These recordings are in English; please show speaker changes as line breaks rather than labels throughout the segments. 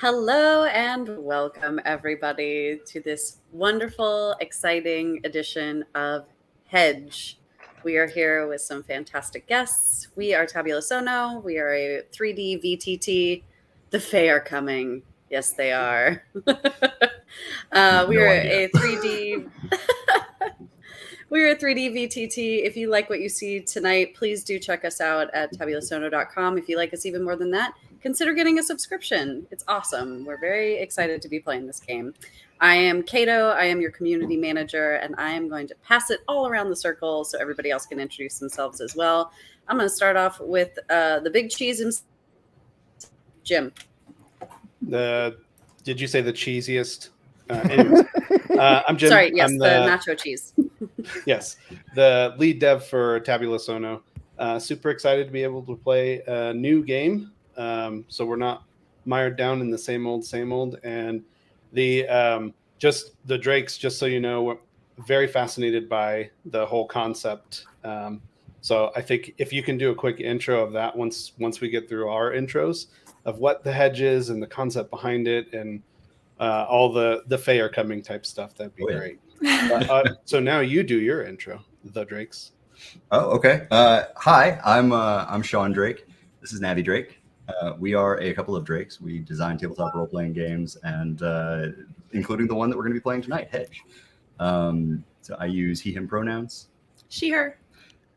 Hello and welcome everybody to this wonderful, exciting edition of Hedge. We are here with some fantastic guests. We are Tabula Sono. We are a 3D VTT. The Fae are coming. Yes, they are. We are a 3D. We're a 3D VTT. If you like what you see tonight, please do check us out at tabulasono.com. If you like us even more than that, consider getting a subscription. It's awesome. We're very excited to be playing this game. I am Kato. I am your community manager, and I am going to pass it all around the circle so everybody else can introduce themselves as well. I'm going to start off with the big cheese himself, Jim.
Did you say the cheesiest? Anyways, I'm Jim.
Sorry, yes,
I'm
the nacho cheese.
Yes, the lead dev for Tabula Sono. Super excited to be able to play a new game. So we're not mired down in the same old. And the just the Drakes, just so you know, we're very fascinated by the whole concept. So I think if you can do a quick intro of that once we get through our intros of what the Hedge is and the concept behind it and all the Fae are coming type stuff, that'd be great. So now you do your intro, the Drakes.
Oh, okay. Hi, I'm Shawn Drake. This is Navi Drake. We are a couple of Drakes. We design tabletop role-playing games, and including the one that we're going to be playing tonight, Hedge. So I use he/him pronouns.
She/her.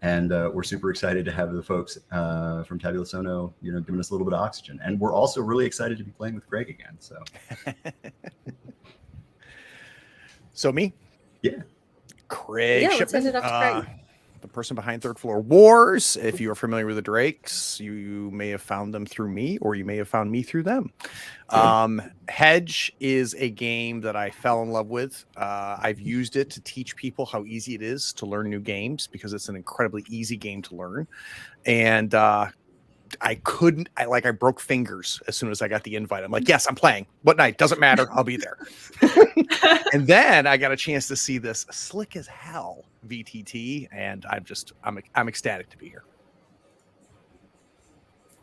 And we're super excited to have the folks from Tabula Sono, giving us a little bit of oxygen. And we're also really excited to be playing with Craig again. So,
so me?
Yeah.
Craig
Yeah,
Shipman,
let's send it up to Craig.
the person behind Third Floor Wars. If you are familiar with the Drakes, you may have found them through me, or you may have found me through them. Hedge is a game that I fell in love with. I've used it to teach people how easy it is to learn new games because it's an incredibly easy game to learn. And I broke fingers as soon as I got the invite. I'm like, yes, I'm playing. What night? Doesn't matter. I'll be there. And then I got a chance to see this slick as hell VTT, and I'm ecstatic to be here.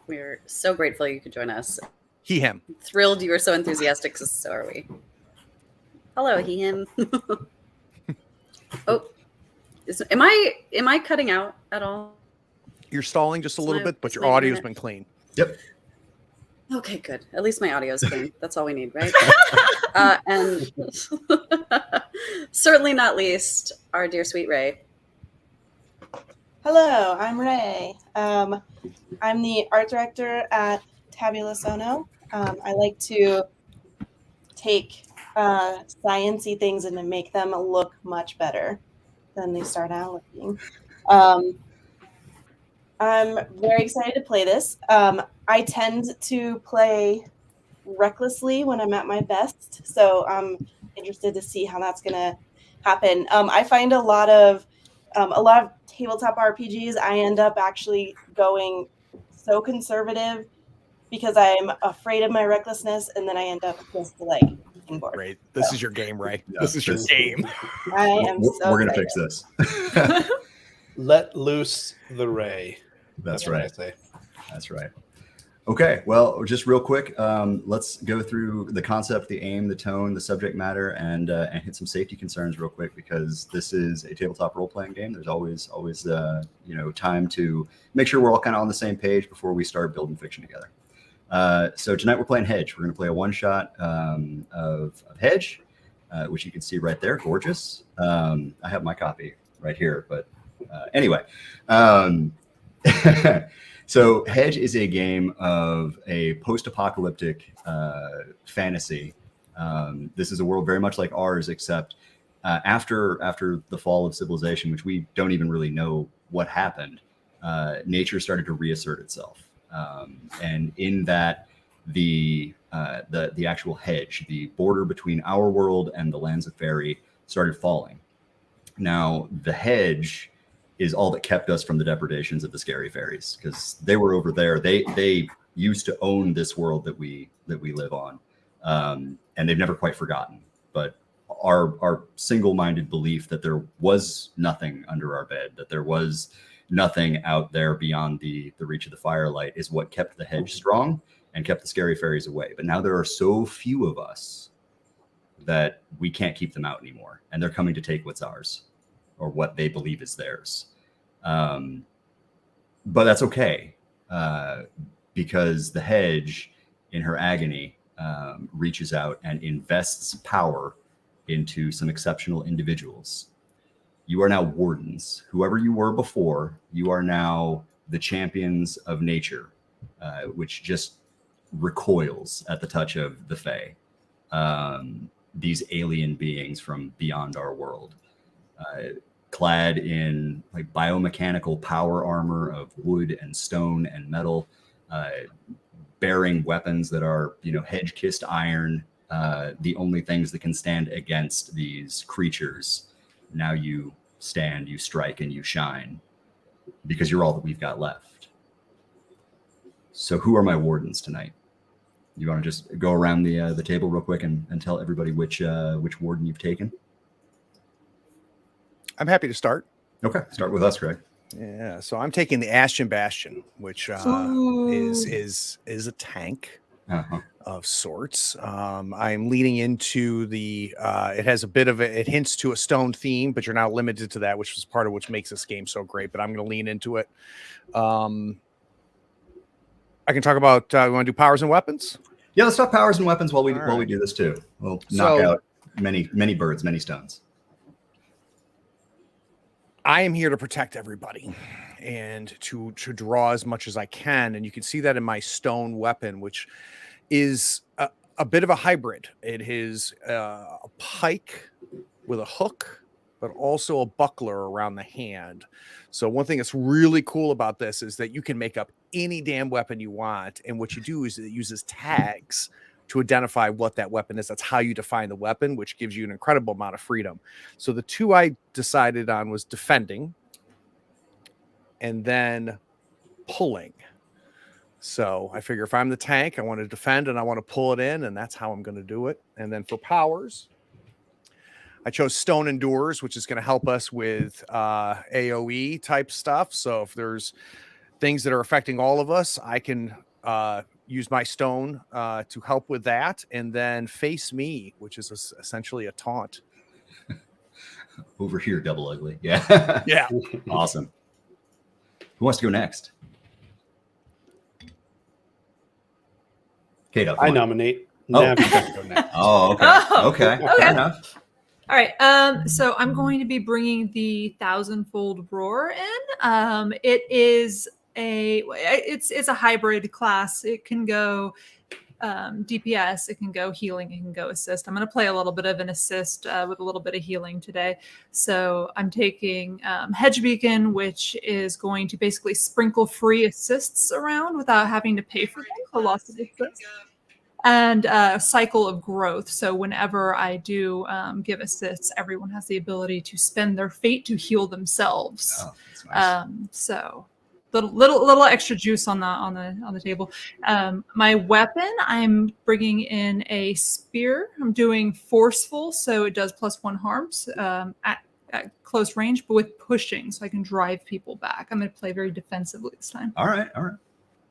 We're so grateful you could join us.
He/him.
Thrilled you were so enthusiastic, so are we. Hello, he/him. Oh, am I cutting out at all?
You're stalling just a little bit, but your audio's been clean.
Yep.
Okay, good. At least my audio's clean. That's all we need, right? And certainly not least, our dear sweet Ray.
Hello, I'm Ray. I'm the art director at Tabula Sono. I like to take science-y things and to make them look much better than they start out looking. I'm very excited to play this. I tend to play recklessly when I'm at my best, so I'm interested to see how that's going to happen. I find a lot of tabletop RPGs, I end up actually going so conservative because I'm afraid of my recklessness, and then I end up just like bored.
Ray, this is your game, Ray. Yeah, this is your game.
I am so
We're going to fix this.
Let loose the Ray.
That's
right.
What I say. That's right. Okay, well, just real quick, let's go through the concept, the aim, the tone, the subject matter, and hit some safety concerns real quick because this is a tabletop role-playing game. There's always time to make sure we're all kind of on the same page before we start building fiction together. So tonight we're playing Hedge. We're going to play a one-shot of Hedge, which you can see right there. Gorgeous. I have my copy right here, but anyway. So Hedge is a game of a post-apocalyptic fantasy. This is a world very much like ours, except after the fall of civilization, which we don't even really know what happened, nature started to reassert itself. And in that, the actual hedge, the border between our world and the lands of fairy, started falling. Now, the hedge is all that kept us from the depredations of the scary fairies, because they were over there. They used to own this world that we live on, and they've never quite forgotten. But our single-minded belief that there was nothing under our bed, that there was nothing out there beyond the reach of the firelight, is what kept the hedge strong and kept the scary fairies away. But now there are so few of us that we can't keep them out anymore, and they're coming to take what's ours, or what they believe is theirs. But that's okay, because the Hedge, in her agony, reaches out and invests power into some exceptional individuals. You are now wardens. Whoever you were before, you are now the champions of nature, which just recoils at the touch of the Fae. These alien beings from beyond our world, clad in like biomechanical power armor of wood and stone and metal, bearing weapons that are, hedge-kissed iron, the only things that can stand against these creatures. Now you stand, you strike, and you shine, because you're all that we've got left. So who are my wardens tonight? You want to just go around the table real quick and tell everybody which warden you've taken?
I'm happy to start.
Okay, start with us, Craig.
Yeah, so I'm taking the Ashen Bastion, which is a tank of sorts. I'm leaning into the. It has a bit of it hints to a stone theme, but you're not limited to that, which is part of what makes this game so great. But I'm going to lean into it. I can talk about. We want to do powers and weapons.
Yeah, let's talk powers and weapons while we do this too. We'll knock out many birds, many stones.
I am here to protect everybody and to draw as much as I can. And you can see that in my stone weapon, which is a bit of a hybrid. It is a pike with a hook, but also a buckler around the hand. So one thing that's really cool about this is that you can make up any damn weapon you want. And what you do is it uses tags to identify what that weapon is. That's how you define the weapon, which gives you an incredible amount of freedom. So the two I decided on was defending and then pulling. So I figure if I'm the tank, I want to defend and I want to pull it in, and that's how I'm going to do it. And then for powers, I chose Stone Endures, which is going to help us with AoE type stuff. So if there's things that are affecting all of us, I can use my stone to help with that. And then Face Me, which is essentially a taunt.
Over here, Double Ugly. Yeah.
Yeah.
Awesome. Who wants to go next? Kate,
I nominate.
Oh.
Navi to go next.
Oh, okay.
Oh,
Okay.
okay.
Fair enough.
All right. So I'm going to be bringing the Thousandfold Roar in. It's a hybrid class. It can go DPS, it can go healing, it can go assist. I'm going to play a little bit of an assist with a little bit of healing today. So I'm taking Hedge Beacon, which is going to basically sprinkle free assists around without having to pay for them for lots of assists. And Cycle of Growth. So whenever I do give assists, everyone has the ability to spend their fate to heal themselves.
Oh, that's nice.
So little extra juice on the table. My weapon, I'm bringing in a spear. I'm doing forceful, so it does +1 harms at close range, but with pushing, so I can drive people back. I'm going to play very defensively this time.
All right.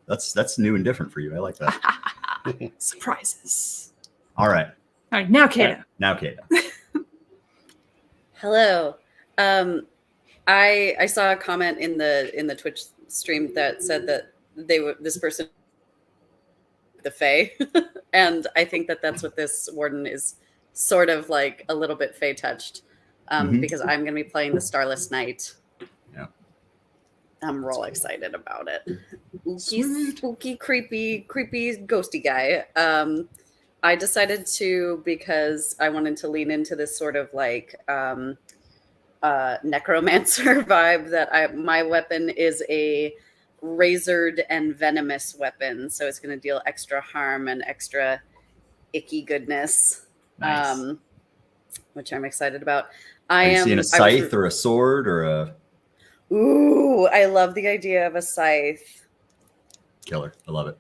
That's new and different for you. I like that.
Surprises.
All right.
All right, now Kato.
Now, Kate.
Hello. I saw a comment in the Twitch stream that said that this person the Fae, and I think that's what this warden is, sort of like a little bit Fae touched, because I'm going to be playing the Starless Knight.
Yeah,
I'm real excited about it. Spooky, creepy, ghosty guy. I decided to, because I wanted to lean into this sort of like necromancer vibe, that my weapon is a razored and venomous weapon, so it's going to deal extra harm and extra icky goodness.
Nice.
Which I'm excited about.
Are you seeing a scythe or a sword or a?
Ooh, I love the idea of a scythe.
Killer. I love it.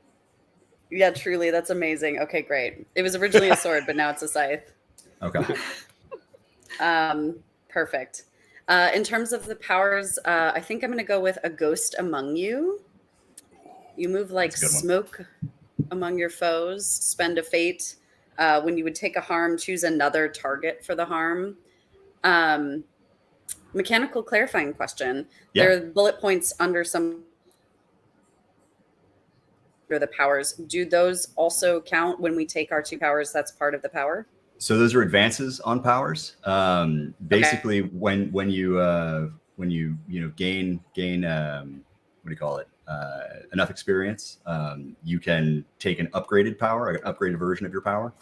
Yeah, truly, that's amazing. Okay, great. It was originally a sword, but now it's a scythe.
Okay.
Perfect. In terms of the powers, I think I'm going to go with a ghost among you. You move like smoke among your foes. Spend a fate. When you would take a harm, choose another target for the harm. Mechanical clarifying question.
Yeah.
There are bullet points under some or the powers. Do those also count when we take our 2 powers? That's part of the power.
So those are advances on powers. Basically, when you gain what do you call it? Enough experience, you can take an upgraded power, an upgraded version of your power,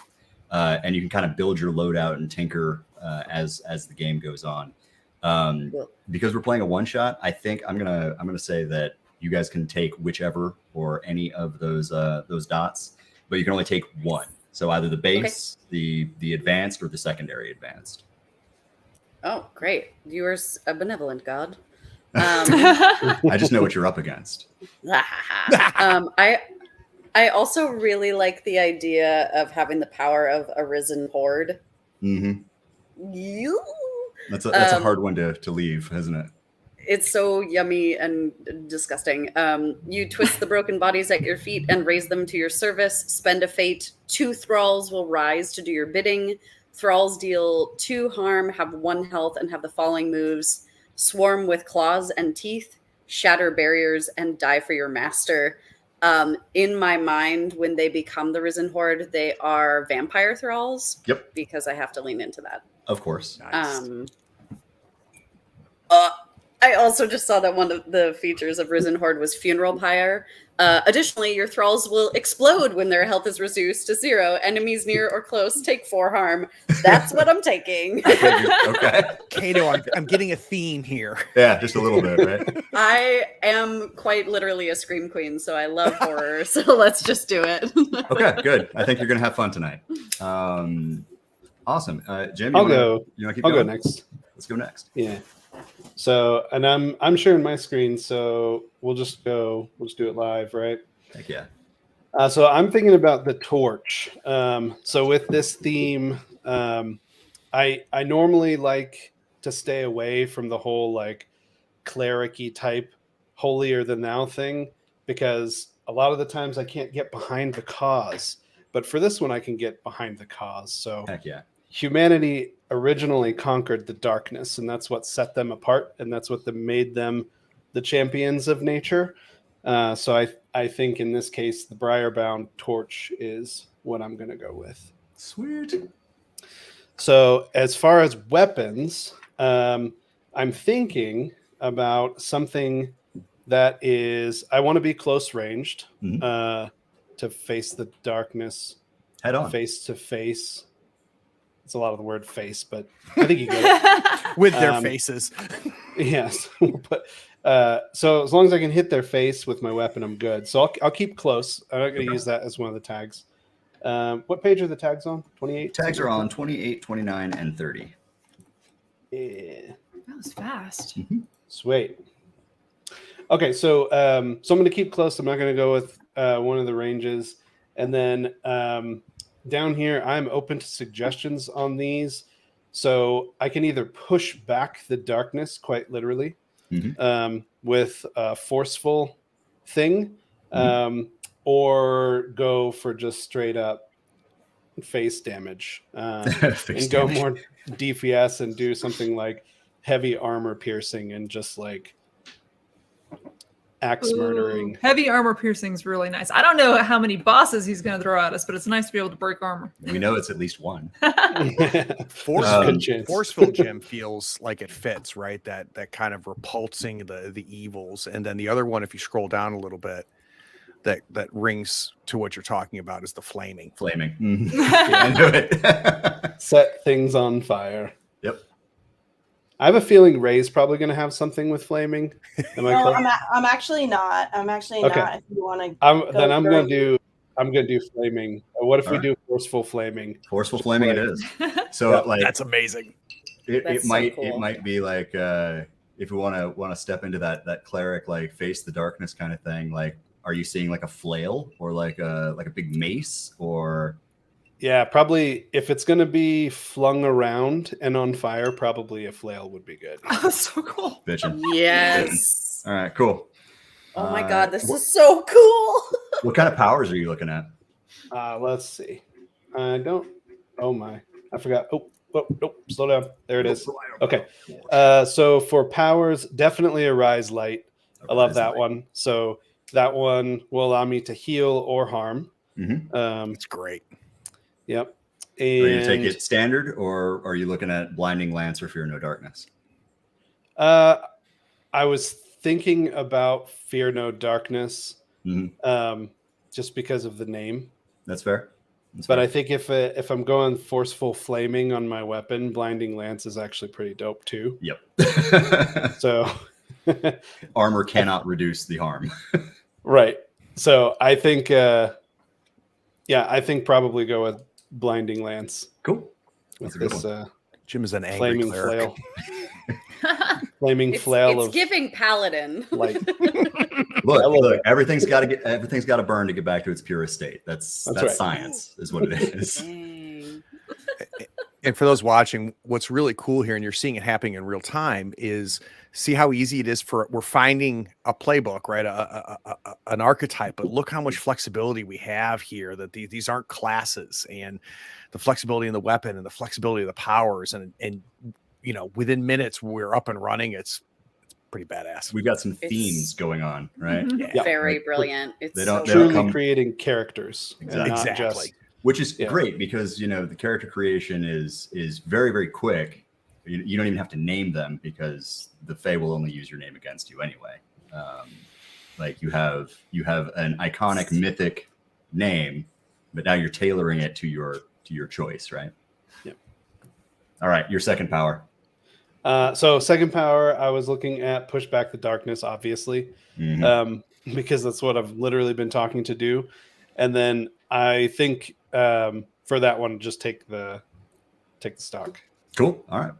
and you can kind of build your loadout and tinker as the game goes on. Because we're playing a one shot, I think I'm gonna say that you guys can take whichever or any of those dots, but you can only take one. So either the base, the advanced, or the secondary advanced.
Oh, great! Yours a benevolent god.
I just know what you're up against.
I also really like the idea of having the power of a risen horde.
Mm-hmm.
You.
That's a hard one to leave, isn't it?
It's so yummy and disgusting. You twist the broken bodies at your feet and raise them to your service. Spend a fate. 2 thralls will rise to do your bidding. Thralls deal 2 harm, have 1 health, and have the following moves: swarm with claws and teeth, shatter barriers, and die for your master. In my mind, when they become the Risen Horde, they are vampire thralls.
Yep.
Because I have to lean into that.
Of course.
Nice.
I also just saw that one of the features of Risen Horde was funeral pyre. Additionally, your thralls will explode when their health is reduced to 0. Enemies near or close take 4 harm. That's what I'm taking.
Okay.
Kato, I'm getting a theme here.
Yeah, just a little bit, right?
I am quite literally a scream queen, so I love horror. So let's just do it.
Okay, good. I think you're gonna have fun tonight. Awesome, Jim.
I'll go.
You want to keep
I'll
going?
go next.
Let's go next.
Yeah. So, and I'm sharing my screen, so we'll just do it live, right?
Heck yeah.
So I'm thinking about the torch. So with this theme, I normally like to stay away from the whole like cleric-y type holier than thou thing, because a lot of the times I can't get behind the cause. But for this one, I can get behind the cause. So
Heck yeah.
Humanity originally conquered the darkness, and that's what set them apart, and that's what made them the champions of nature. So I think in this case, the Briarbound torch is what I'm going to go with.
Sweet.
So as far as weapons, I'm thinking about something that is, I want to be close ranged to face the darkness.
Head on.
Face to face. It's a lot of the word face, but I think you get it.
With their faces.
Yes. But so as long as I can hit their face with my weapon, I'm good. So I'll keep close. I'm not going to use that as one of the tags. What page are the tags on? 28?
Tags are on 28, 29, and 30.
Yeah.
That was fast.
Sweet. Okay, so I'm going to keep close. I'm not going to go with one of the ranges. And then down here, I'm open to suggestions on these. So I can either push back the darkness, quite literally, with a forceful thing, or go for just straight up face damage and go more DPS and do something like heavy armor piercing and just like axe murdering.
Heavy armor piercing is really nice. I don't know how many bosses he's going to throw at us, but it's nice to be able to break armor.
We know it's at least one.
Forceful Jim feels like it fits, right? That kind of repulsing the evils. And then the other one, if you scroll down a little bit, that rings to what you're talking about is the flaming.
Flaming. I knew it.
Set things on fire.
Yep.
I have a feeling Ray's probably going to have something with flaming. Am I
No,
correct?
I'm actually not. I'm actually
Okay.
not. If you want to,
I'm going to do flaming. What if we do forceful flaming?
Forceful flaming it is. So like
That's amazing.
It
so
might
cool.
it might be like if we want to step into that cleric like face the darkness kind of thing. Like, are you seeing like a flail or like a big mace or?
Yeah, probably if it's going to be flung around and on fire, probably a flail would be good.
Oh, that's so cool.
Bitchin'.
Yes.
All right, cool.
Oh my God, this is so cool.
What kind of powers are you looking at?
Let's see. I don't. Oh my! I forgot. Oh, nope. Slow down. There it is. Okay. So for powers, definitely a rise light. I love that one. So that one will allow me to heal or harm.
It's great.
Yep.
Are you
And
take it standard, or are you looking at Blinding Lance or Fear No Darkness?
I was thinking about Fear No Darkness, just because of the name.
That's fair.
But I think if I'm going forceful flaming on my weapon, Blinding Lance is actually pretty dope too.
Yep.
So
armor cannot reduce the harm.
Right. So I think, I think probably go with Blinding Lance.
Cool.
With this
Jim is an angry
flaming
cleric.
flail. Flaming flail.
It's giving paladin.
Like,
look, everything's got to burn to get back to its purest state. That's
right.
Science, is what it is.
Dang.
And for those watching, what's really cool here, and you're seeing it happening in real time, is see how easy it is we're finding a playbook, right? An archetype, but look how much flexibility we have here, that these aren't classes, and the flexibility in the weapon and the flexibility of the powers. And you know, within minutes we're up and running. It's pretty badass.
We've got some themes going on, right?
Yeah.
Very brilliant. It's
They don't-
so
they don't
truly
come-
creating characters.
Exactly.
And not
Exactly.
just,
Which is
Yeah.
great because, you know, the character creation is very, very quick. You don't even have to name them because the Fae will only use your name against you anyway. Like you have an iconic mythic name, but now you're tailoring it to your choice, right?
Yep.
All right, your second power.
So second power, I was looking at push back the darkness, obviously, because that's what I've literally been talking to do. And then I think for that one, just take the stock.
Cool. All right.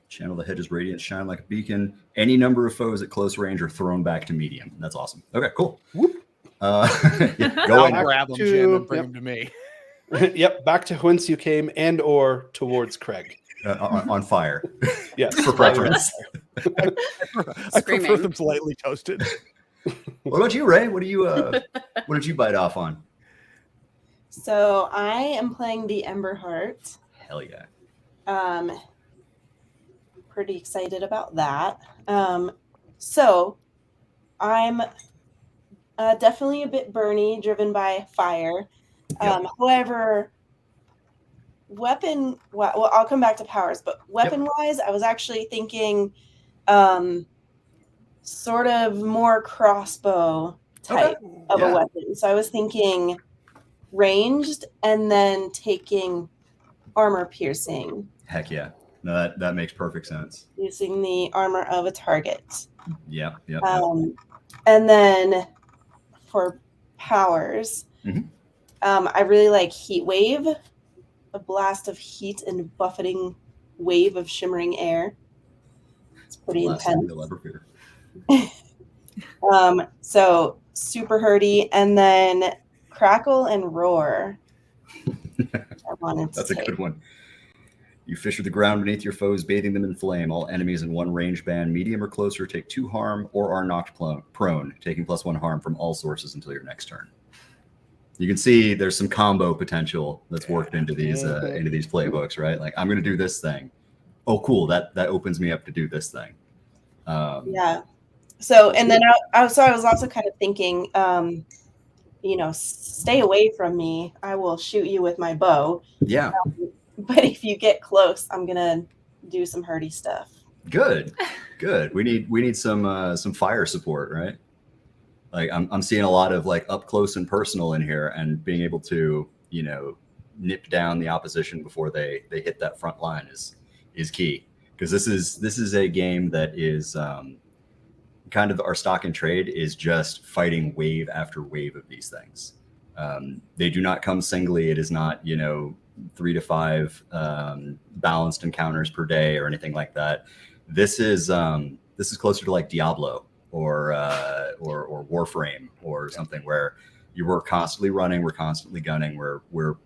Channel the Hedge's radiance, shine like a beacon. Any number of foes at close range are thrown back to medium. That's awesome. Okay, cool.
Whoop.
Go
I'll
in.
grab them,
to-
Jim, and bring
yep.
them to me.
Yep, back to whence you came and or towards Craig.
On fire.
Yes,
For preference.
I prefer
Screaming.
them slightly toasted.
What about you, Ray? What did you bite off on?
So I am playing the Ember Heart.
Hell yeah.
Pretty excited about that. So I'm definitely a bit burny, driven by fire. However, well, I'll come back to powers, but weapon-wise, I was actually thinking sort of more crossbow type of a weapon. So I was thinking ranged and then taking armor piercing.
Heck yeah. No, that makes perfect sense.
Using the armor of a target.
Yep.
And then for powers, I really like Heat Wave, a blast of heat and buffeting wave of shimmering air. It's pretty intense.
You'll ever fear.
So super hurdy, and then Crackle and Roar. I wanted to
That's a
take.
good one. You fisher the ground beneath your foes, bathing them in flame. All enemies in one range band, medium or closer, take 2 harm or are knocked prone, taking +1 harm from all sources until your next turn. You can see there's some combo potential that's worked into these playbooks, right? Like, I'm going to do this thing. Oh, cool. That opens me up to do this thing.
Yeah. So, and then I was also kind of thinking, stay away from me. I will shoot you with my bow.
Yeah.
But if you get close, I'm gonna do some hurdy stuff.
Good. We need some fire support, right? Like I'm seeing a lot of like up close and personal in here, and being able to nip down the opposition before they hit that front line is key, because this is a game that is kind of our stock and trade is just fighting wave after wave of these things. They do not come singly. It is not 3 to 5 balanced encounters per day or anything like that. This is closer to like Diablo or Warframe or something, where we're constantly running, we're constantly gunning, we're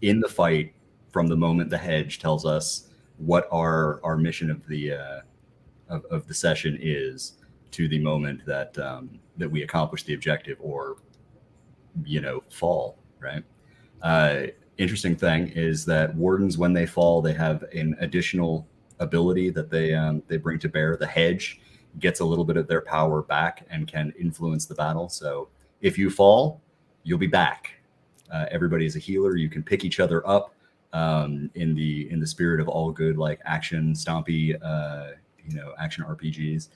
in the fight from the moment the Hedge tells us what our mission of the session is, to the moment that we accomplish the objective or fall right? Interesting thing is that wardens, when they fall, they have an additional ability that they bring to bear. The hedge gets a little bit of their power back and can influence the battle. So if you fall, you'll be back. Everybody is a healer. You can pick each other up in the spirit of all good, like action stompy, action RPGs.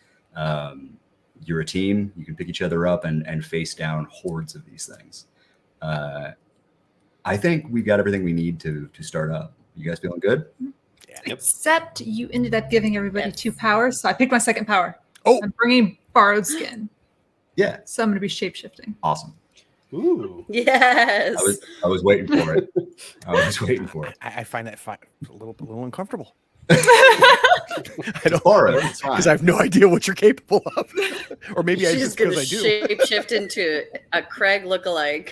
You're a team. You can pick each other up and face down hordes of these things. I think we got everything we need to start up. You guys feeling good?
Yeah.
Except you ended up giving everybody
Yes.
2 powers, so I picked my second power.
Oh.
I'm bringing borrowed skin,
Yeah.
so I'm going to be shapeshifting.
Awesome.
Ooh.
Yes.
I was waiting for it.
I find that a little uncomfortable.
I don't borrow it. It's fine.
Because I have no idea what you're capable of. Or maybe I
She's
just
going
because
to
I do.
shapeshift into a Craig lookalike.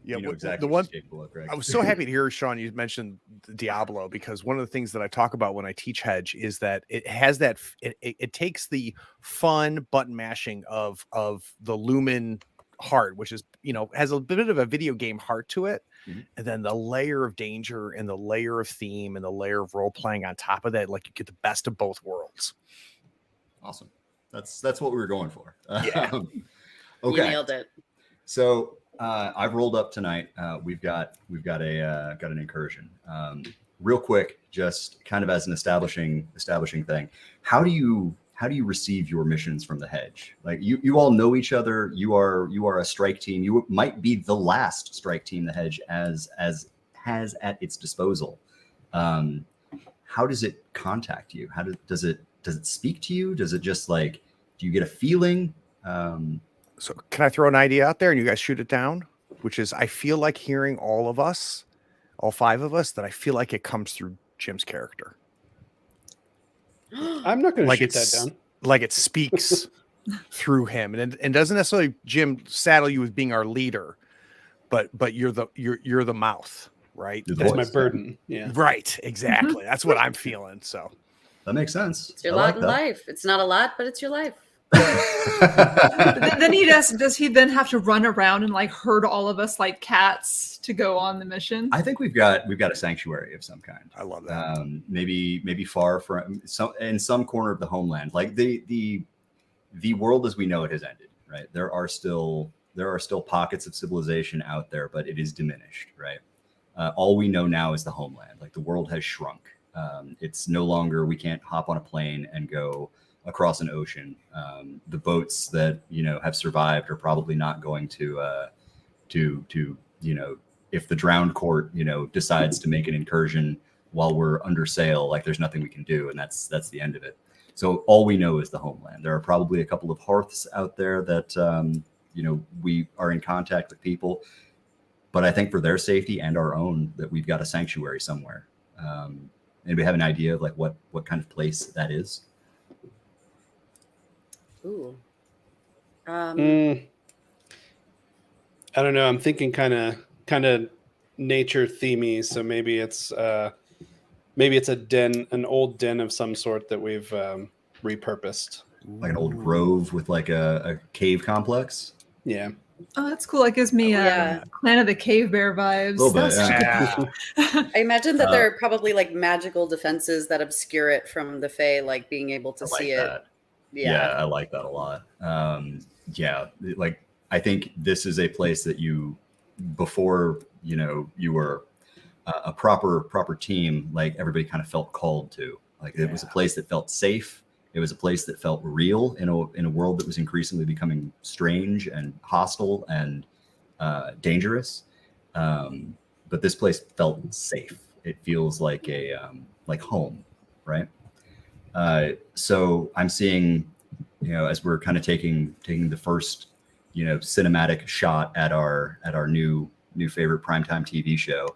Yeah,
You know exactly
the
what
one
it's capable of, Greg.
I was so happy to hear, Shawn, you mentioned Diablo, because one of the things that I talk about when I teach Hedge is that it has that it takes the fun button mashing of the Lumen heart, which is, has a bit of a video game heart to it.
Mhm.
And then the layer of danger and the layer of theme and the layer of role playing on top of that, like you get the best of both worlds.
Awesome. That's what we were going for.
Yeah.
You
Okay.
nailed it.
So I've rolled up tonight. We've got an incursion. Real quick, just kind of as an establishing thing. How do you receive your missions from the Hedge? Like you all know each other. You are a strike team. You might be the last strike team the Hedge has at its disposal. How does it contact you? Does it speak to you? Does it just do you get a feeling?
So can I throw an idea out there and you guys shoot it down? Which is, I feel like hearing all of us, all 5 of us, that I feel like it comes through Jim's character.
I'm not going to
Like
shoot that
it's
down.
like it speaks through him, and doesn't necessarily, Jim, saddle you with being our leader, but you're the mouth, right?
You're the
That's my
voice.
burden. Yeah.
Right, exactly. That's what I'm feeling. So
That makes sense.
It's your
I
lot
like
in
that.
life. It's not a lot, but it's your life.
But then he does he then have to run around and herd all of us like cats to go on the mission?
I think we've got a sanctuary of some kind.
I love that.
Maybe far from in some corner of the homeland. Like the world as we know it has ended, right? There are still pockets of civilization out there, but it is diminished, right? All we know now is the homeland. Like the world has shrunk. It's no longer, we can't hop on a plane and go across an ocean. The boats that have survived are probably not going to if the drowned court decides to make an incursion while we're under sail, there's nothing we can do, and that's the end of it. So all we know is the homeland. There are probably a couple of hearths out there that we are in contact with people, but I think for their safety and our own, that we've got a sanctuary somewhere. Anybody have an idea of what kind of place that is?
Ooh.
I don't know. I'm thinking kind of nature themey. So maybe it's a den, an old den of some sort that we've repurposed.
Like an old grove with a cave complex.
Yeah.
Oh, that's cool. It gives me
Yeah.
Clan of the Cave Bear vibes.
Little bit,
That's
yeah.
I imagine that there are probably magical defenses that obscure it from the Fae, being able to
I like
see
that.
it. Yeah.
I like that a lot. I think this is a place that before you were a proper team, everybody kind of felt called to. It was a place that felt safe. It was a place that felt real in a world that was increasingly becoming strange and hostile and dangerous. But this place felt safe. It feels like like home, right? So I'm seeing, as we're kind of taking the first, cinematic shot at our new favorite primetime TV show.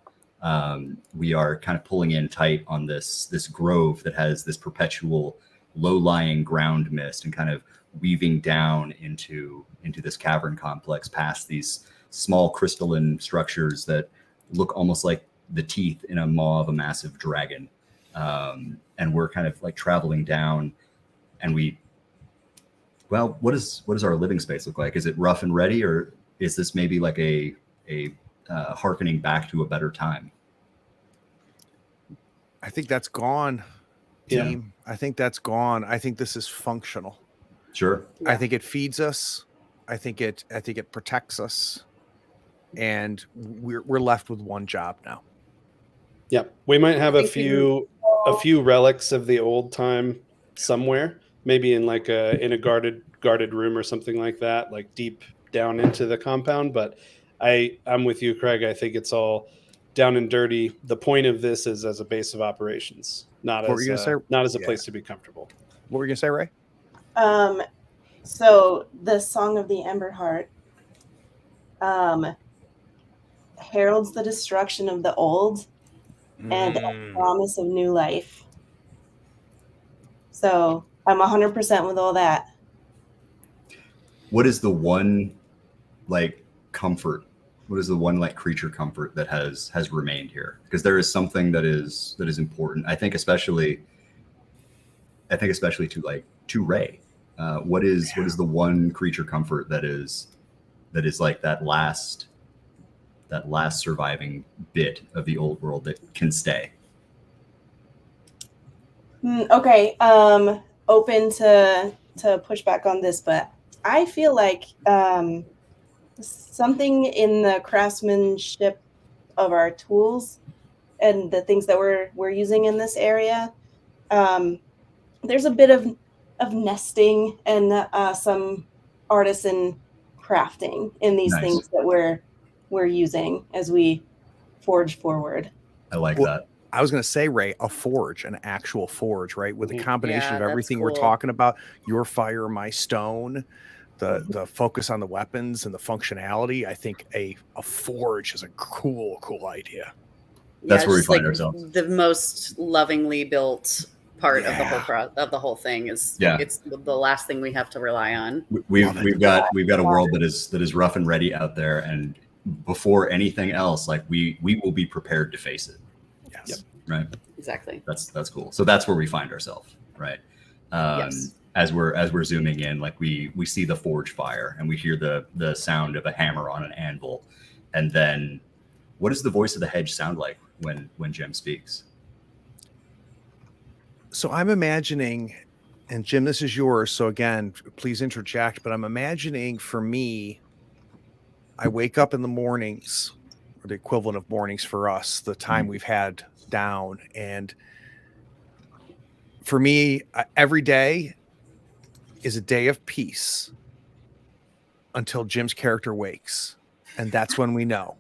We are kind of pulling in tight on this grove that has this perpetual low-lying ground mist and kind of weaving down into this cavern complex past these small crystalline structures that look almost like the teeth in a maw of a massive dragon. And we're kind of traveling down, and we Well, what does our living space look like? Is it rough and ready, or is this maybe like a hearkening back to a better time?
I think that's gone, team. I think that's gone. I think this is functional.
Sure.
Yeah.
I think it feeds us. I think it protects us, and we're left with one job now.
Yeah, we might have a
Thank you.
few relics of the old time somewhere, maybe in like a guarded room or something like that, like deep down into the compound. But I'm with you, Craig. I think it's all down and dirty. The point of this is as a base of operations, not
What were you
as
gonna say?
not as a
Yeah.
place to be comfortable.
What were you gonna say, Ray?
So the Song of the Ember Heart heralds the destruction of the old and a promise of new life. So I'm 100% with all that.
What is the one like comfort? What is the one like creature comfort that has remained here? Because there is something that is important. I think especially to Ray. What is the one creature comfort that is like that last surviving bit of the old world that can stay?
Okay, open to push back on this, but I feel like something in the craftsmanship of our tools and the things that we're using in this area, there's a bit of nesting and some artisan crafting in these
Nice.
things that we're using as we forge forward.
I like
Well,
that.
I was going to say, Ray, a forge, an actual forge, right? With a combination
Yeah,
of
that's
everything we're
cool.
talking about, your fire, my stone, the focus on the weapons and the functionality. I think a forge is a cool idea.
That's where we
just
find ourselves.
The most lovingly built part
Yeah.
of the whole thing is
Yeah.
it's the last thing we have to rely on.
We've got a world that is rough and ready out there, and before anything else, like we will be prepared to face it.
Yes.
Yep.
Right.
Exactly.
That's cool. So that's where we find ourselves, right?
Yes.
As we're zooming in, like we see the forge fire and we hear the sound of a hammer on an anvil, and then what does the voice of the hedge sound like when Jim speaks?
So I'm imagining, and Jim, this is yours. So again, please interject, but I'm imagining for me, I wake up in the mornings, or the equivalent of mornings for us, the time we've had down. And for me, every day is a day of peace until Jim's character wakes. And that's when we know.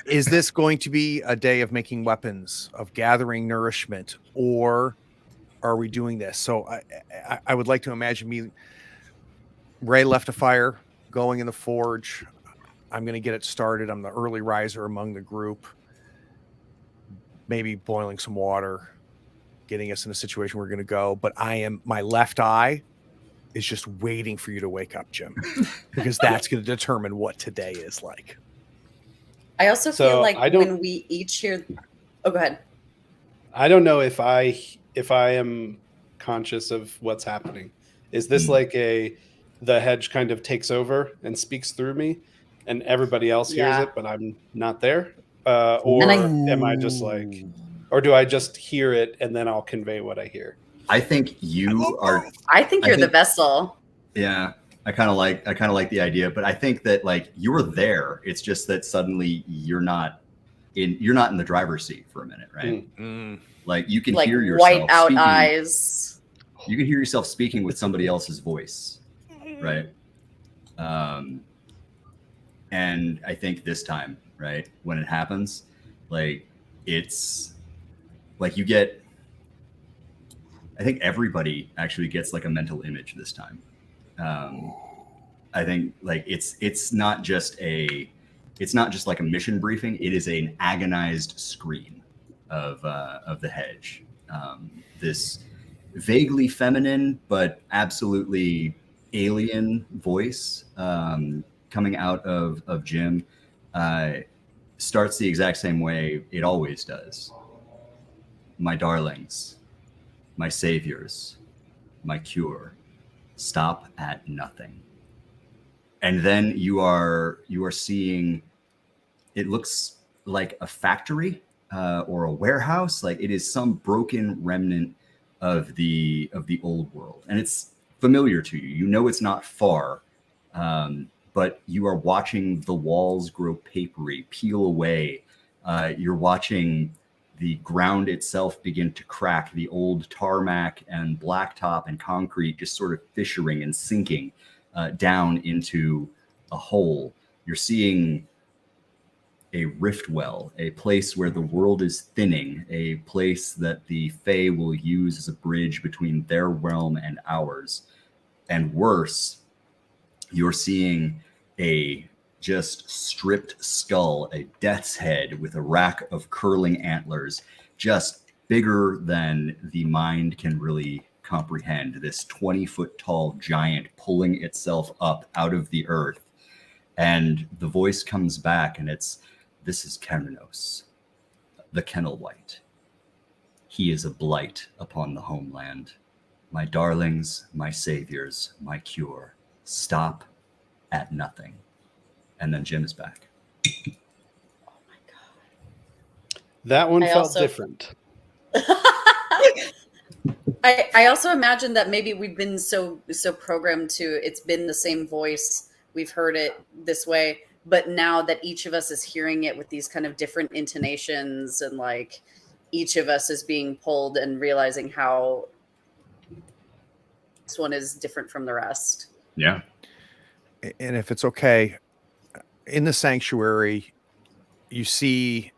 Is this going to be a day of making weapons, of gathering nourishment, or are we doing this? So I would like to imagine me, Ray left a fire going in the forge. I'm going to get it started. I'm the early riser among the group, maybe boiling some water, getting us in a situation we're going to go. But my left eye is just waiting for you to wake up, Jim, because that's going to determine what today is like.
I also
So
feel like
I don't-
when we each hear, oh, go ahead.
I don't know if I am conscious of what's happening. Is this like the hedge kind of takes over and speaks through me, and everybody else hears
Yeah.
it, but I'm not there? Or am I just like, or do I just hear it and then I'll convey what I hear?
I think you are.
I think you're the
think-
vessel.
Yeah, I kind of like the idea, but I think that like you're there. It's just that suddenly you're not in the driver's seat for a minute, right? Like you can
Like
hear yourself
white out
speaking.
eyes.
You can hear yourself speaking with somebody else's voice, right? And I think this time, right, when it happens, like it's like you get. I think everybody actually gets like a mental image this time. I think like it's not just like a mission briefing. It is an agonized scream of the hedge. This vaguely feminine but absolutely alien voice coming out of Jim starts the exact same way it always does. My darlings, my saviors, my cure. stop at nothing. And then you are seeing, it looks like a factory or a warehouse. Like it is some broken remnant of the old world, and it's familiar to you. You know it's not far, but you are watching the walls grow papery, peel away. You're watching the ground itself begin to crack, the old tarmac and blacktop and concrete just sort of fissuring and sinking down into a hole. You're seeing a rift well, a place where the world is thinning, a place that the Fae will use as a bridge between their realm and ours. And worse, you're seeing a just stripped skull, a death's head with a rack of curling antlers, just bigger than the mind can really comprehend. This 20-foot tall giant pulling itself up out of the earth. And the voice comes back, and it's, "This is Kernos, the Kennel White. He is a blight upon the homeland. My darlings, my saviors, my cure. Stop at nothing." And then Jim is back.
Oh my god.
That one
I
felt
also-
different.
I also imagine that maybe we've been so programmed to, it's been the same voice, we've heard it this way, but now that each of us is hearing it with these kind of different intonations, and like each of us is being pulled and realizing how this one is different from the rest.
Yeah.
And if it's okay, in the sanctuary, you see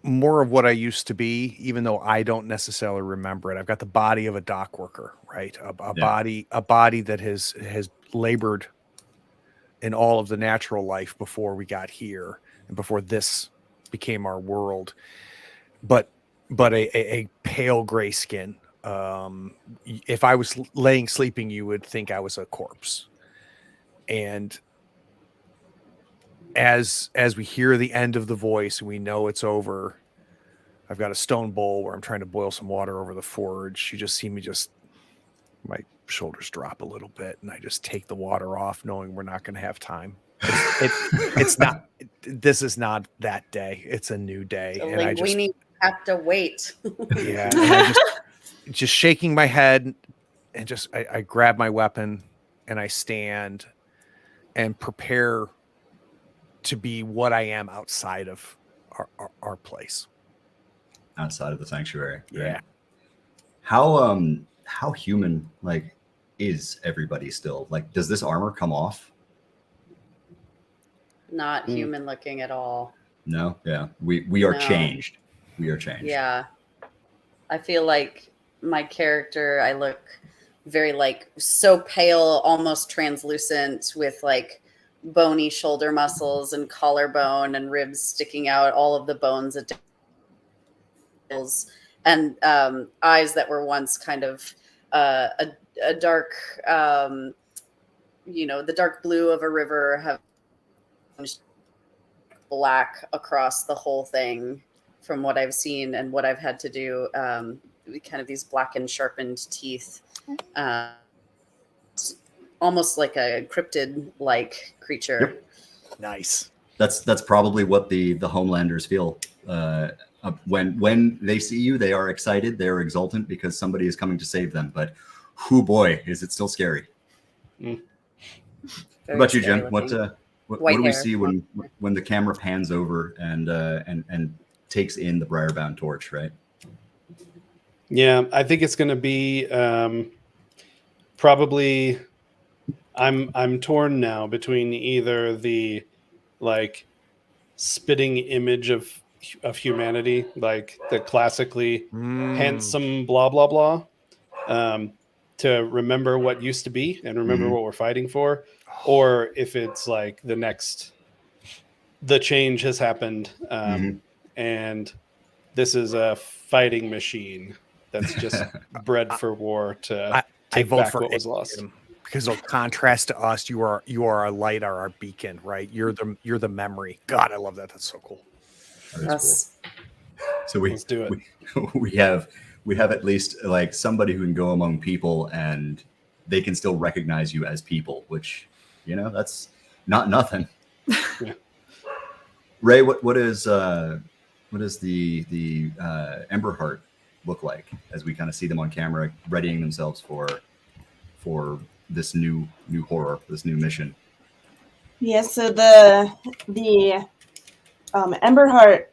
more of what I used to be, even though I don't necessarily remember it. I've got the body of a dock worker, right? A body that has labored in all of the natural life before we got here and before this became our world. But a pale gray skin. If I was sleeping, you would think I was a corpse. And as we hear the end of the voice and we know it's over, I've got a stone bowl where I'm trying to boil some water over the forge. You just see me my shoulders drop a little bit, and I just take the water off, knowing we're not going to have time. It's not. This is not that day. It's a new day,
The
and I just
linguini have to wait.
yeah. And I just shaking my head, and I grab my weapon, and I stand and prepare to be what I am outside of our place.
Outside of the sanctuary. Right?
Yeah.
How human like is everybody still? Like, does this armor come off?
Not human looking at all.
No. Yeah. We are
No.
changed. We are changed.
Yeah. I feel like my character, I look very like so pale, almost translucent, with like bony shoulder muscles and collarbone and ribs sticking out, all of the bones at and eyes that were once kind of a dark, the dark blue of a river have black across the whole thing from what I've seen and what I've had to do. Kind of these blackened, sharpened teeth, almost like a cryptid-like creature.
Yep.
Nice.
That's probably what the Homelanders feel. When they see you, they are excited, they are exultant because somebody is coming to save them. But, whoo boy, is it still scary. What about you, Jim? What do we see when the camera pans over and takes in the Briarbound torch, right?
Yeah, I think it's going to be probably. I'm torn now between either the like spitting image of humanity, like the classically handsome blah blah blah, to remember what used to be and remember what we're fighting for, or if it's like the change has happened, and this is a fighting machine that's just bred for war to take back what was lost.
Because of contrast to us, you are our light, our beacon, right? You're the memory. God, I love that. That's so cool.
That's cool. So
Let's do it.
We have at least like somebody who can go among people and they can still recognize you as people, which, you know, that's not nothing.
Yeah.
Ray, what is the Emberheart look like as we kind of see them on camera readying themselves for this new horror, this new mission?
Yeah, so the Emberheart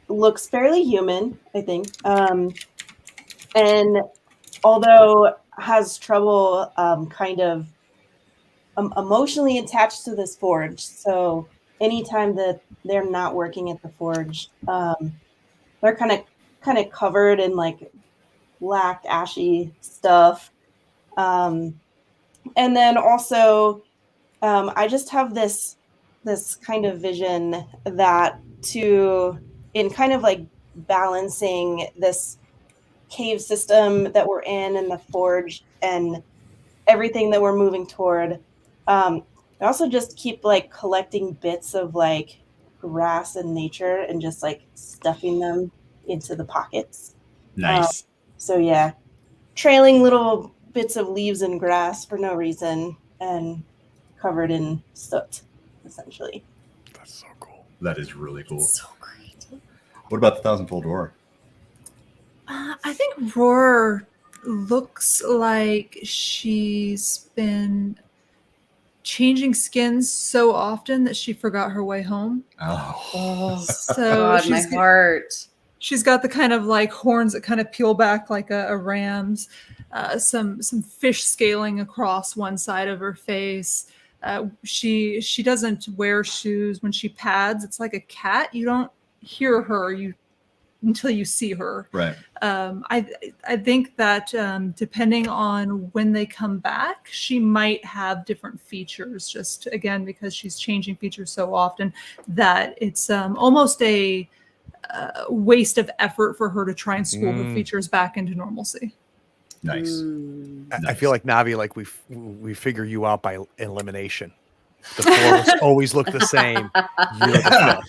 looks fairly human, I think, and although has trouble kind of emotionally attached to this forge. So anytime that they're not working at the forge, they're kind of covered in like black ashy stuff, and then also I just have this kind of vision that in kind of like balancing this cave system that we're in and the forge and everything that we're moving toward. I also just keep like collecting bits of like grass and nature and just like stuffing them into the pockets.
Nice.
So yeah, trailing little bits of leaves and grass for no reason and covered in soot, essentially.
That's so cool.
That is really cool.
So great.
What about the Thousandfold Roar?
I think Roar looks like she's been changing skins so often that she forgot her way home.
Oh,
So
God, my heart.
she's got the kind of like horns that kind of peel back like a ram's, some fish scaling across one side of her face. She doesn't wear shoes. When she pads, it's like a cat. You don't hear her until you see her.
right.
I think that depending on when they come back, she might have different features. Just again because she's changing features so often that it's almost a waste of effort for her to try and school her features back into normalcy.
Nice.
I feel like Navi, like we figure you out by elimination. The floors always look the same. You're the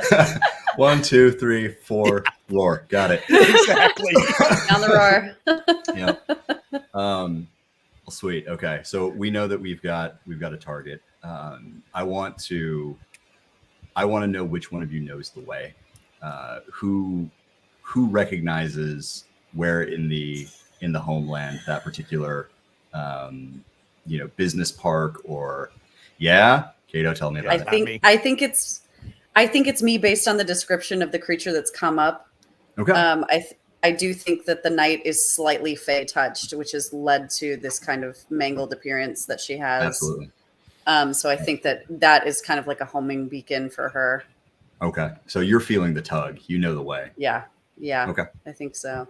fifth.
1, 2, 3, 4, roar. Got it.
Exactly.
Down the roar.
Yeah. Well, sweet. Okay. So we know that we've got a target. I want to know which one of you knows the way. Who recognizes where in the homeland that particular business park or Kato, tell me about it.
I think it's me based on the description of the creature that's come up.
Okay.
I do think that the knight is slightly fey touched, which has led to this kind of mangled appearance that she has.
Absolutely.
So I think that is kind of like a homing beacon for her.
Okay. So you're feeling the tug. You know the way.
Yeah.
Okay.
I think so.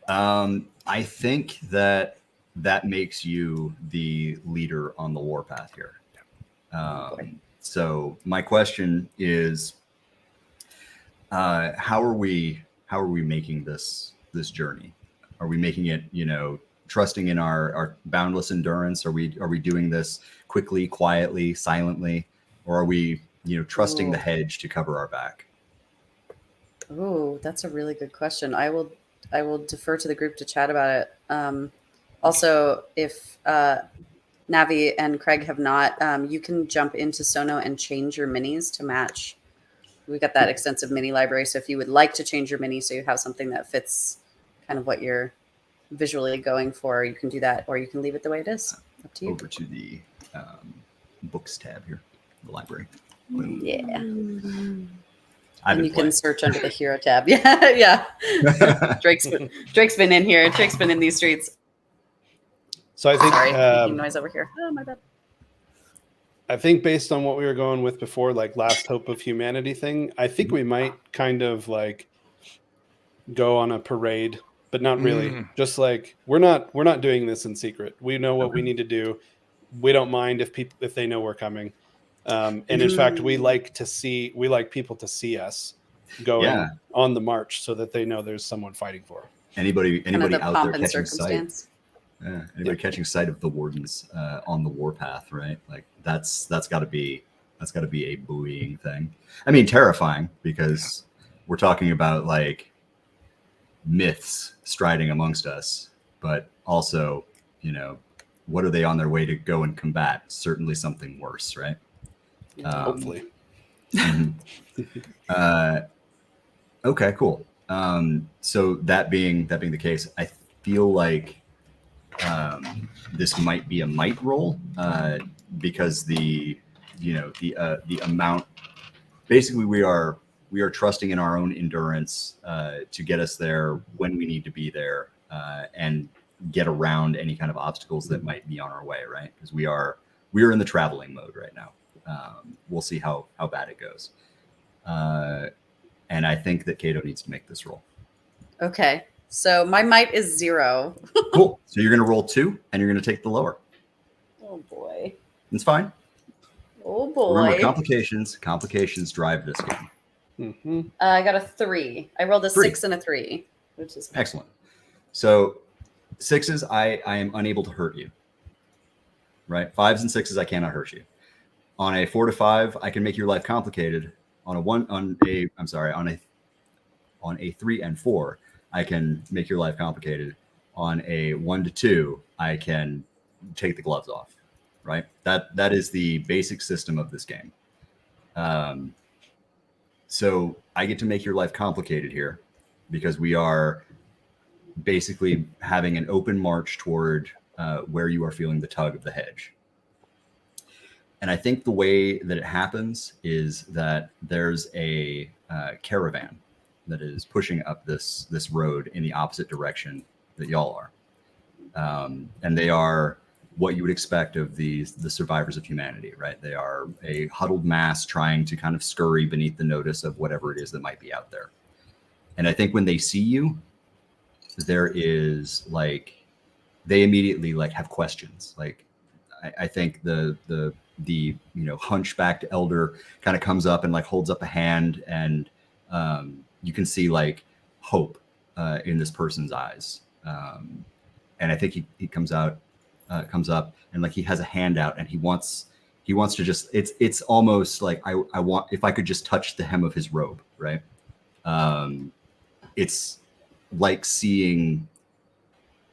I think that makes you the leader on the warpath here. So my question is, how are we making this journey? Are we making it, trusting in our boundless endurance? Are we doing this quickly, quietly, silently, or are we, trusting the hedge to cover our back?
Oh, that's a really good question. I will defer to the group to chat about it. Also, if Navi and Craig have not, you can jump into Sono and change your minis to match. We've got that extensive mini library. So if you would like to change your mini so you have something that fits kind of what you're visually going for, you can do that, or you can leave it the way it is. Up to you.
Over to the books tab here, the library.
Yeah.
And
you can search under the hero tab. Yeah. Drake's been in here. Drake's been in these streets.
So I think
Sorry, making noise over here. Oh, my bad.
I think based on what we were going with before, like last hope of humanity thing, I think we might kind of like go on a parade, but not really. Just like we're not doing this in secret. We know what we need to do. We don't mind if they know we're coming. And in fact, we like people to see us going on the march so that they know there's someone fighting for.
Anybody
Kind of the
out
pomp
there
and
catching
circumstance.
sight? Yeah, anybody catching sight of the wardens on the warpath, right? Like that's got to be a buoying thing. I mean, terrifying because we're talking about like myths striding amongst us, but also what are they on their way to go and combat? Certainly something worse, right?
Hopefully.
Okay, cool. So that being the case, I feel like this might be a might roll because the amount. Basically, we are trusting in our own endurance to get us there when we need to be there and get around any kind of obstacles that might be on our way, right? Because we are in the traveling mode right now. We'll see how bad it goes. And I think that Kato needs to make this roll.
Okay. So my might is 0.
Cool. So you're going to roll 2 and you're going to take the lower.
Oh boy.
It's fine.
Oh boy.
Remember, complications drive this game.
Mm-hmm.
I got a 3. I rolled a
3.
6 and a 3, which is
Excellent. So 6s, I am unable to hurt you. Right? 5s and 6s, I cannot hurt you. On a 4 to 5, I can make your life complicated. On a 3 and 4, I can make your life complicated. On a 1 to 2, I can take the gloves off. Right? That is the basic system of this game. So I get to make your life complicated here because we are basically having an open march toward where you are feeling the tug of the hedge. And I think the way that it happens is that there's a caravan that is pushing up this road in the opposite direction that y'all are. And they are what you would expect of the survivors of humanity, right? They are a huddled mass trying to kind of scurry beneath the notice of whatever it is that might be out there. And I think when they see you, there is they immediately have questions. I think the hunchbacked elder kind of comes up and holds up a hand, and you can see hope in this person's eyes. And I think he comes up and he has a hand out and he wants to just it's almost like I want, if I could just touch the hem of his robe, right? It's like seeing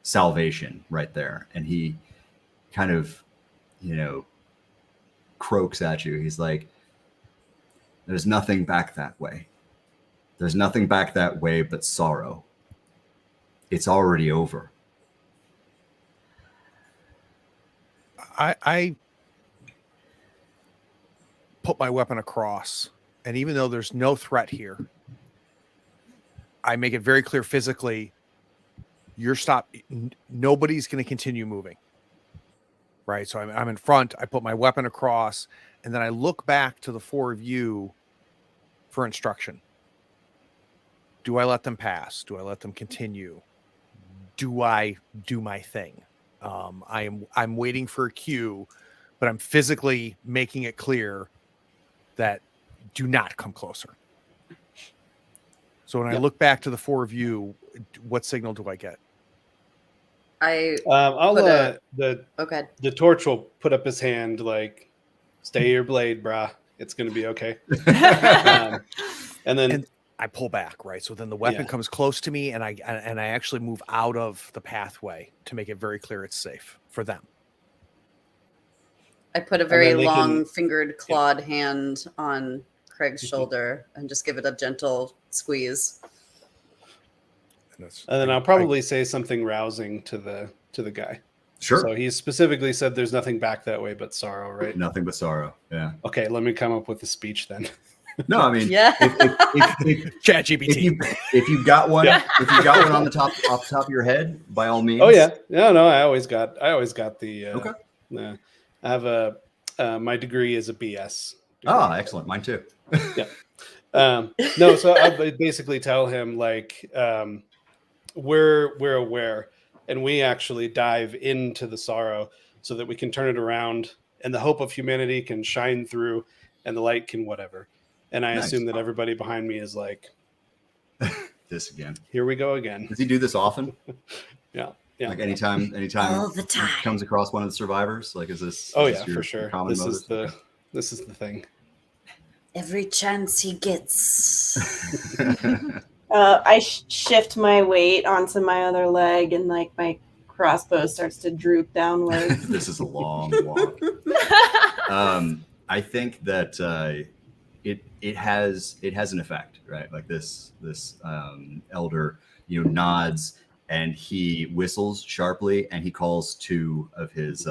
salvation right there. And he kind of croaks at you. He's like, there's nothing back that way. There's nothing back that way but sorrow. It's already over.
I put my weapon across, and even though there's no threat here, I make it very clear physically, nobody's going to continue moving. Right. So I'm in front. I put my weapon across, and then I look back to the 4 of you for instruction. Do I let them pass? Do I let them continue? Do I do my thing? I'm waiting for a cue, but I'm physically making it clear that do not come closer. So when I look back to the 4 of you, what signal do I get?
I'll
okay.
The torch will put up his hand stay your blade, brah. It's gonna be okay. And then
I pull back, right? So then the weapon comes close to me, and I actually move out of the pathway to make it very clear it's safe for them.
I put a very long-fingered, clawed hand on Craig's shoulder and just give it a gentle squeeze.
And then I'll probably say something rousing to the guy.
Sure.
So he specifically said there's nothing back that way but sorrow, right?
Nothing but sorrow. Yeah.
Okay, let me come up with a speech then.
No, I mean,
yeah.
ChatGPT.
If you've got one, if you got one off the top of your head, by all means.
Oh yeah, no. I always got the.
Okay.
I have my degree is a BS. degree.
Oh, excellent. Mine too.
Yeah. No, so I basically tell him we're aware, and we actually dive into the sorrow so that we can turn it around, and the hope of humanity can shine through, and the light can whatever. And I assume that everybody behind me is
this again.
Here we go again.
Does he do this often?
Yeah.
Anytime
all the time
he comes across one of the survivors, is this?
Oh
is
yeah,
this
for sure. This is the thing.
every chance he gets.
I shift my weight onto my other leg, and my crossbow starts to droop downwards.
This is a long walk. I think that it has an effect, right? Like this elder, nods and he whistles sharply and he calls two of his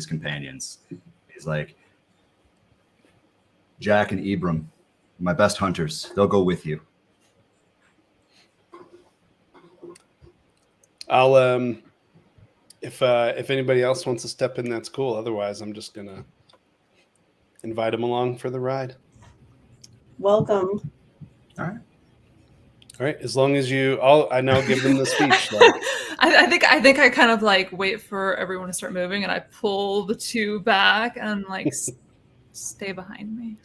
companions. He's like, Jack and Ibram, my best hunters. They'll go with you.
I'll if anybody else wants to step in, that's cool. Otherwise, I'm just gonna invite them along for the ride.
Welcome.
All
right. As long as I now give them the speech. Like,
I think I kind of like wait for everyone to start moving, and I pull the two back and like stay behind me.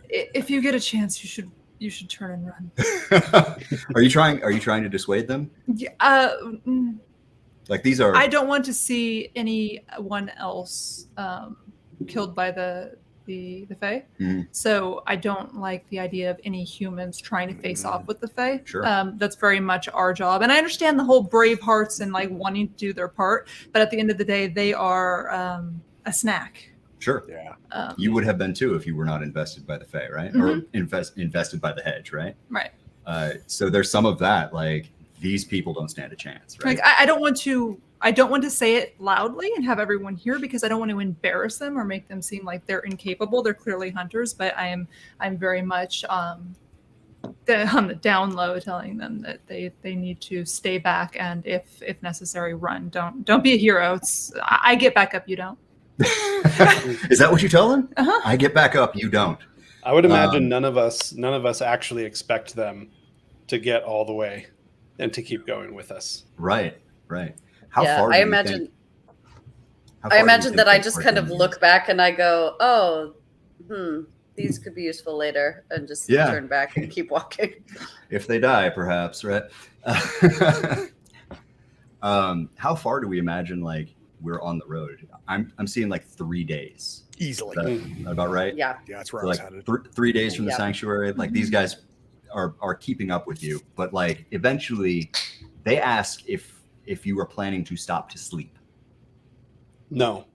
If you get a chance, you should turn and run.
Are you trying to dissuade them?
Yeah.
Like these are.
I don't want to see anyone else killed by the Fae.
Mhm.
So I don't like the idea of any humans trying to face off with the Fae.
Sure.
That's very much our job. And I understand the whole brave hearts and like wanting to do their part, but at the end of the day, they are a snack.
Sure.
Yeah.
You would have been too if you were not invested by the Fae, right?
Mhm.
Or invested by the Hedge, right?
Right.
So there's some of that, like these people don't stand a chance, right?
Like I don't want to say it loudly and have everyone hear because I don't want to embarrass them or make them seem like they're incapable. They're clearly hunters, but I'm very much on the down low telling them that they need to stay back and if necessary run. Don't be a hero. I get back up, you don't.
Is that what you tell them?
Uh-huh.
I get back up, you don't.
I would imagine none of us actually expect them to get all the way and to keep going with us.
Right. How far?
I imagine that I just kind of look back and I go, oh, these could be useful later, and just turn back and keep walking.
If they die, perhaps, right? How far do we imagine like we're on the road? I'm seeing like 3 days.
Easily.
Is that about right?
Yeah.
Yeah, that's where
So
I was
like
headed.
3 days from the sanctuary. Like these guys are keeping up with you, but like eventually they ask if you are planning to stop to sleep.
No.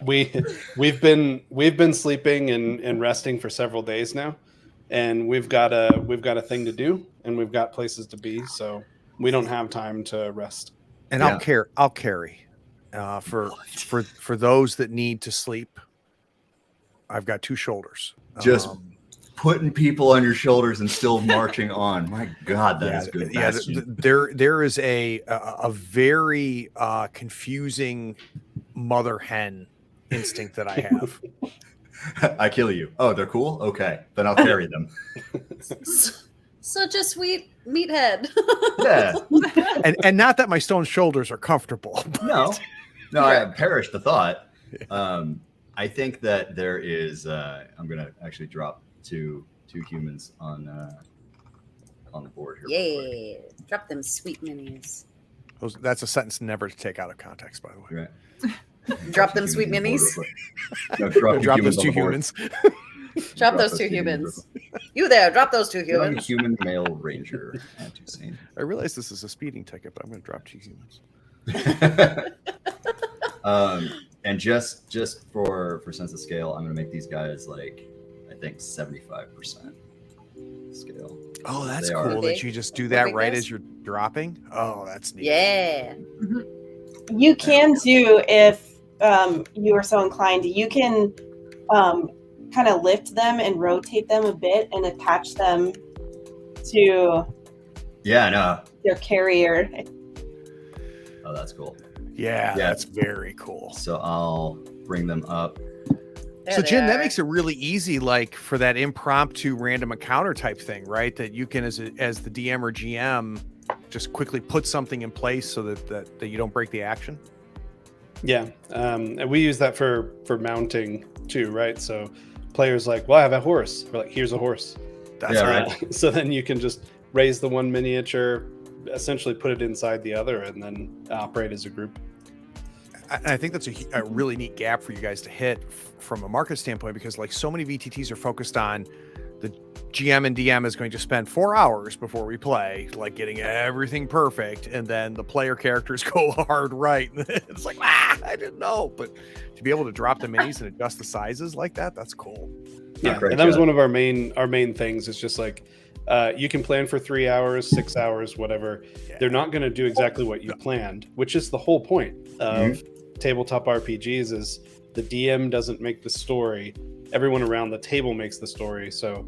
We've been sleeping and resting for several days now, and we've got a thing to do and we've got places to be, so we don't have time to rest.
And I'll carry for those that need to sleep. I've got 2 shoulders.
Just putting people on your shoulders and still marching on. My God, that is good.
Yeah, there is a very confusing mother hen instinct that I have.
I kill you. Oh, they're cool? Okay. Then I'll carry them.
Such a sweet meathead.
Yeah.
And not that my stone shoulders are comfortable.
No, I perished the thought. I think that there is. I'm gonna actually drop two humans on the board here.
Yeah, drop them sweet minis.
That's a sentence never to take out of context, by the way.
Right.
Drop them sweet minis.
No,
Drop those 2
on the board.
humans.
Drop those 2 humans. You there? Drop those 2
Young
humans.
human male ranger. Anti-sane.
I realize this is a speeding ticket, but I'm going to drop 2 humans.
And just for sense of scale, I'm going to make these guys like I think 75% scale.
Oh, that's
They
cool
are.
that you just do
They're
that
big
right
guys?
as you're dropping. Oh, that's neat.
Yeah.
You can do, if you are so inclined, you can kind of lift them and rotate them a bit and attach them to
Yeah, no.
their carrier.
Oh, that's cool.
Yeah, that's very cool.
So I'll bring them up.
There
So
they
Jim, that
are.
makes it really easy, like for that impromptu random encounter type thing, right? That you can, as the DM or GM, just quickly put something in place so that you don't break the action.
Yeah, and we use that for mounting too, right? So players like, well, I have a horse. We're like, here's a horse.
That's
Yeah,
right.
So then you can just raise the one miniature, essentially put it inside the other, and then operate as a group.
I think that's a really neat gap for you guys to hit from a market standpoint, because like so many VTTs are focused on the GM and DM is going to spend 4 hours before we play, like getting everything perfect, and then the player characters go hard right. It's like, I didn't know, but to be able to drop the minis and adjust the sizes like that, that's cool.
Yeah, and that was one of our main things. It's just like you can plan for 3 hours, 6 hours, whatever.
Yeah.
They're not going to do exactly what you planned, which is the whole point of tabletop RPGs. Is the DM doesn't make the story; everyone around the table makes the story. So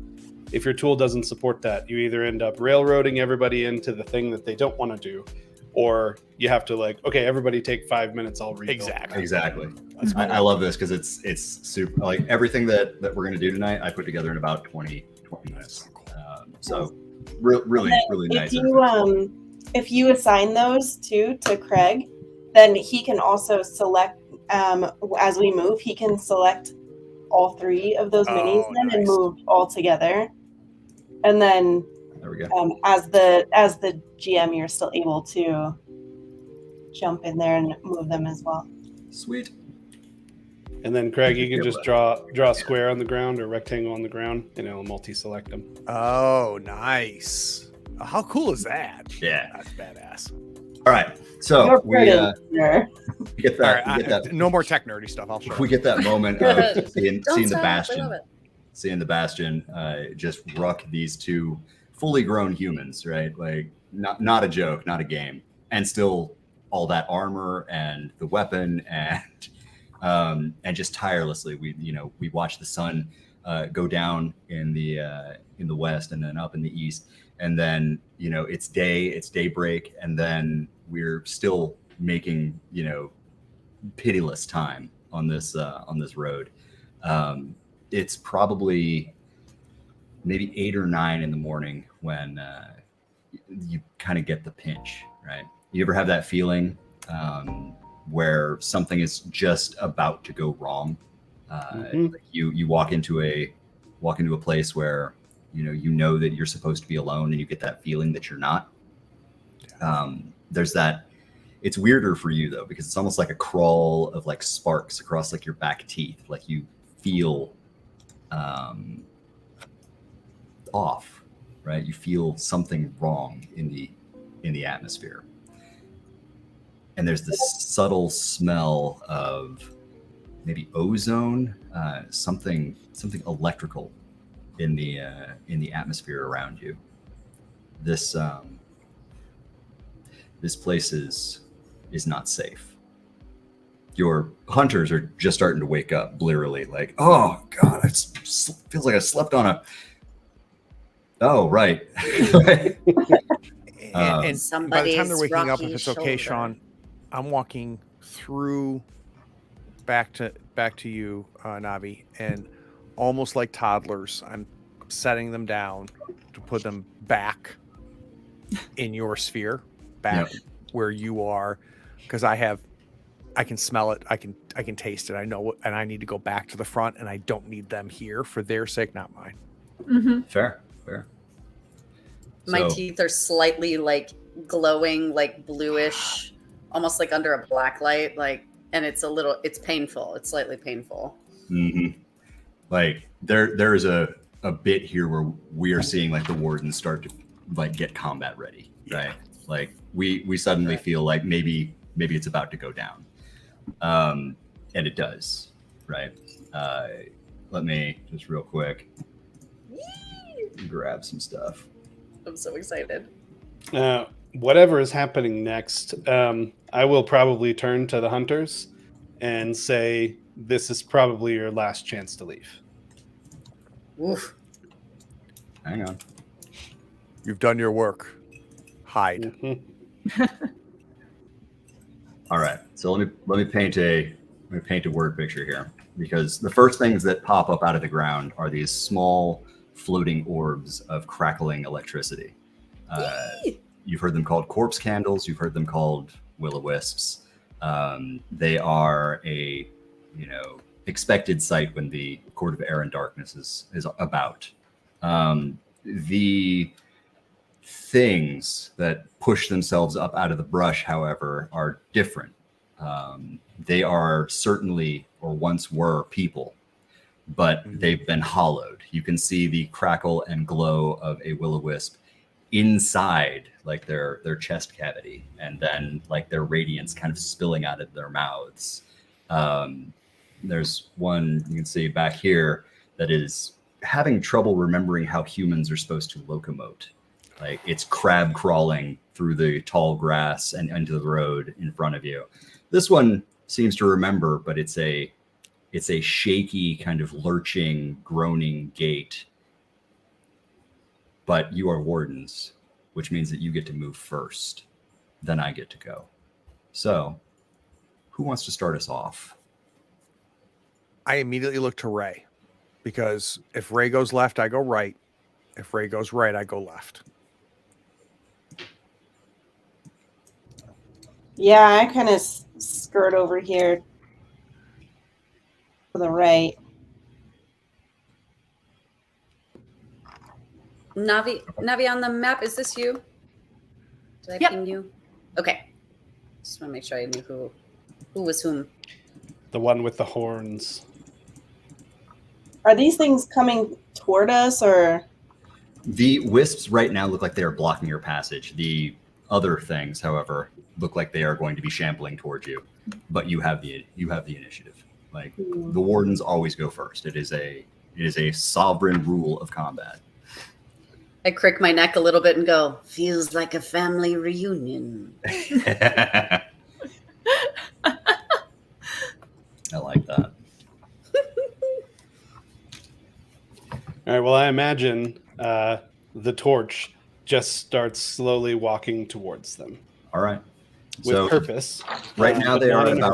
if your tool doesn't support that, you either end up railroading everybody into the thing that they don't want to do, or you have to like, okay, everybody take 5 minutes. I'll read.
Exactly. I love this because it's super. Like everything that we're gonna do tonight, I put together in about 20 minutes. So really nice.
If you assign those to Craig, then he can also select as we move. He can select all 3 of those minis and move all together. And then
there we go.
As the GM, you're still able to jump in there and move them as well.
Sweet.
And then Craig, you can just draw a square on the ground or rectangle on the ground, and it'll multi-select them.
Oh, nice! How cool is that?
Yeah,
that's badass.
All right, so we get that.
No more tech nerdy stuff. I'll show.
We get that moment of seeing the Bastion, just ruck these 2 fully grown humans, right? Like not a joke, not a game, and still all that armor and the weapon and just tirelessly we watch the sun go down in the west and then up in the east, and then it's daybreak, and then we're still making pitiless time on this road. It's probably maybe 8 or 9 in the morning when you kind of get the pinch, right? You ever have that feeling where something is just about to go wrong? Like you walk into a place where you know that you're supposed to be alone, and you get that feeling that you're not. There's that. It's weirder for you though, because it's almost like a crawl of like sparks across like your back teeth. Like you feel off, right? You feel something wrong in the atmosphere. And there's this subtle smell of maybe ozone, something electrical in the atmosphere around you. This place is not safe. Your hunters are just starting to wake up blearily, like, oh god, it feels like I slept on a. Oh right.
And by the time
Somebody's
they're waking up,
rocky
if it's okay,
shoulder.
Shawn, I'm walking through back to you, Navi, and almost like toddlers, I'm setting them down to put them back in your sphere, back where you are, because I can smell it, I can taste it, I know what, and I need to go back to the front, and I don't need them here for their sake, not mine.
Mm-hmm.
Fair.
My
So-
teeth are slightly like glowing, like bluish, almost like under a black light, like, and it's painful. It's slightly painful.
Mm-hmm. Like there is a bit here where we are seeing like the wardens start to like get combat ready, right? Like we suddenly feel like maybe it's about to go down, and it does, right? Let me just real quick grab some stuff.
I'm so excited.
Whatever is happening next, I will probably turn to the hunters and say, this is probably your last chance to leave.
Oof.
Hang on.
You've done your work. Hide.
Mm-hmm.
All right. So let me paint a word picture here, because the first things that pop up out of the ground are these small floating orbs of crackling electricity. You've heard them called corpse candles. You've heard them called will-o-wisps. They are a expected sight when the Court of Air and Darkness is about. The things that push themselves up out of the brush, however, are different. They are certainly, or once were, people. but they've been hollowed. You can see the crackle and glow of a will-o-wisp inside like their chest cavity, and then like their radiance kind of spilling out of their mouths. There's one you can see back here that is having trouble remembering how humans are supposed to locomote. Like it's crab crawling through the tall grass and into the road in front of you. This one seems to remember, but it's a shaky kind of lurching, groaning gait. But you are wardens, which means that you get to move first. Then I get to go. So, who wants to start us off?
I immediately look to Ray, because if Ray goes left, I go right. If Ray goes right, I go left.
Yeah, I kind of skirt over here to the right.
Navi on the map, is this you? Did I
Yep.
ping you? Okay. Just want to make sure I knew who was whom.
The one with the horns.
Are these things coming toward us, or?
The wisps right now look like they are blocking your passage. The other things, however, look like they are going to be shambling towards you. But you have the initiative. Like the wardens always go first. It is a sovereign rule of combat.
I crick my neck a little bit and go, feels like a family reunion.
I like that.
All right. Well, I imagine the torch just starts slowly walking towards them
All right.
with
So
purpose.
right now
but
they
not
are
in a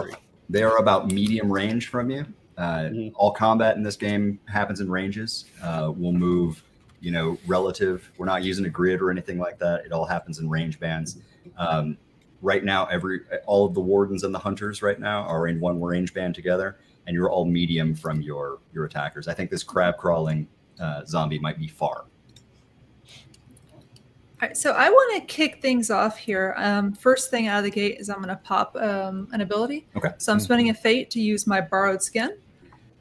about
hurry.
medium range from you. All combat in this game happens in ranges. We'll move, relative. We're not using a grid or anything like that. It all happens in range bands. Right now, all of the wardens and the hunters right now are in one range band together, and you're all medium from your attackers. I think this crab crawling zombie might be far.
All right, so I want to kick things off here. First thing out of the gate is I'm going to pop an ability.
Okay.
So I'm spending a fate to use my borrowed skin.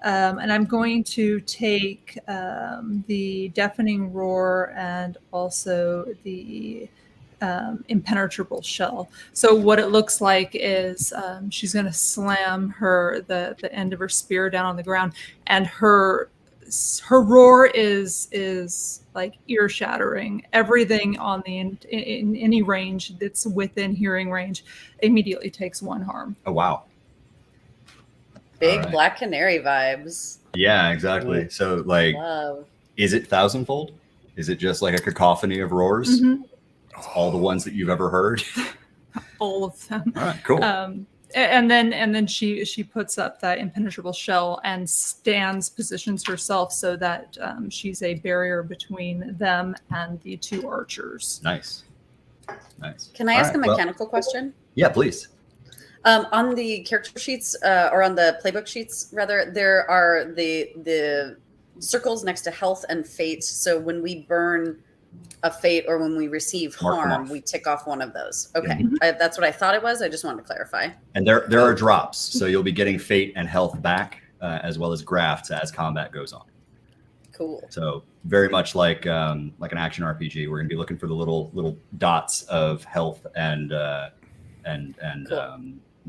And I'm going to take the deafening roar and also the impenetrable shell. So what it looks like is she's going to slam the end of her spear down on the ground, and her roar is like ear shattering. Everything on in any range that's within hearing range immediately takes one harm.
Oh wow.
Big
All right.
Black Canary vibes.
Yeah, exactly. So like,
Love.
is it thousandfold? Is it just like a cacophony of roars?
Mhm.
All the ones that you've ever heard?
All of them.
All right, cool.
And then she puts up that impenetrable shell and positions herself so that she's a barrier between them and the two archers.
Nice.
Can I
All
ask
right,
a
well,
mechanical question?
yeah, please.
On the character sheets, or on the playbook sheets, rather, there are the circles next to health and fate. So when we burn a fate or when we receive
Mark them
harm,
off.
we tick off one of those. Okay,
Mhm.
that's what I thought it was. I just wanted to clarify.
And there are drops, so you'll be getting fate and health back, as well as grafts as combat goes on.
Cool.
So very much like an action RPG, we're going to be looking for the little dots of health and
Cool.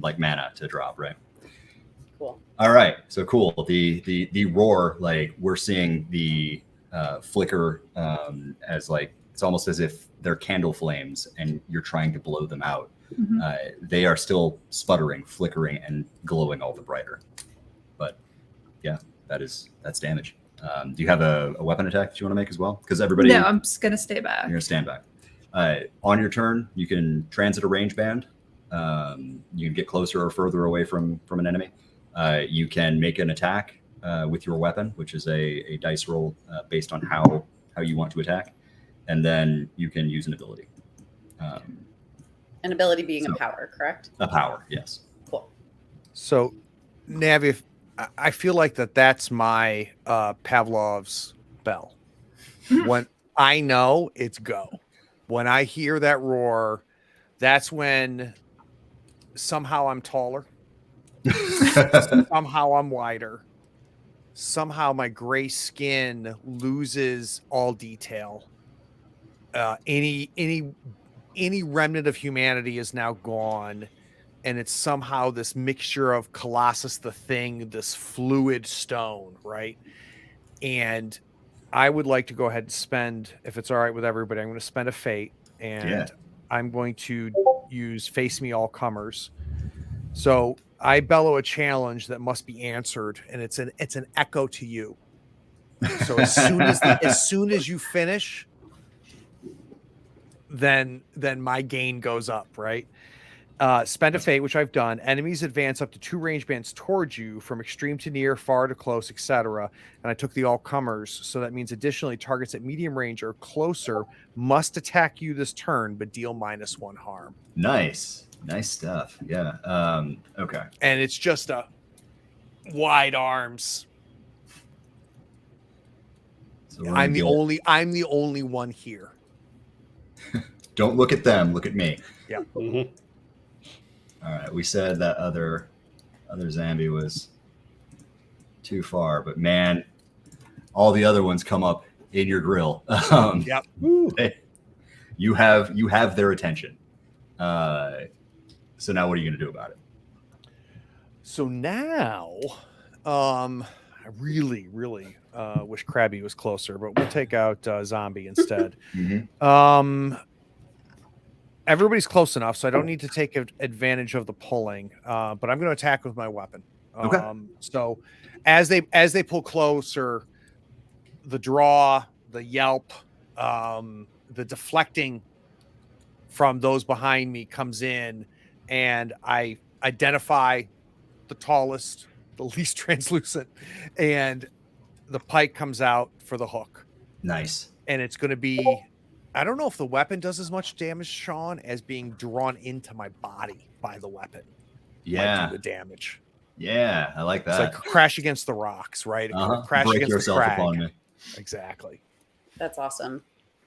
like mana to drop, right?
Cool.
All right, so cool. The roar, like we're seeing the flicker as like it's almost as if they're candle flames and you're trying to blow them out.
Mhm.
They are still sputtering, flickering, and glowing all the brighter. But yeah, that's damage. Do you have a weapon attack that you want to make as well? Because everybody,
No, I'm just gonna stay back.
you're gonna stand back. On your turn, you can transit a range band. You can get closer or further away from an enemy. You can make an attack with your weapon, which is a dice roll based on how you want to attack, and then you can use an ability.
An ability being
So-
a power, correct?
A power, yes.
Cool.
So, Navi, I feel like that's my Pavlov's bell. When I know it's go. When I hear that roar, that's when somehow I'm taller. Somehow I'm wider. somehow my gray skin loses all detail. Any remnant of humanity is now gone, and it's somehow this mixture of Colossus the Thing, this fluid stone, right? And I would like to go ahead and spend, if it's all right with everybody, I'm going to spend a fate, and I'm going to use Face Me All Comers. So I bellow a challenge that must be answered, and it's an echo to you. So as soon as you finish, then my gain goes up, right? Spend a fate, which I've done. Enemies advance up to 2 range bands towards you from extreme to near, far to close, etc. And I took the all comers, so that means additionally targets at medium range or closer must attack you this turn, but deal -1 harm.
Nice stuff. Yeah. Okay.
And it's just a wide arms.
So
I'm the only one here.
Don't look at them. Look at me.
Yeah.
Mm-hmm.
All right. We said that other zombie was too far, but man, all the other ones come up in your grill.
Yep.
You have their attention. So now what are you going to do about it?
So now, I really wish Krabby was closer, but we'll take out Zombie instead.
Mm-hmm.
Everybody's close enough, so I don't need to take advantage of the pulling. But I'm going to attack with my weapon.
Okay.
So as they pull closer, the draw, the yelp, the deflecting from those behind me comes in, and I identify the tallest, the least translucent, and the pike comes out for the hook.
Nice.
And it's going to be, I don't know if the weapon does as much damage, Shawn, as being drawn into my body by the weapon.
Yeah.
Might do the damage.
Yeah, I like that.
It's like crash against the rocks, right? Crash
Break
against
yourself
the crag.
upon me.
Exactly.
That's awesome.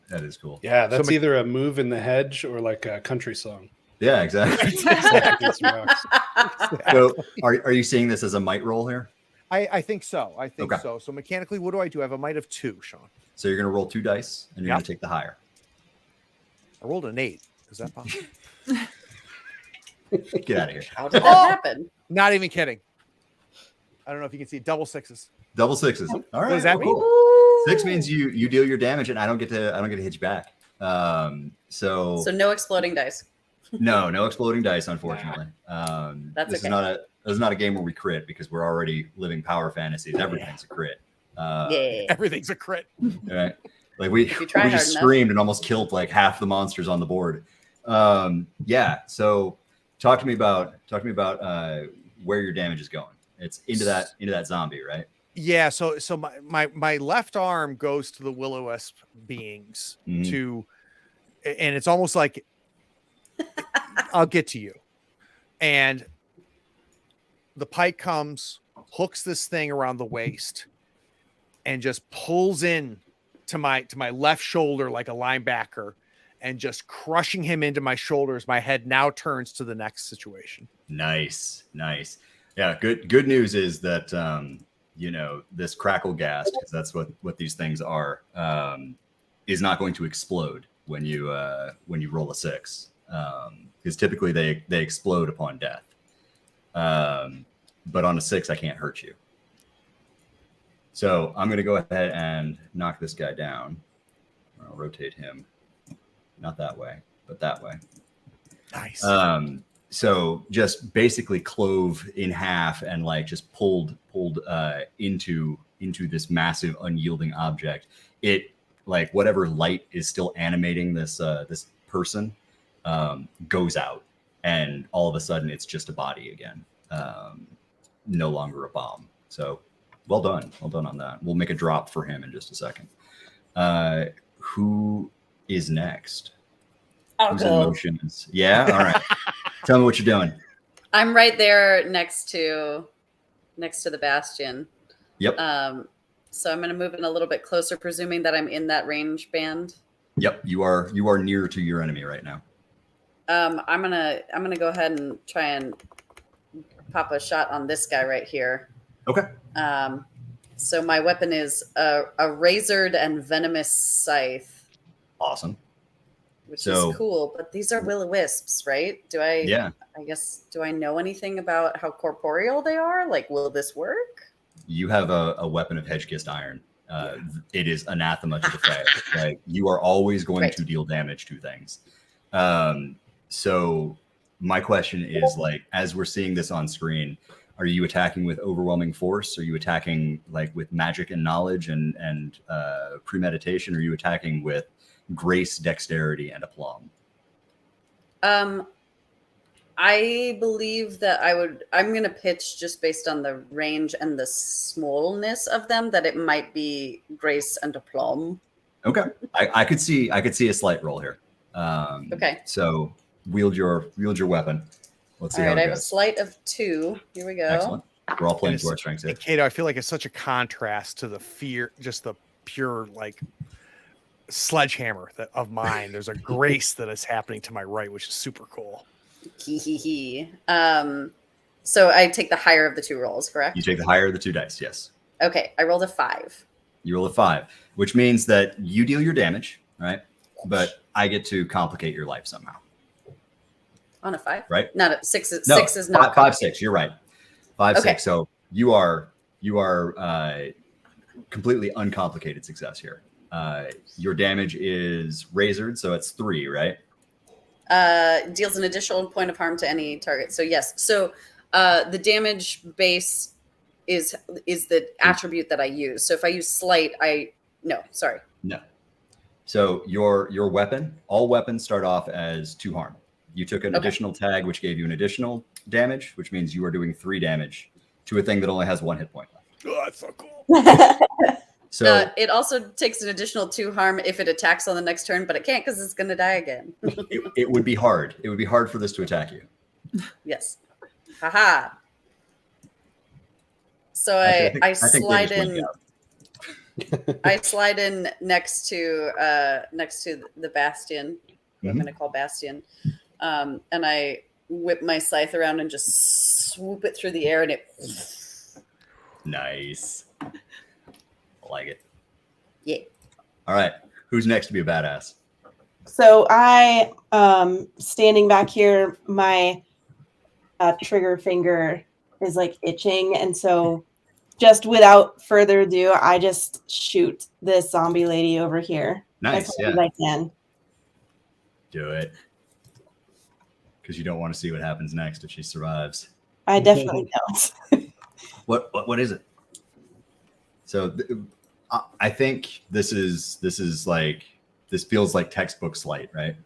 That is cool.
Yeah, that's either a move in the hedge or like a country song.
Yeah, exactly.
Against rocks.
So are you seeing this as a might roll here?
I think so. I think
Okay.
so. So mechanically, what do? I have a might of 2, Shawn.
So you're going to roll 2 dice, and you're going to take the higher.
I rolled an 8. Is that possible?
Get out of here.
How did that happen?
Not even kidding. I don't know if you can see double 6s.
Double 6s. All right.
What does that mean?
Cool. 6 means you deal your damage, and I don't get to hit you back. So
no exploding dice.
no exploding dice, unfortunately.
That's
this
okay.
is not a game where we crit, because we're already living power fantasies. Everything's a crit.
Yeah.
Everything's a crit.
Right? Like we
If you try hard
just
enough.
screamed and almost killed like half the monsters on the board. Yeah. So talk to me about where your damage is going. It's into that zombie, right?
Yeah. So my left arm goes to the will-o-wisp beings
Mhm.
and it's almost like I'll get to you. And the pike comes, hooks this thing around the waist, and just pulls in to my left shoulder like a linebacker, and just crushing him into my shoulders. My head now turns to the next situation.
Nice. Yeah. Good news is that this crackle gas, because that's what these things are, is not going to explode when you roll a 6, because typically they explode upon death. But on a 6, I can't hurt you. So I'm going to go ahead and knock this guy down. I'll rotate him, not that way, but that way.
Nice.
So just basically clove in half and like just pulled into this massive unyielding object. It, like, whatever light is still animating this person goes out, and all of a sudden it's just a body again, no longer a bomb. So well done on that. We'll make a drop for him in just a second. Who is next? Who's in motion? Yeah, all right. Tell me what you're doing.
I'm right there next to the bastion.
Yep.
So I'm going to move in a little bit closer, presuming that I'm in that range band.
Yep, you are near to your enemy right now.
I'm gonna go ahead and try and pop a shot on this guy right here.
Okay.
So my weapon is a razored and venomous scythe,
Awesome.
which
So-
is cool. But these are will-o-wisps, right?
Yeah.
I guess, do I know anything about how corporeal they are? Like, will this work?
You have a weapon of hedge-kissed iron. It is anathema to the Fae. Like, you are always going
Right.
to deal damage to things. So my question is, like, as we're seeing this on screen, are you attacking with overwhelming force? Are you attacking like with magic and knowledge and premeditation? Or are you attacking with grace, dexterity, and aplomb?
I believe that I'm going to pitch just based on the range and the smallness of them that it might be grace and aplomb.
Okay, I could see a slight roll here.
Okay.
So wield your weapon. Let's see
All
how
right,
it
I have a
goes.
slight of 2. Here we go.
Excellent. We're all playing
And
to our strengths here.
And Kato, I feel like it's such a contrast to the fear, just the pure like sledgehammer of mine. There's a grace that is happening to my right, which is super cool.
Hee hee hee. So I take the higher of the 2 rolls, correct?
You take the higher of the 2 dice, yes.
Okay, I rolled a 5.
You roll a 5, which means that you deal your damage, right? But I get to complicate your life somehow.
On a 5?
Right?
Not a 6.
No,
6 is not
5, 6. You're right. 5,
Okay.
6. So you are completely uncomplicated success here. Your damage is razored, so it's 3, right?
Deals an additional point of harm to any target. So yes. So the damage base is the attribute that I use. So if I use slight, no.
So your weapon, all weapons start off as 2 harm. You took an additional tag, which gave you an additional damage, which means you are doing 3 damage to a thing that only has 1 hit point left.
Oh, that's so cool.
So
it also takes an additional 2 harm if it attacks on the next turn, but it can't because it's going to die again.
it would be hard. It would be hard for this to attack you.
Yes. Haha. So
Actually,
I
I think they
slide
just went
in.
out.
I slide in next to the bastion. I'm
Mhm.
going to call bastion, and I whip my scythe around and just swoop it through the air, and it.
Nice. I like it.
Yeah.
All right. Who's next to be a badass?
So I, standing back here, my trigger finger is like itching. And so just without further ado, I just shoot this zombie lady over here.
Nice.
As
Yeah.
hard as I can.
Do it. Because you don't want to see what happens next if she survives.
I definitely don't.
What is it? So I think this feels like textbook slight, right?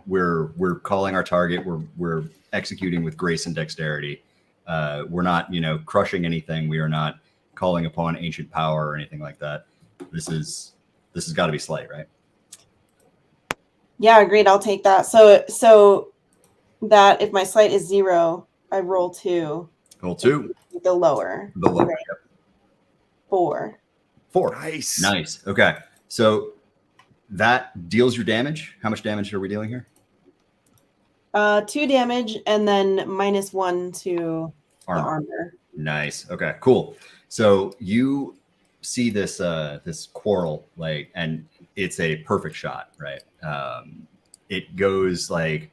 We're calling our target. We're executing with grace and dexterity. We're not, crushing anything. We are not calling upon ancient power or anything like that. This has got to be slight, right?
Yeah, agreed. I'll take that. So that if my sleight is 0, I roll 2.
Roll 2.
The lower.
The lower.
Right.
Yep.
4.
4.
Nice.
Nice. Okay. So that deals your damage. How much damage are we dealing here?
2 damage and then -1 to the armor.
Nice. Okay, cool. So you see this this quarrel, like, and it's a perfect shot, right? It goes like,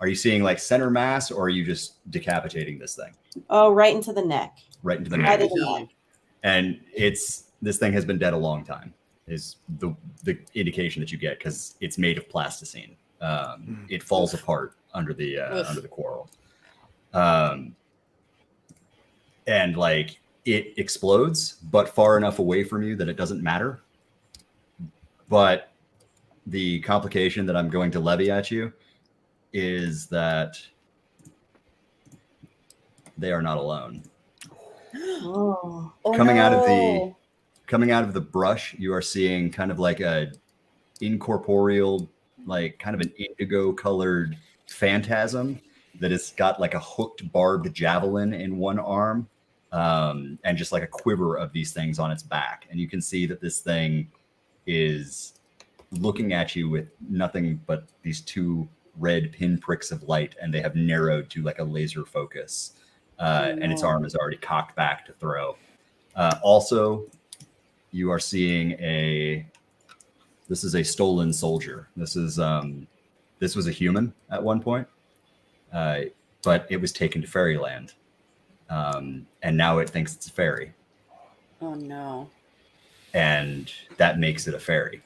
are you seeing like center mass, or are you just decapitating this thing?
Oh, right into the neck.
Right into the
Right
neck.
in the neck.
And this thing has been dead a long time, is the indication that you get, because it's made of plasticine. It falls apart under the quarrel. And like it explodes, but far enough away from you that it doesn't matter. But the complication that I'm going to levy at you is that they are not alone.
Oh.
Coming out of the brush, you are seeing kind of like a incorporeal, like kind of an indigo colored phantasm that has got like a hooked barbed javelin in one arm, and just like a quiver of these things on its back. And you can see that this thing is looking at you with nothing but these 2 red pinpricks of light, and they have narrowed to like a laser focus. And its arm is already cocked back to throw. Also, you are seeing this is a stolen soldier. This was a human at one point, but it was taken to fairyland, and now it thinks it's a fairy,
Oh no.
and that makes it a fairy.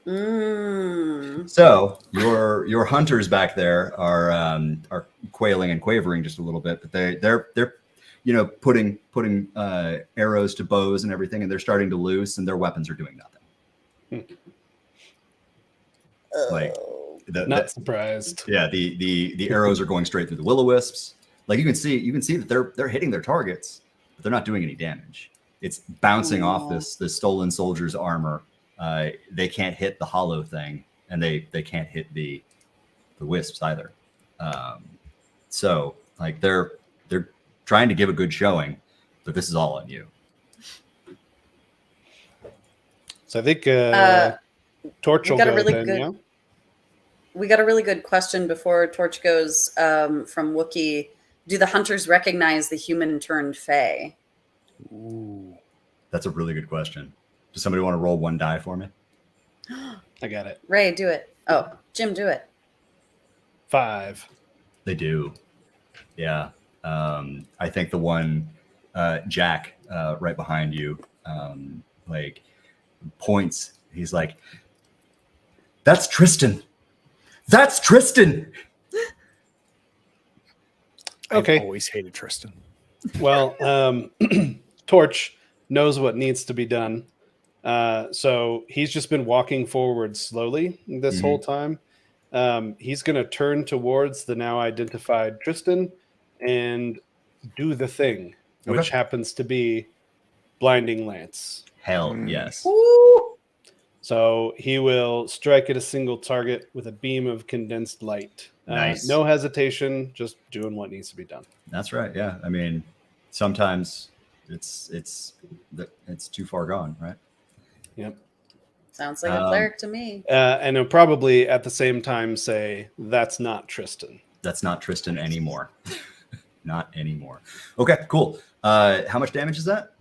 Mm.
So your hunters back there are quailing and quavering just a little bit, but they're putting arrows to bows and everything, and they're starting to loose, and their weapons are doing nothing. Like
Not surprised.
Yeah, the arrows are going straight through the will-o-wisps. Like you can see that they're hitting their targets, but they're not doing any damage. It's bouncing off this stolen soldier's armor. They can't hit the hollow thing, and they can't hit the wisps either. So like they're trying to give a good showing, but this is all on you.
So I think Torch will
got a
go
really
then,
good-
yeah?
We got a really good question before Torch goes from Wookiee. Do the hunters recognize the human turned Fae?
Ooh.
That's a really good question. Does somebody want to roll one die for me?
I got it.
Ray, do it. Oh, Jim, do it.
5.
They do. Yeah. I think the one Jack right behind you like points. He's like, "That's Tristan. That's Tristan."
Okay.
I've always hated Tristan.
Well, Torch knows what needs to be done. So he's just been walking forward slowly this whole time. He's going to turn towards the now identified Tristan and do the thing, which happens to be blinding lance.
Hell yes.
Ooh.
So he will strike at a single target with a beam of condensed light.
Nice.
No hesitation, just doing what needs to be done.
That's right. Yeah. I mean, sometimes it's too far gone, right?
Yep.
Sounds like a cleric to me.
And he'll probably at the same time say, "That's not Tristan."
That's not Tristan anymore. Not anymore. Okay, cool. How much damage is that?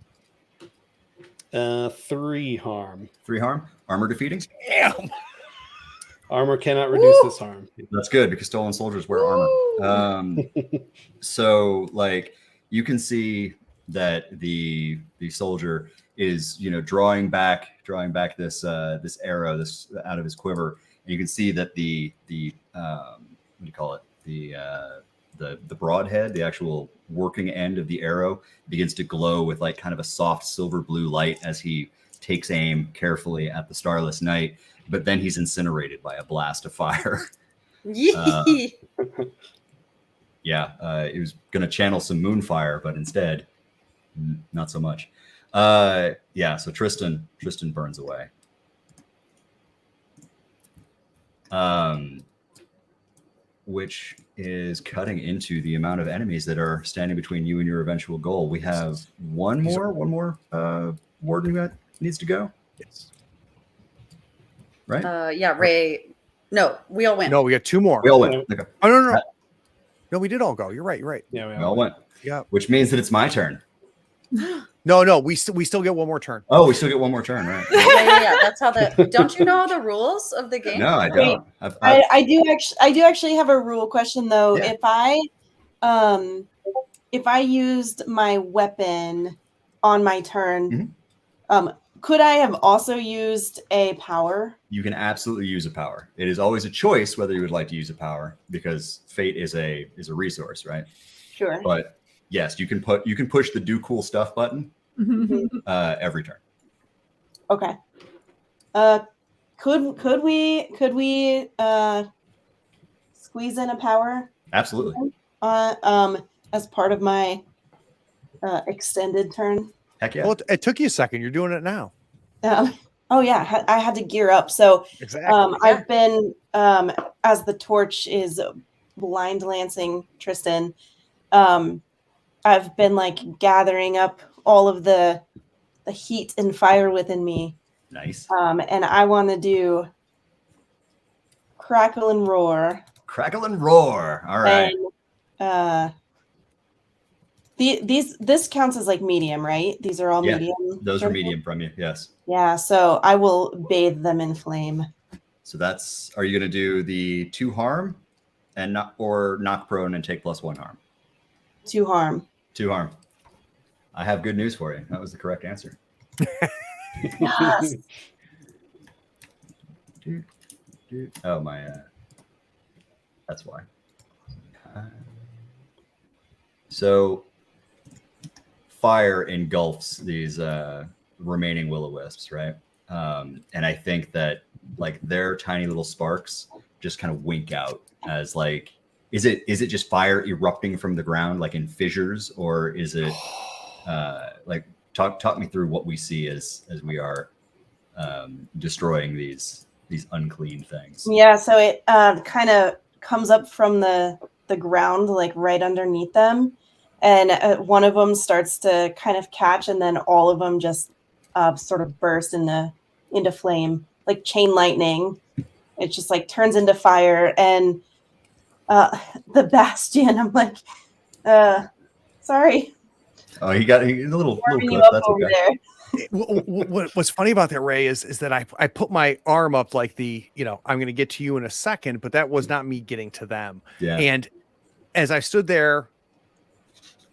3 harm.
3 harm. Armor defeating.
Damn.
Armor cannot reduce this harm.
That's good because stolen soldiers wear armor. So like you can see that the soldier is drawing back this arrow this out of his quiver, and you can see that the what do you call it, the broadhead, the actual working end of the arrow, begins to glow with like kind of a soft silver blue light as he takes aim carefully at the starless night, but then he's incinerated by a blast of fire.
Yee.
He was going to channel some moonfire, but instead, not so much. So Tristan burns away. Which is cutting into the amount of enemies that are standing between you and your eventual goal. We have one more warden that needs to go.
Yes.
Right?
Ray. No, we all went.
No, we got 2 more.
We all went. Okay.
Oh no. No, we did all go. You're right.
Yeah,
We all went.
Yeah.
Which means that it's my turn.
No, we still get one more turn.
Oh, we still get one more turn, right?
Yeah. That's how don't you know the rules of the game?
No, I don't.
I do actually have a rule question though.
Yeah.
If I used my weapon on my turn, could I have also used a power?
You can absolutely use a power. It is always a choice whether you would like to use a power, because fate is a resource, right?
Sure.
But yes, you can push the do cool stuff button every turn.
Okay. Could we squeeze in a power
Absolutely.
as part of my extended turn?
Heck yeah.
Well, it took you a second. You're doing it now.
Oh yeah, I had to gear up. So
Exactly.
I've been as the torch is blind lancing Tristan. I've been like gathering up all of the heat and fire within me.
Nice.
And I want to do crackle and roar.
Crackle and roar. All right.
And This counts as like medium, right? These are all
Yeah,
medium.
those are medium from you. Yes.
Yeah, so I will bathe them in flame.
So that's. Are you going to do the 2 harm, and knock prone and take +1 harm?
2 harm.
2 harm. I have good news for you. That was the correct answer.
Yes.
Oh my. That's why. So fire engulfs these remaining will-o-wisps, right? And I think that like their tiny little sparks just kind of wink out as like, is it just fire erupting from the ground like in fissures, or is it like talk me through what we see as we are destroying these unclean things?
Yeah, so it kind of comes up from the ground, like right underneath them, and one of them starts to kind of catch, and then all of them just sort of burst into flame, like chain lightning. It just like turns into fire, and the Bastion. I'm like, sorry,
Oh, he got a little
warming you
clip.
up
That's
over
okay.
there.
What's funny about that, Ray, is that I put my arm up like I'm going to get to you in a second, but that was not me getting to them.
Yeah.
And as I stood there,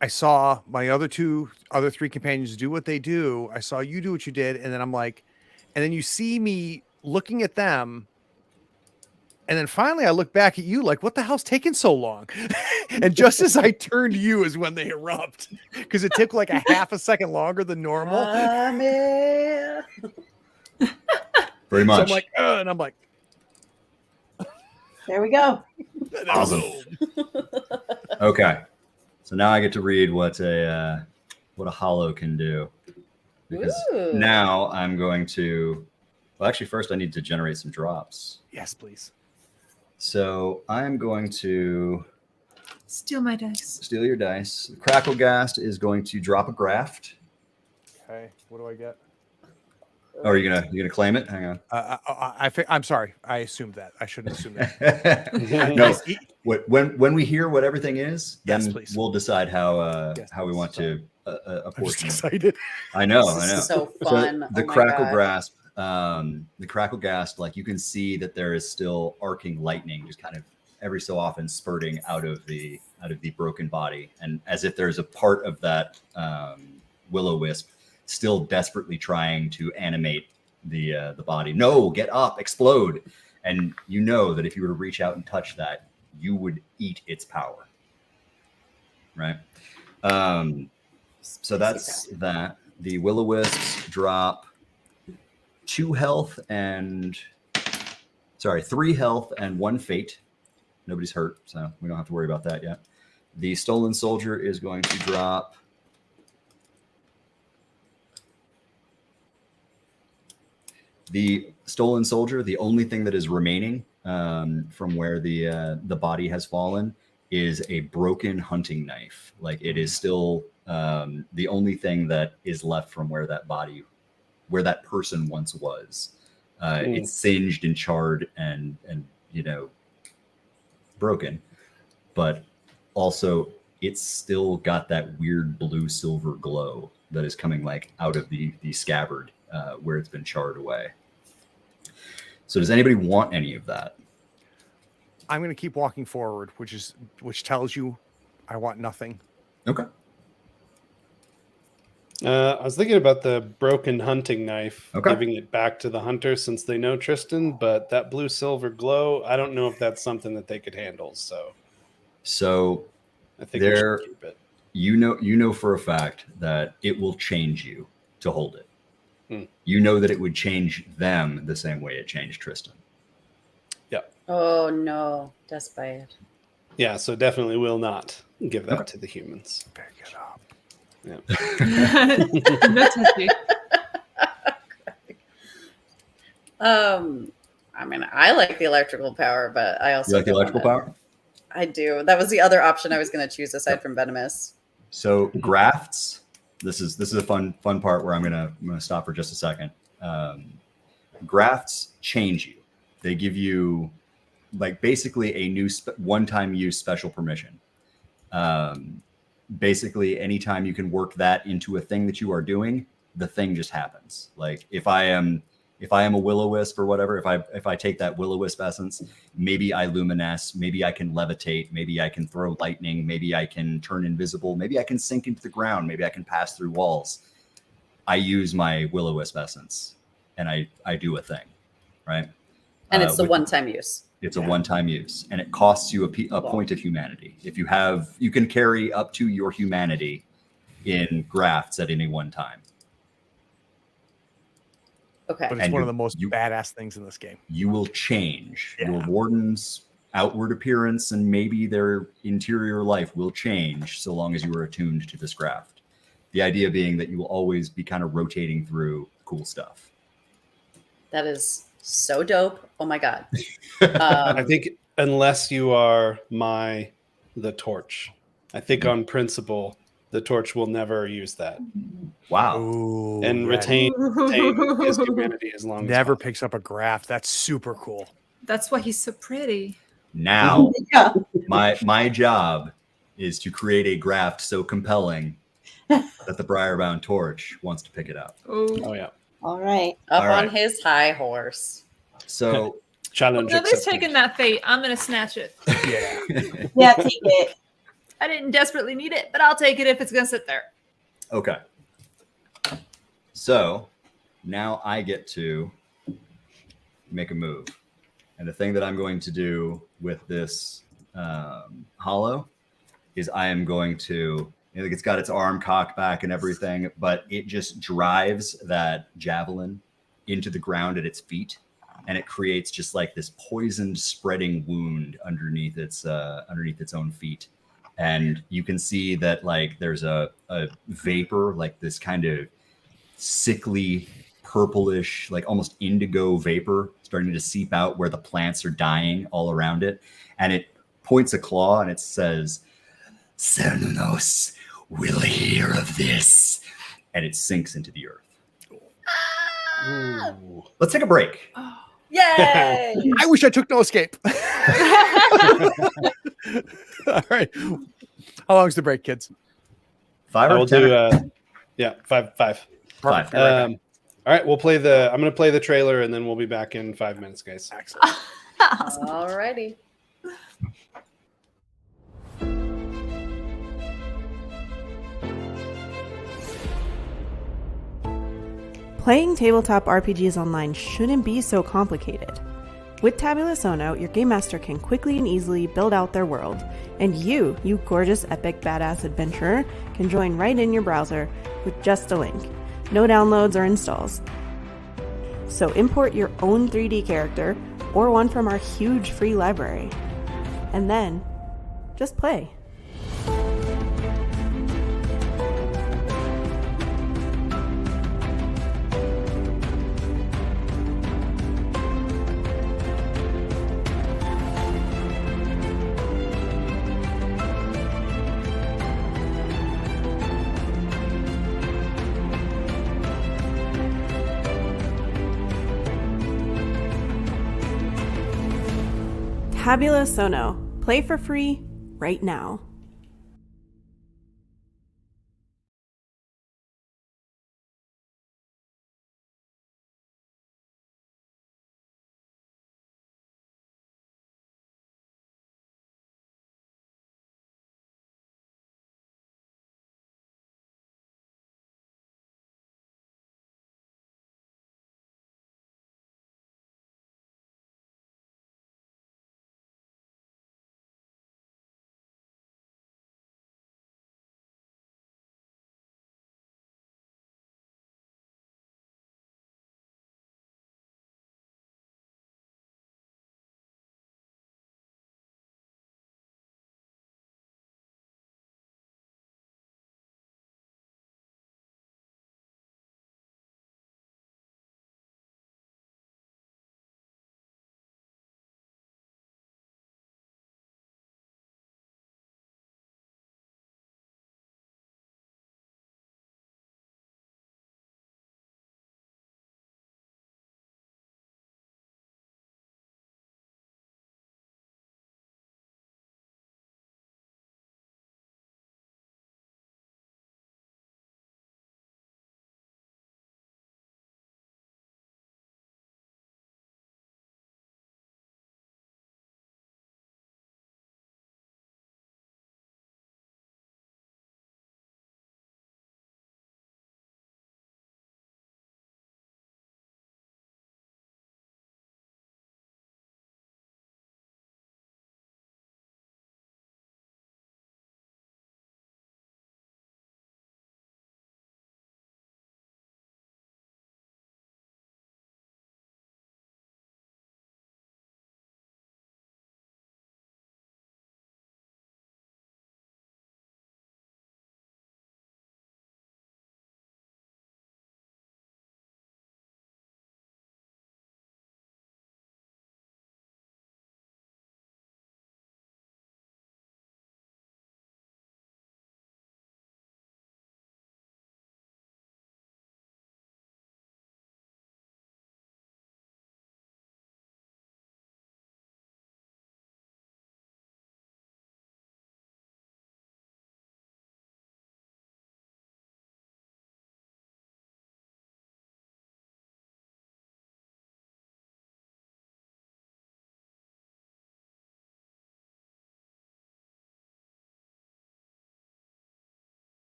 I saw my other 3 companions do what they do. I saw you do what you did. And then I'm like, and then you see me looking at them. And then finally I look back at you like, what the hell's taking so long? And just as I turned to you is when they erupt, because it took like a half a second longer than normal.
Pretty much.
So I'm like, and I'm like,
There we go.
Awesome. Okay. So now I get to read what a hollow can do. Because
Ooh.
now I'm going to, well, actually first I need to generate some drops.
yes, please.
So I'm going to
Steal my dice.
steal your dice. Cracklegast is going to drop a graft.
Okay, what do I get?
Oh, are you gonna claim it? Hang on.
I'm sorry. I assumed that. I shouldn't assume that.
No. When we hear what everything is, then
Yes, please.
we'll decide how
Yes,
we want to
I'm just
apportion it.
excited.
I know.
This is so
So
fun.
the
Oh my
crackle
God.
grasp, the crackle grasp, like you can see that there is still arcing lightning, just kind of every so often spurting out of the broken body, and as if there's a part of that will-o-wisp still desperately trying to animate the body. No, get up, explode, and you know that if you were to reach out and touch that, you would eat its power. Right. So that's that. The will-o-wisps drop 3 health and 1 fate. Nobody's hurt, so we don't have to worry about that yet. The stolen soldier is going to drop the stolen soldier. The only thing that is remaining from where the body has fallen is a broken hunting knife. Like it is still the only thing that is left from where that person once was. It's singed and charred and broken, but also it's still got that weird blue silver glow that is coming like out of the scabbard where it's been charred away. So does anybody want any of that?
I'm going to keep walking forward, which tells you I want nothing.
Okay.
I was thinking about the broken hunting knife,
Okay.
giving it back to the hunter since they know Tristan, but that blue silver glow, I don't know if that's something that they could handle. So I think we should keep it.
You know for a fact that it will change you to hold it. You know that it would change them the same way it changed Tristan.
Yeah.
Oh no, Despite.
Yeah, so definitely will not give that to the humans.
Pick it up.
Yeah.
No touchy.
I mean, I like the electrical power, but I also
You like the
don't
electrical
want it.
power?
I do. That was the other option I was going to choose aside from venomous.
So grafts. This is a fun part where I'm gonna stop for just a second. Grafts change you. They give you like basically a new one-time use special permission. basically anytime you can work that into a thing that you are doing, the thing just happens. Like if I am a will-o-wisp or whatever, if I take that will-o-wisp essence, maybe I luminesce, maybe I can levitate, maybe I can throw lightning, maybe I can turn invisible, maybe I can sink into the ground, maybe I can pass through walls. I use my will-o-wisp essence and I do a thing, right?
And it's a one-time use.
It's a one-time use, and it costs you a point of humanity. If you have, you can carry up to your humanity in grafts at any one time.
Okay.
But it's
And
one of the most badass things in this game.
You will change.
Yeah.
Your warden's outward appearance and maybe their interior life will change so long as you are attuned to this graft. The idea being that you will always be kind of rotating through cool stuff.
That is so dope. Oh my God.
I think unless you are the torch, I think on principle, the torch will never use that.
Wow.
Ooh,
And
yeah,
retain his humanity as long
never
as
picks up a graft. That's super cool.
That's why he's so pretty.
Now,
Yeah.
my job is to create a graft so compelling that the Briarbound Torch wants to pick it up.
Oh yeah.
All right.
Up
All right.
on his high horse.
So
Challenge
Nobody's
accepted.
taking that fate. I'm gonna snatch it.
Yeah.
Yeah, take it.
I didn't desperately need it, but I'll take it if it's gonna sit there.
Okay. So now I get to make a move. And the thing that I'm going to do with this hollow is I am going to, it's got its arm cocked back and everything, but it just drives that javelin into the ground at its feet. And it creates just like this poisoned spreading wound underneath its own feet. And you can see that like there's a vapor, like this kind of sickly purplish, like almost indigo vapor starting to seep out where the plants are dying all around it. And it points a claw and it says, Cernunos will hear of this. And it sinks into the earth.
Ooh.
Let's take a break.
Yay!
I wish I took no escape. All right. How long's the break, kids?
5
I
or
will
10?
do five.
Perfect.
Five.
Be right back.
All right, I'm gonna play the trailer and then we'll be back in 5 minutes, guys.
Excellent.
Alrighty.
Playing tabletop RPGs online shouldn't be so complicated. With Tabula Sono, your game master can quickly and easily build out their world, and you gorgeous epic badass adventurer, can join right in your browser with just a link. No downloads or installs. So import your own 3D character or one from our huge free library. And then, just play. Tabula Sono. Play for free right now.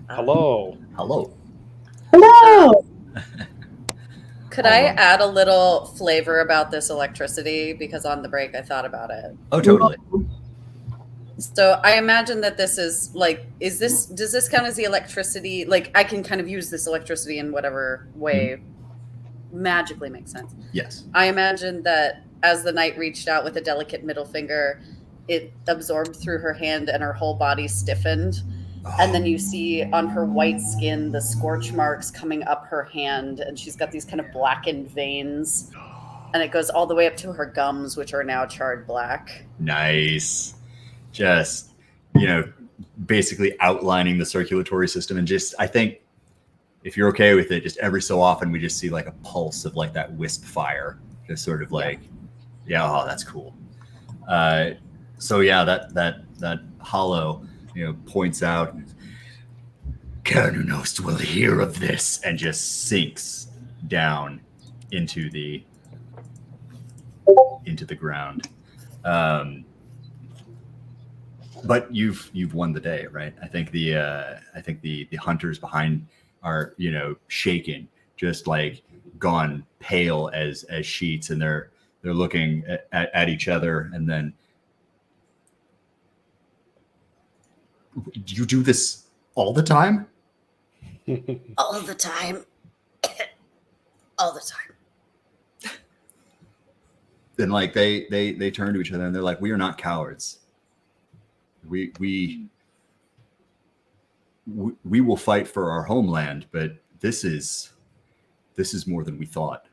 Hello.
Hello.
Hello.
Could I add a little flavor about this electricity? Because on the break, I thought about it.
Oh, totally.
So I imagine that this is like, does this count as the electricity? Like I can kind of use this electricity in whatever way magically makes sense.
Yes.
I imagine that as the knight reached out with a delicate middle finger, it absorbed through her hand and her whole body stiffened. And then you see on her white skin the scorch marks coming up her hand, and she's got these kind of blackened veins. And it goes all the way up to her gums, which are now charred black.
Nice. Just, basically outlining the circulatory system. And just, I think if you're okay with it, just every so often we just see like a pulse of like that wisp fire. Just sort of like, oh, that's cool. So yeah, that hollow, points out, Carnunost will hear of this, and just sinks down into the ground. But you've won the day, right? I think the hunters behind are shaken, just like gone pale as sheets, and they're looking at each other, and then you do this all the time?
All the time. All the time.
Then like they turn to each other and they're like, we are not cowards. We will fight for our homeland, but this is more than we thought.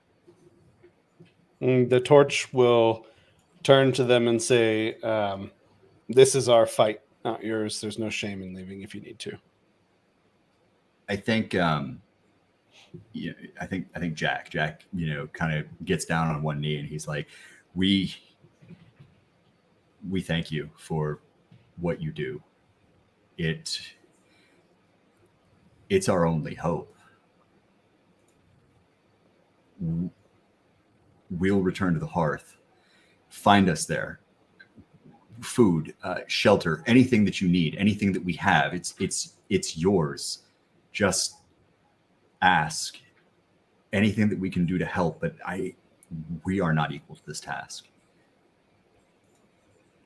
The torch will turn to them and say, this is our fight, not yours. There's no shame in leaving if you need to.
I think I think Jack, kind of gets down on one knee and he's like, we thank you for what you do. It's our only hope. We'll return to the hearth. Find us there. Food, shelter, anything that you need, anything that we have, it's yours. Just ask. Anything that we can do to help, but we are not equal to this task.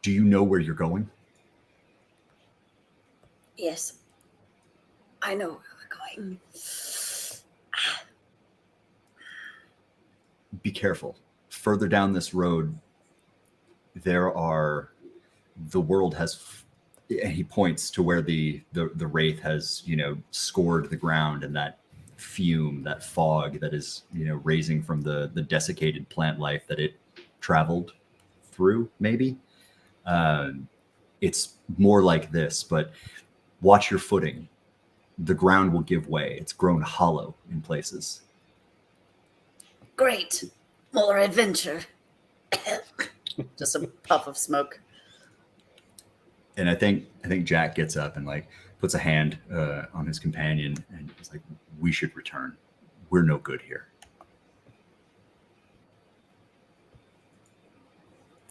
Do you know where you're going?
Yes. I know where we're going.
Be careful. Further down this road, the world has, and he points to where the wraith has, scored the ground, and that fume, that fog that is, raising from the desiccated plant life that it traveled through, maybe. It's more like this, but watch your footing. The ground will give way. It's grown hollow in places.
Great. More adventure. Just a puff of smoke.
And I think Jack gets up and like puts a hand on his companion and he's like, we should return. We're no good here.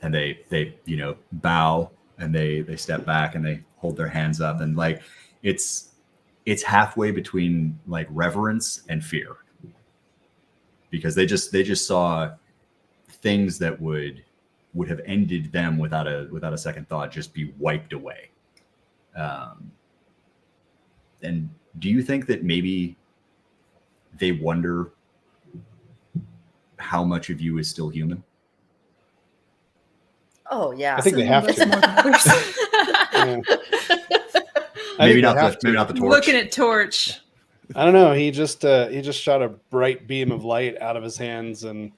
And they bow and they step back and they hold their hands up, and like it's halfway between like reverence and fear, because they just saw things that would have ended them without a second thought just be wiped away. And do you think that maybe they wonder how much of you is still human?
Oh yeah.
I think they have to. Yeah.
Maybe not the torch.
Looking at torch.
I don't know. He just shot a bright beam of light out of his hands and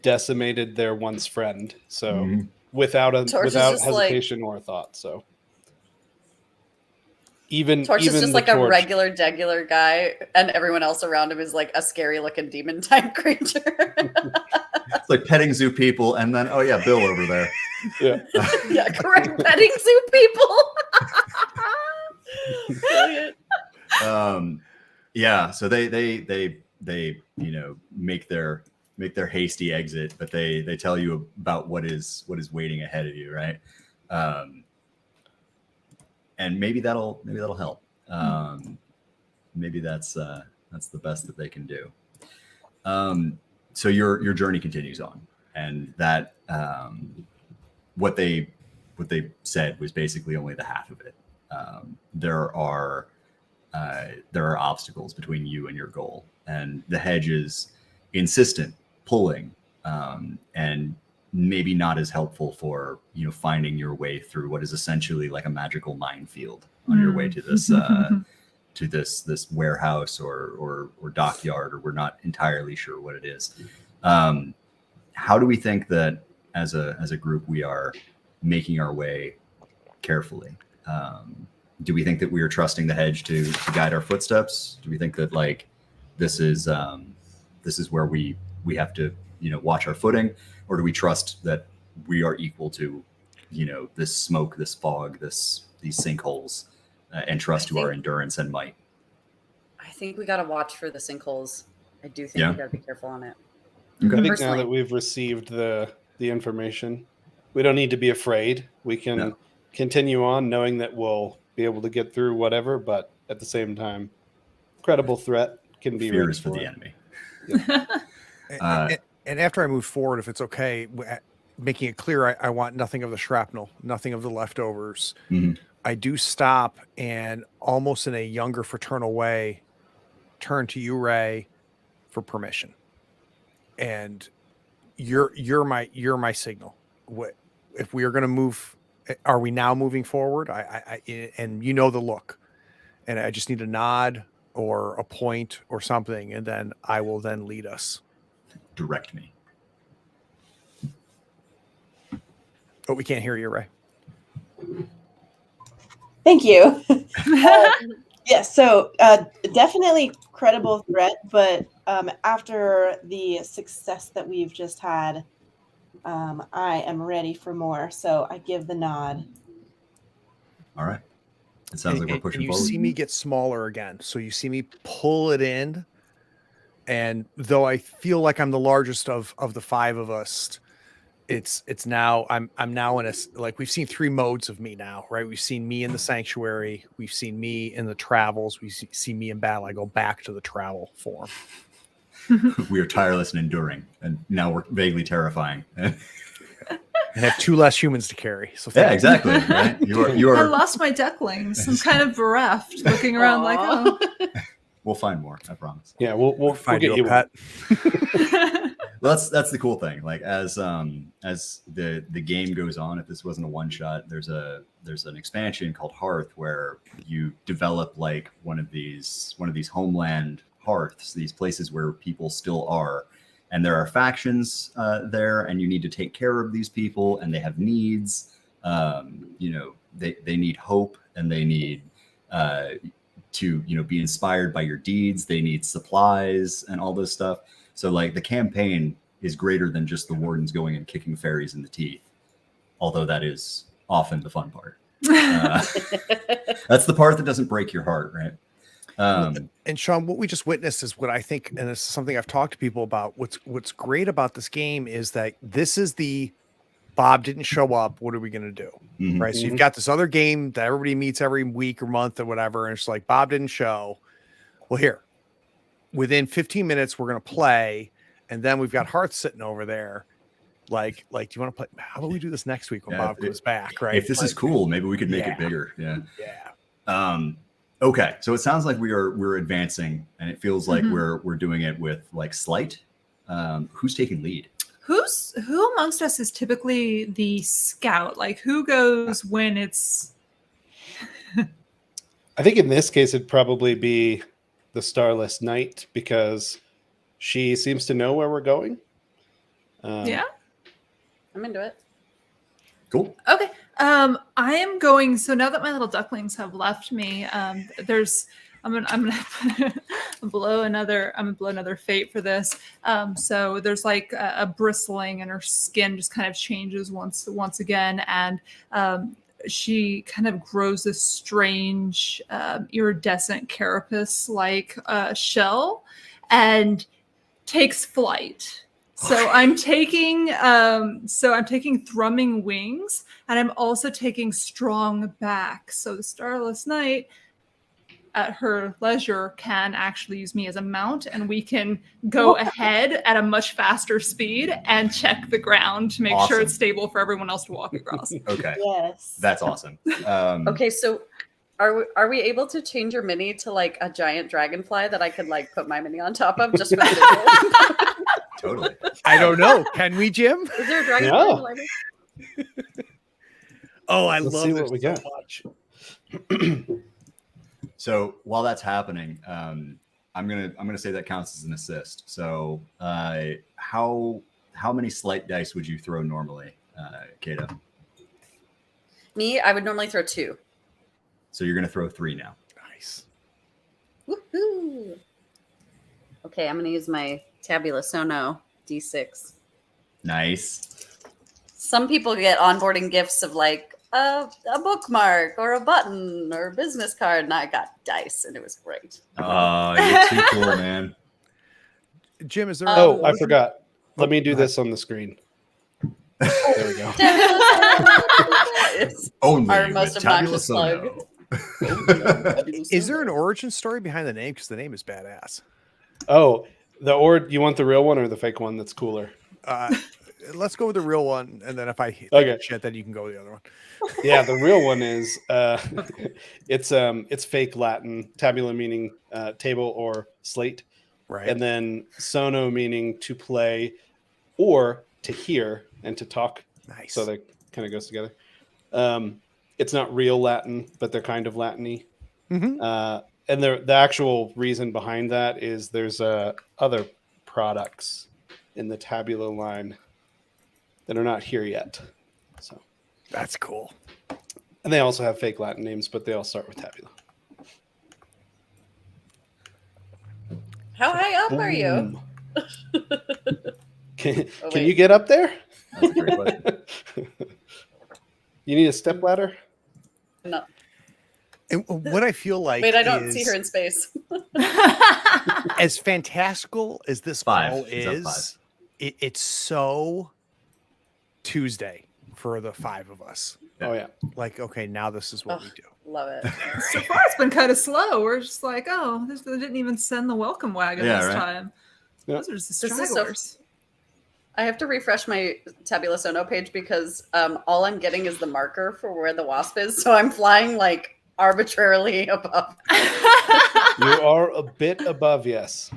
decimated their once friend. So without hesitation or thought. So
Torch is just like a regular guy, and everyone else around him is like a scary looking demon type creature.
It's like petting zoo people, and then Bill over there.
Yeah.
Yeah, correct. Petting zoo people. Brilliant.
Yeah, so they make their hasty exit, but they tell you about what is waiting ahead of you, right? and maybe that'll help. Maybe that's the best that they can do. So your journey continues on, and that what they said was basically only the half of it. There are obstacles between you and your goal, and the hedge is insistent, pulling, and maybe not as helpful for finding your way through what is essentially like a magical minefield on your way to this to this warehouse or dockyard, or we're not entirely sure what it is. How do we think that as a group we are making our way carefully? Do we think that we are trusting the hedge to guide our footsteps? Do we think that like this is where we have to watch our footing, or do we trust that we are equal to this smoke, this fog, these sinkholes, and trust to our endurance and might?
I think we got to watch for the sinkholes. I do think we got to be careful on it.
Okay. I think
Personally.
now that we've received the information, we don't need to be afraid. We can continue on knowing that we'll be able to get through whatever, but at the same time, credible threat can be
Fear is for the enemy.
Yeah.
And after I move forward, if it's okay, making it clear, I want nothing of the shrapnel, nothing of the leftovers.
Mm-hmm.
I do stop and almost in a younger fraternal way, turn to you, Ray, for permission. And you're my signal. If we are going to move, are we now moving forward? I and the look, and I just need a nod or a point or something, and then I will then lead us.
Direct me.
Oh, we can't hear you, Ray.
Thank you. So definitely credible threat, but after the success that we've just had, I am ready for more. So I give the nod.
All right. It sounds like we're pushing
you
forward.
See me get smaller again. So you see me pull it in. And though I feel like I'm the largest of the five of us, it's now I'm now in we've seen three modes of me now, right? We've seen me in the sanctuary, we've seen me in the travels, we see me in battle. I go back to the travel form.
We are tireless and enduring, and now we're vaguely terrifying.
And have two less humans to carry. So
yeah, exactly. Right? You are.
I lost my ducklings. I'm kind of bereft, looking around like, oh.
We'll find more. I promise.
Yeah, we'll
find
get
you a pet.
Well, that's the cool thing. Like as the game goes on, if this wasn't a one shot, there's an expansion called Hearth where you develop like one of these homeland hearths, these places where people still are, and there are factions there, and you need to take care of these people, and they have needs. They need hope, and they need to be inspired by your deeds. They need supplies and all this stuff. So like the campaign is greater than just the wardens going and kicking fairies in the teeth, although that is often the fun part. That's the part that doesn't break your heart, right?
And Shawn, what we just witnessed is what I think, and this is something I've talked to people about. What's great about this game is that this is the Bob didn't show up. What are we going to do?
Mm-hmm.
Right. So you've got this other game that everybody meets every week or month or whatever. And it's like, Bob didn't show. Well, here, within 15 minutes, we're going to play. And then we've got Hearth sitting over there. Like, do you want to play? How about we do this next week when Bob comes back? Right.
If this is cool, maybe we could make it bigger. Yeah.
Yeah.
Okay. So it sounds like we're advancing, and it feels like we're doing it with like sleight. Who's taking lead?
Who amongst us is typically the scout? Like who goes when it's
I think in this case it'd probably be the Starless Knight, because she seems to know where we're going.
Yeah.
I'm into it.
Cool.
Okay. I am going. So now that my little ducklings have left me, I'm gonna blow another fate for this. So there's like a bristling, and her skin just kind of changes once again, and she kind of grows this strange iridescent carapace like shell, and takes flight. So I'm taking Thrumming Wings, and I'm also taking Strong Back. So the Starless Knight, at her leisure, can actually use me as a mount, and we can go ahead at a much faster speed and check the ground to make sure
Awesome.
it's stable for everyone else to walk across.
Okay.
Yes.
That's awesome.
Okay, so are we able to change your mini to like a giant dragonfly that I could like put my mini on top of just for the visual?
Totally.
I don't know. Can we, Jim?
Is there a dragonfly in
Yeah.
the library?
Oh, I
Let's
love
see
this
what we
so
got.
much.
So while that's happening, I'm gonna say that counts as an assist. So how many slight dice would you throw normally, Kato?
Me, I would normally throw 2.
So you're gonna throw 3 now.
Nice.
Woohoo! Okay, I'm gonna use my Tabula Sono D6.
Nice.
Some people get onboarding gifts of like a bookmark or a button or a business card, and I got dice, and it was great.
Oh, you're too cool, man.
Jim, is there?
Oh, I
a-
forgot. Let me do
go ahead.
this on the screen. There we go.
It's
Only
our
with
most
Tabula
obnoxious slug.
Sono.
Is there an origin story behind the name? Because the name is badass.
Oh, you want the real one or the fake one that's cooler?
Let's go with the real one, and then if I think
Okay.
shit, then you can go with the other one.
Yeah, the real one is it's fake Latin, tabula meaning table or slate,
Right.
and then sono meaning to play or to hear and to talk.
Nice.
So they kind of goes together. It's not real Latin, but they're kind of Latin-y.
Mhm.
And the actual reason behind that is there's other products in the Tabula line that are not here yet. So,
That's cool.
and they also have fake Latin names, but they all start with Tabula.
How high up are you?
Boom. Can
wait.
you get up there?
That's a great question.
You need a step ladder?
No.
And what I feel like
Wait, I don't
is,
see her in space.
as fantastical as this
5.
all
She's up
is, it's so Tuesday for the 5 of us.
Oh yeah.
Like, okay, now this is what we do.
Love it.
So far, it's been kind of slow. We're just like, oh, they didn't even send the welcome wagon
Yeah,
this
right.
time.
Yeah.
Those are just
This is so-
stragglers.
I have to refresh my Tabula Sono page because all I'm getting is the marker for where the wasp is. So I'm flying like arbitrarily above.
You are a bit above, yes.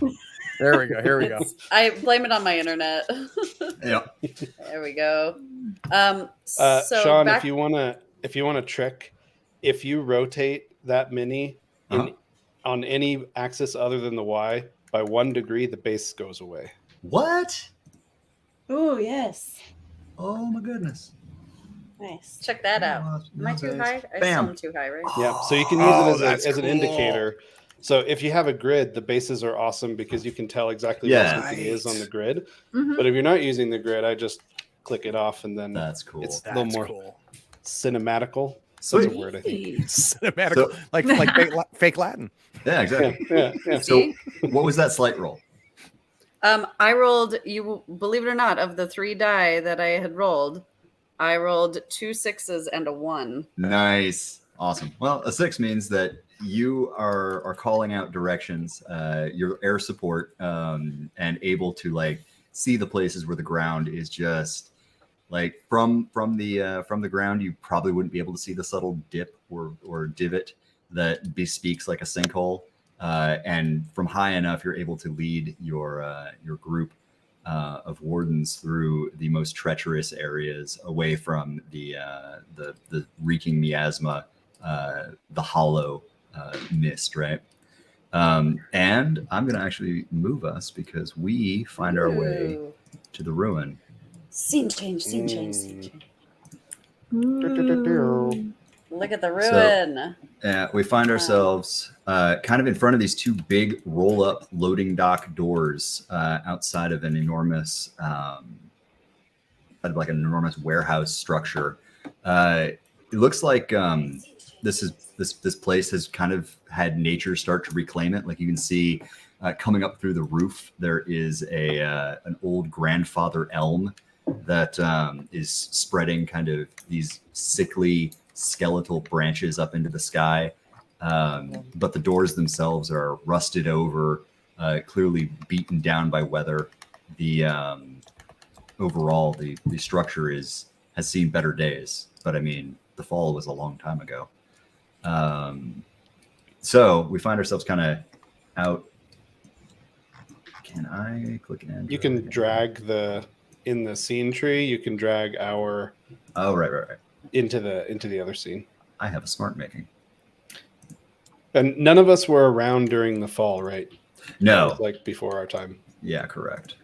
There we go. Here we go.
I blame it on my internet.
Yeah.
There we go. So
Shawn,
back-
if you wanna trick, if you rotate that mini on any axis other than the Y by 1 degree, the base goes away.
What?
Oh, yes.
Oh my goodness.
Nice.
check that out. Am I too high? I still am too high, right?
Yeah, so you can use
Oh,
it
that's
as an
cool.
indicator. So if you have a grid, the bases are awesome because you can tell exactly
Yeah.
what something is on the grid.
Mhm.
But if you're not using the grid, I just click it off and then
That's cool.
it's a
That's
little more
cool.
cinematical.
Sweet.
That's a word, I think.
Cinematic,
So-
like fake Latin.
Yeah,
Yeah,
exactly.
yeah.
So
See?
what was that slight roll?
I rolled, you believe it or not, of the 3 die that I had rolled, I rolled 2 6s and a 1.
Nice. Awesome. Well, a 6 means that you are calling out directions, your air support, and able to like see the places where the ground is just like from the ground. You probably wouldn't be able to see the subtle dip or divot that bespeaks like a sinkhole. And from high enough, you're able to lead your group of wardens through the most treacherous areas, away from the reeking miasma, the hollow mist, right? And I'm going to actually move us because we find our way
Ooh.
to the ruin.
Scene change, scene change, scene change.
Ooh.
Look at the ruin.
We find ourselves kind of in front of these 2 big roll-up loading dock doors outside of an enormous, warehouse structure. It looks like this place has kind of had nature start to reclaim it. Like you can see coming up through the roof, there is an old grandfather elm that is spreading kind of these sickly skeletal branches up into the sky. But the doors themselves are rusted over, clearly beaten down by weather. The overall, the structure has seen better days. But I mean, the fall was a long time ago. So we find ourselves kind of out. Can I click in?
You can drag in the scene tree. You can drag our
right
into the other scene.
I have a smart making.
And none of us were around during the fall, right?
No,
That was like before our time.
yeah, correct.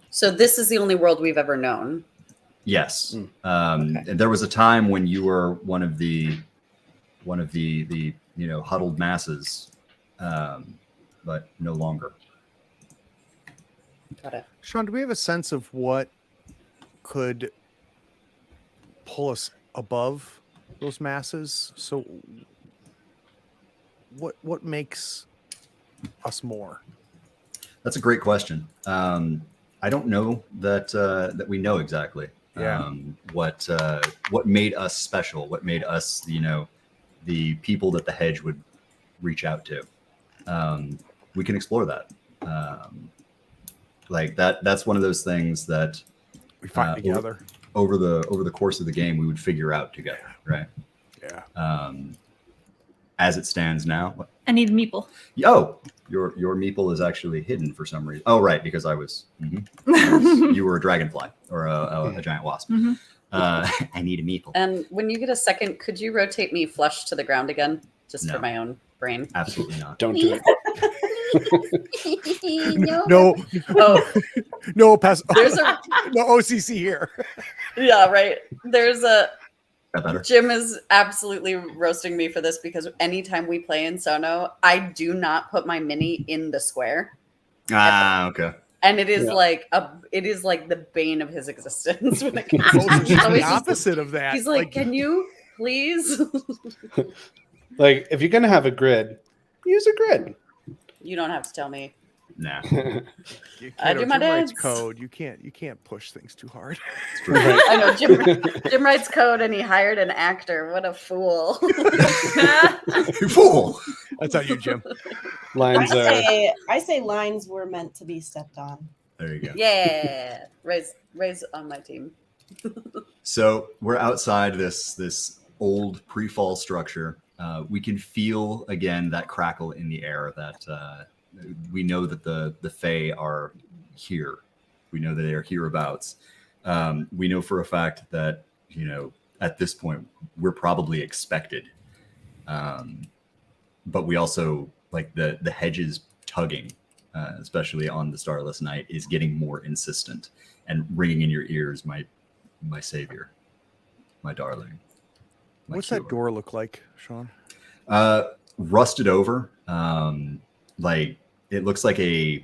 So this is the only world we've ever known.
Yes.
Okay.
And there was a time when you were one of the huddled masses, but no longer.
Got it.
Shawn, do we have a sense of what could pull us above those masses? So what makes us more?
That's a great question. I don't know that we know exactly.
Yeah.
What made us special? What made us, the people that the Hedge would reach out to? We can explore that. Like that's one of those things that
We find together.
over the course of the game we would figure out together, right?
Yeah.
As it stands now.
I need a meeple.
Oh, your meeple is actually hidden for some reason. Oh, right, because I was. You were a dragonfly or a giant wasp.
Mhm.
I need a meeple.
And when you get a second, could you rotate me flush to the ground again, just
No.
for my own brain?
Absolutely not.
Don't do it.
No,
Oh,
no, pass.
there's a
No OCC here.
yeah, right. There's a
That better?
Jim is absolutely roasting me for this because anytime we play in Sono, I do not put my mini in the square,
Okay.
and it is
Yeah.
like the bane of his existence. When it
He's
comes to
the
always just-
opposite of that.
He's like, "Can you please?"
Like, if you're gonna have a grid, use a grid.
You don't have to tell me.
Nah.
you
I do
Jim
my
writes
dance.
code. You can't push things too hard.
It's true.
Right.
I know Jim writes code and he hired an actor. What a fool!
You fool.
That's on you, Jim.
Lines are
I say lines were meant to be stepped on.
There you go.
Yeah, Ray's on my team.
So we're outside this old pre-fall structure. We can feel again that crackle in the air. That we know that the Fae are here. We know that they are hereabouts. We know for a fact that at this point we're probably expected. But we also like the Hedge's tugging, especially on the starless night, is getting more insistent and ringing in your ears. My savior, my darling. my
What's
cure.
that door look like, Shawn?
Rusted over. Like it looks like you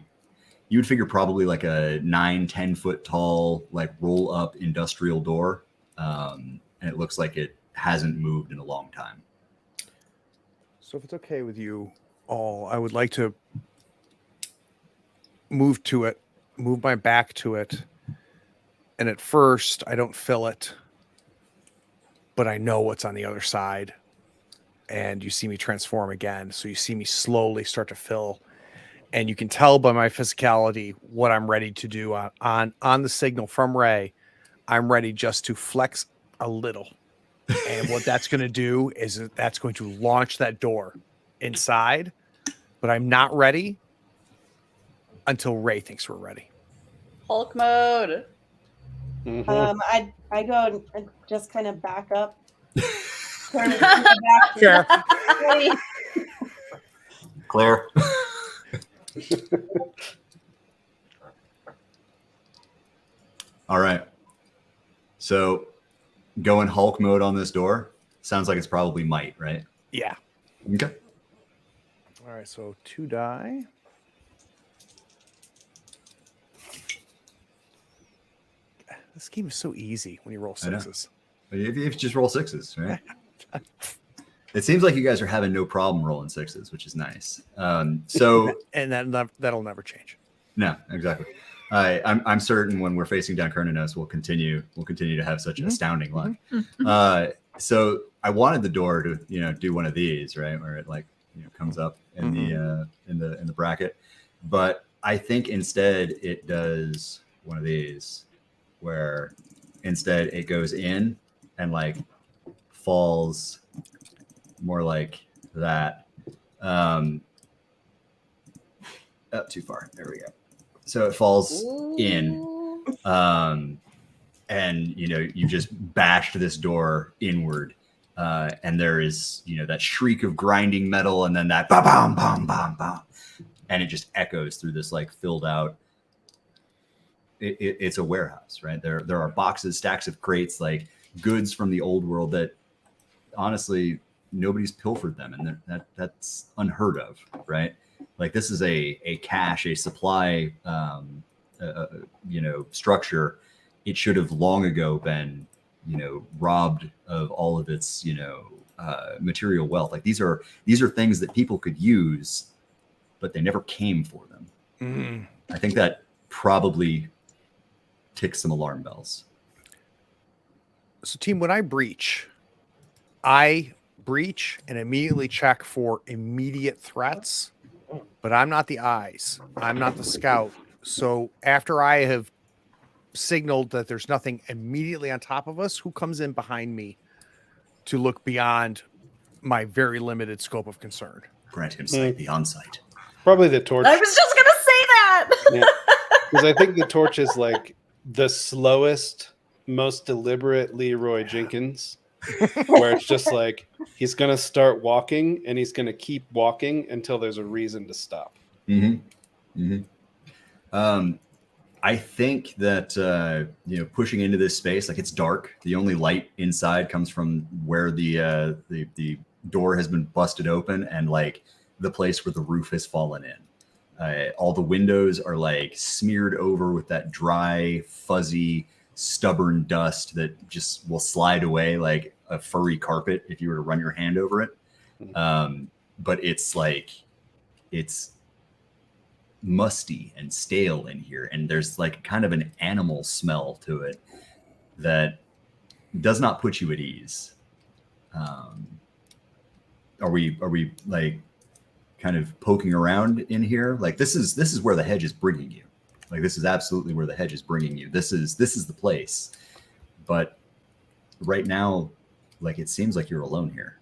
would figure probably like a 9-10 foot tall, like roll up industrial door. And it looks like it hasn't moved in a long time.
So if it's okay with you all, I would like to move to it, move my back to it. And at first I don't feel it, but I know what's on the other side. And you see me transform again. So you see me slowly start to fill. And you can tell by my physicality what I'm ready to do on the signal from Ray. I'm ready just to flex a little. And what that's going to do is that's going to launch that door inside. But I'm not ready until Ray thinks we're ready.
Hulk mode.
Mhm.
I go and just kind of back up. Turn it back.
Fair.
Claire. All right. So going Hulk mode on this door sounds like it's probably might, right?
Yeah.
Okay.
All right. So 2 die. This game is so easy when you roll
I know.
sixes.
If you just roll sixes, right? It seems like you guys are having no problem rolling sixes, which is nice. So
And that'll never change.
no, exactly. I'm certain when we're facing down Kerninos, we'll continue to have such astounding luck. So I wanted the door to do one of these, right, where it like comes up in the bracket, but I think instead it does one of these where instead it goes in and like falls more like that. Too far. There we go. So it falls in, and you just bashed this door inward, and there is that shriek of grinding metal, and then that bam bam bam bam bam, and it just echoes through this like filled out. It's a warehouse, right? There are boxes, stacks of crates, like goods from the old world that honestly nobody's pilfered them, and that's unheard of, right? Like this is a cache, a supply, structure. It should have long ago been, robbed of all of its, material wealth. Like these are things that people could use, but they never came for them. I think that probably ticks some alarm bells.
So, team, when I breach and immediately check for immediate threats. But I'm not the eyes. I'm not the scout. So after I have signaled that there's nothing immediately on top of us, who comes in behind me to look beyond my very limited scope of concern?
Grant him sight beyond sight.
Probably the torch.
I was just gonna say that.
Because I think the torch is like the slowest, most deliberate Leroy Jenkins, where it's just like he's going to start walking and he's going to keep walking until there's a reason to stop.
I think that pushing into this space, like it's dark. The only light inside comes from where the door has been busted open and like the place where the roof has fallen in. All the windows are like smeared over with that dry, fuzzy, stubborn dust that just will slide away like a furry carpet if you were to run your hand over it. But it's musty and stale in here, and there's like kind of an animal smell to it that does not put you at ease. Are we like kind of poking around in here? Like this is where the hedge is bringing you. Like this is absolutely where the hedge is bringing you. This is the place. But right now, like it seems like you're alone here.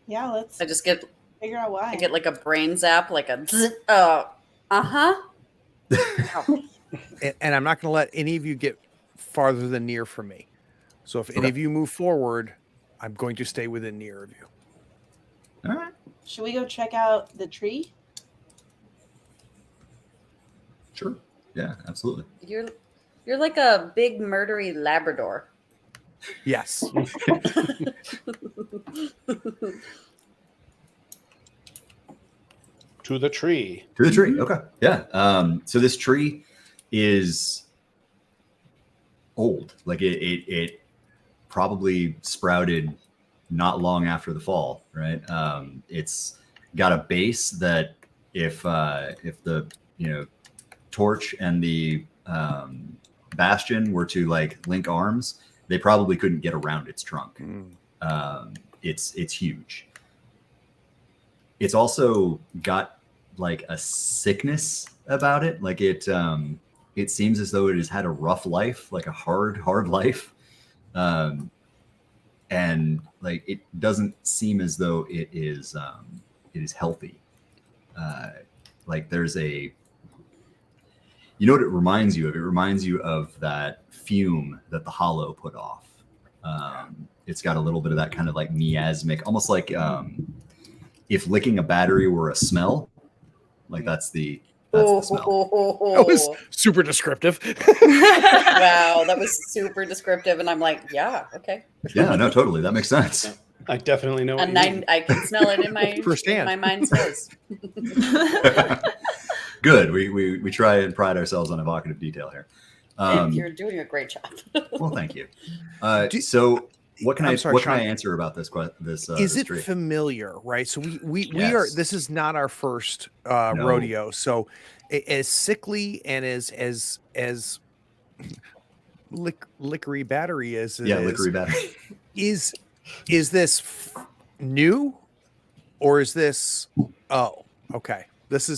Yeah, let's
I just get
figure out why.
I get like a brain zap, like a
And I'm not going to let any of you get farther than near from me. So if any of you move forward, I'm going to stay within near of you.
All right.
Should we go check out the tree?
Sure. Yeah, absolutely.
You're like a big murdery Labrador.
Yes.
To the tree.
To the tree. Okay. Yeah. So this tree is old. Like it probably sprouted not long after the fall, right? It's got a base that if the torch and the bastion were to like link arms, they probably couldn't get around its trunk. It's huge. It's also got like a sickness about it. Like it seems as though it has had a rough life, like a hard life. And like it doesn't seem as though it is healthy. Like there's a, what it reminds you of? It reminds you of that fume that the Hollow put off. It's got a little bit of that kind of like miasmic, almost like if licking a battery were a smell. Like that's the smell.
That was super descriptive.
Wow, that was super descriptive, and I'm like, yeah, okay.
Yeah, no, totally, that makes sense.
I definitely know.
And I can smell it in my
Firsthand.
my mind's nose.
Good. We try and pride ourselves on evocative detail here.
You're doing a great job.
Well, thank you. So what can
I'm
I
sorry,
what can I
Shawn.
answer about this
Is
this
it
tree?
familiar, right? So we
Yes.
are. This is not our first
No.
rodeo. So as sickly and as lickery battery as it
Yeah,
is,
lickery battery.
is this new, or is this? Oh, okay. This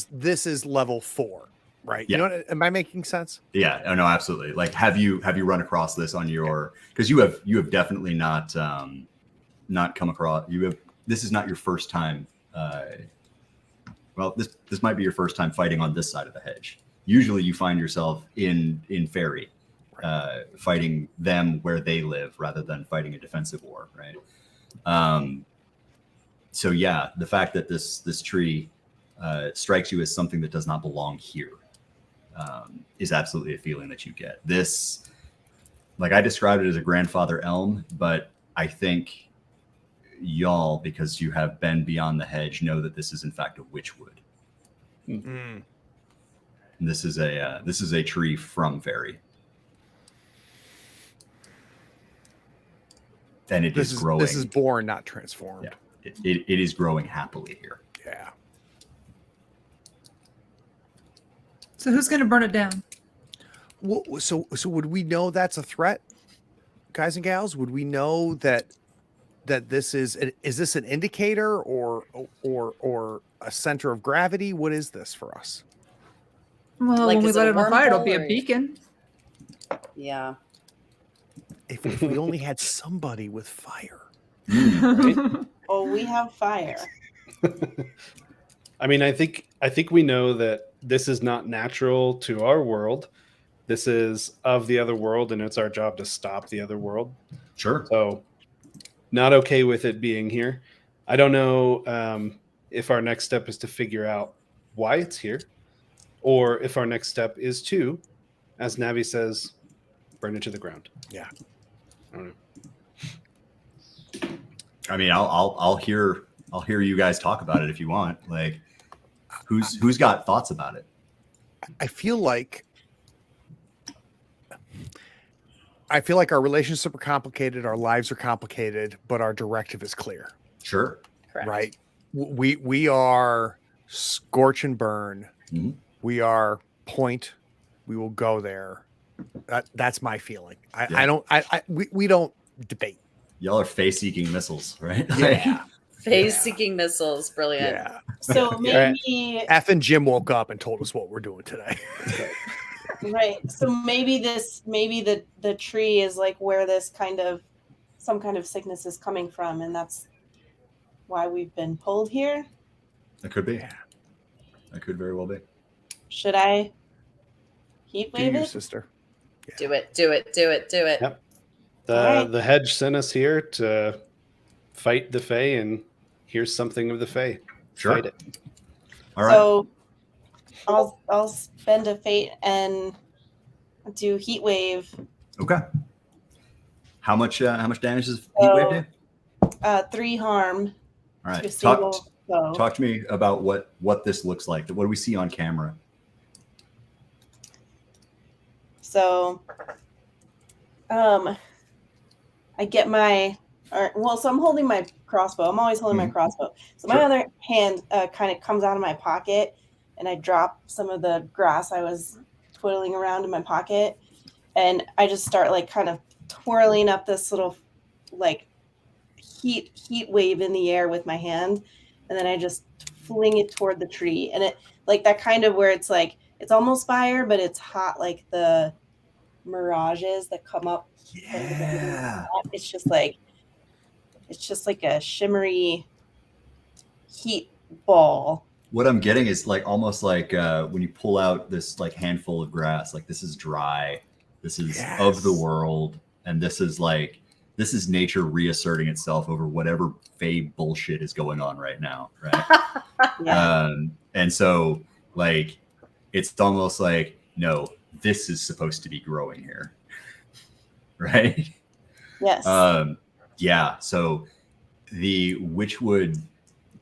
is level 4, right?
Yeah.
You know what? Am I making sense?
Yeah, oh, no, absolutely. Like, have you run across this on your? Because you have definitely not come across. This is not your first time. Well, this might be your first time fighting on this side of the hedge. Usually, you find yourself in Fairy, fighting them where they live rather than fighting a defensive war, right? So yeah, the fact that this tree strikes you as something that does not belong here is absolutely a feeling that you get. This, like, I described it as a grandfather elm, but I think y'all, because you have been beyond the hedge, know that this is in fact a witchwood.
Mm.
And this is a tree from Fairy, and it is growing.
This is born, not transformed.
Yeah, it is growing happily here.
Yeah.
So who's going to burn it down?
Well, so would we know that's a threat, guys and gals? Would we know that this is this an indicator or a center of gravity? What is this for us?
Well,
Like,
when we
is it
let
a
it on fire, it'll
wormhole
be a
or-
beacon.
Yeah.
If we only had somebody with fire.
Oh, we have fire.
I mean, I think we know that this is not natural to our world. This is of the other world, and it's our job to stop the other world.
Sure.
So, not okay with it being here. I don't know if our next step is to figure out why it's here, or if our next step is to, as Navi says, burn it to the ground.
Yeah.
I don't know.
I mean, I'll hear you guys talk about it if you want. Like, who's got thoughts about it?
I feel like our relationships are complicated, our lives are complicated, but our directive is clear.
Sure.
Correct.
Right? We are scorch and burn.
Mm-hmm.
We are point. We will go there. That's my feeling. We don't debate.
Y'all are face-seeking missiles, right?
Yeah.
Face-seeking missiles, brilliant.
Yeah.
So maybe
F and Jim woke up and told us what we're doing today.
right. So maybe the tree is like where this some kind of sickness is coming from, and that's why we've been pulled here.
That could be. That could very well be.
Should I heat
Do
wave
you,
it?
sister?
Do it.
Yep. The hedge sent us here to fight the Fae, and here's something of the Fae.
Sure.
Fight it.
All right.
So I'll spend a fate and do heat wave.
Okay. How much damage does heat wave do?
3 harm
All
to a
right.
single foe.
Talk to me about what this looks like. What do we see on camera?
So I get so I'm holding my crossbow. I'm always holding my crossbow. So my other hand kind of comes out of my pocket, and I drop some of the grass I was twiddling around in my pocket, and I just start like kind of twirling up this little like heat wave in the air with my hand, and then I just fling it toward the tree, and it like that kind of where it's like it's almost fire, but it's hot, like the mirages that come up.
Yeah.
It's just like a shimmery heat ball.
What I'm getting is like almost like when you pull out this like handful of grass, like this is dry, this is of the world, and this is nature reasserting itself over whatever Fae bullshit is going on right now, right?
Yeah.
And so like it's almost like, no, this is supposed to be growing here. Right?
Yes.
Yeah. So the witchwood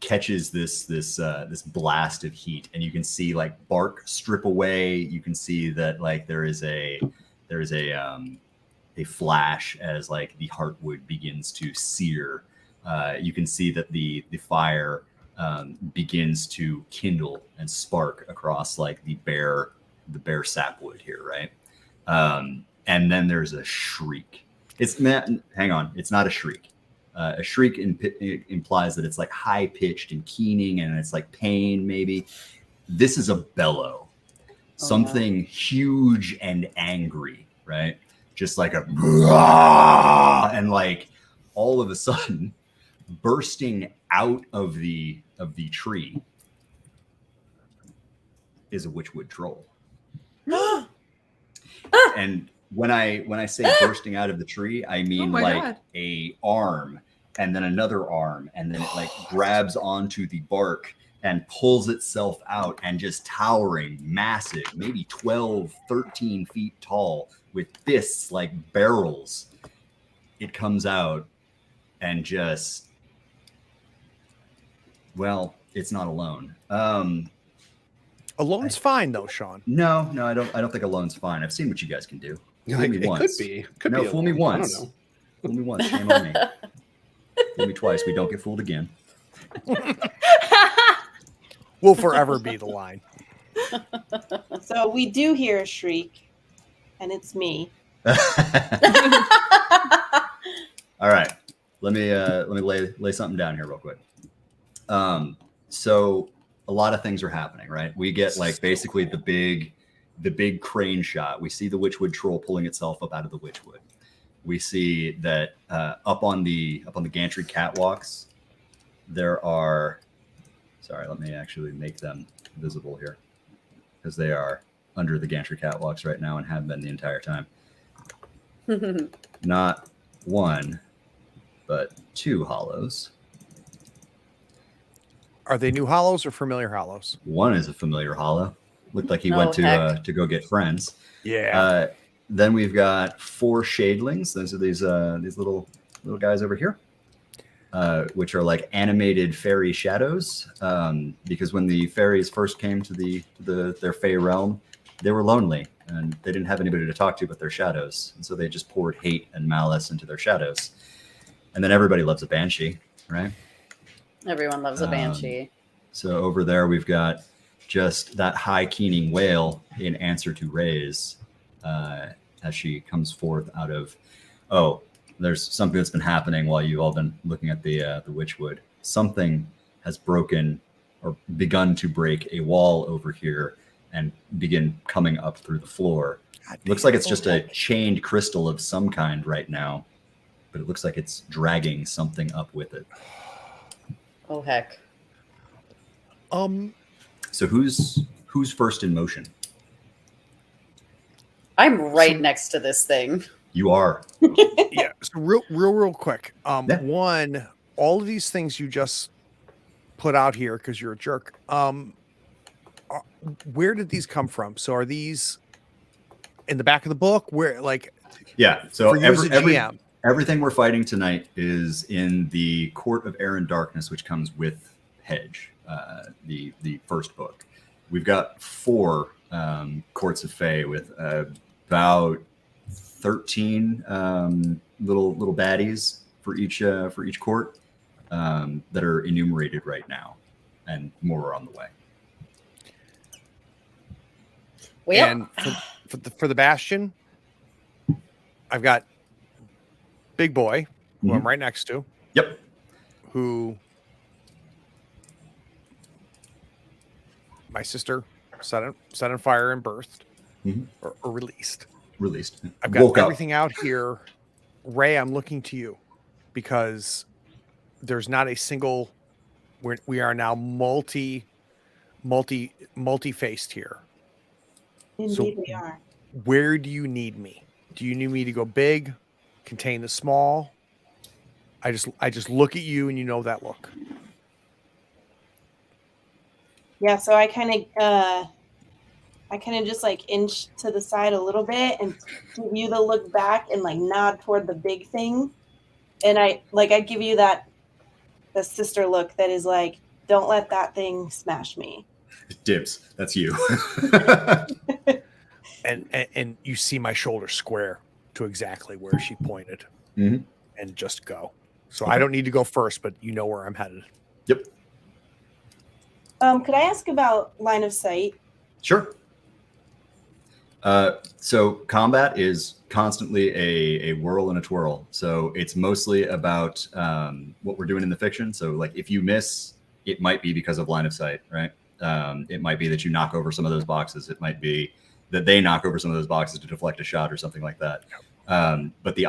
catches this blast of heat, and you can see like bark strip away. You can see that like there is a a flash as like the heartwood begins to sear. You can see that the fire begins to kindle and spark across like the bare sapwood here, right? And then there's a shriek. Hang on, it's not a shriek. A shriek implies that it's like high pitched and keening, and it's like pain maybe. This is a bellow, something huge and angry, right? Just like a and like all of a sudden, bursting out of the tree is a witchwood troll. And when I say bursting out of the tree, I mean like a arm and then another arm, and then it like grabs onto the bark and pulls itself out, and just towering, massive, maybe 12, 13 feet tall, with fists like barrels. It comes out and just, well, it's not alone.
Alone's fine though, Shawn.
No, I don't think alone's fine. I've seen what you guys can do. Fool me once.
Could be
fool me
alone.
once.
I don't know.
Fool me once, shame on me. Fool me twice, we don't get fooled again.
Will forever be the line.
So we do hear a shriek, and it's me.
All right, let me lay something down here real quick. So a lot of things are happening, right? We get like basically the big crane shot. We see the witchwood troll pulling itself up out of the witchwood. We see that up on the gantry catwalks, there are. Sorry, let me actually make them visible here, because they are under the gantry catwalks right now and have been the entire time. Not one, but two hollows.
Are they new hollows or familiar hollows?
One is a familiar hollow. Looked like he went to go get friends.
Yeah.
Then we've got 4 shadelings. Those are these little guys over here, which are like animated fairy shadows. Because when the fairies first came to their fey realm, they were lonely and they didn't have anybody to talk to but their shadows, and so they just poured hate and malice into their shadows. And then everybody loves a banshee, right?
Everyone loves a banshee.
So over there we've got just that high keening wail in answer to Ray's, as she comes forth out of, there's something that's been happening while you've all been looking at the witchwood. Something has broken or begun to break a wall over here and begin coming up through the floor. Looks like it's just a chained crystal of some kind right now, but it looks like it's dragging something up with it.
Oh heck.
So who's first in motion?
I'm right next to this thing.
You are.
Yeah. So real quick. One, all of these things you just put out here because you're a jerk. Where did these come from? So are these in the back of the book? Where, like,
yeah. So
GM,
everything we're fighting tonight is in the Court of Air and Darkness, which comes with Hedge, the first book. We've got 4 courts of Fae with about 13 little baddies for each court that are enumerated right now, and more are on the way.
Well,
and for the Bastion, I've got Big Boy, who I'm right next to.
Yep.
Who my sister set on fire and birthed, or released. I've got everything out here. Ray, I'm looking to you because there's not a single. We are now multi-faced here.
Indeed, we are.
Where do you need me? Do you need me to go big, contain the small? I just look at you and you know that look.
Yeah, so I kind of just like inch to the side a little bit and give you the look back and like nod toward the big thing. And I give you the sister look that is like, don't let that thing smash me.
Dibs. That's you.
and you see my shoulder square. to exactly where she pointed
Mhm.
and just go. So
Okay.
I don't need to go first, but you know where I'm headed.
Yep.
Could I ask about line of sight?
Sure. So combat is constantly a whirl and a twirl. So it's mostly about what we're doing in the fiction. So like if you miss, it might be because of line of sight, right? It might be that you knock over some of those boxes. It might be that they knock over some of those boxes to deflect a shot or something like that. But the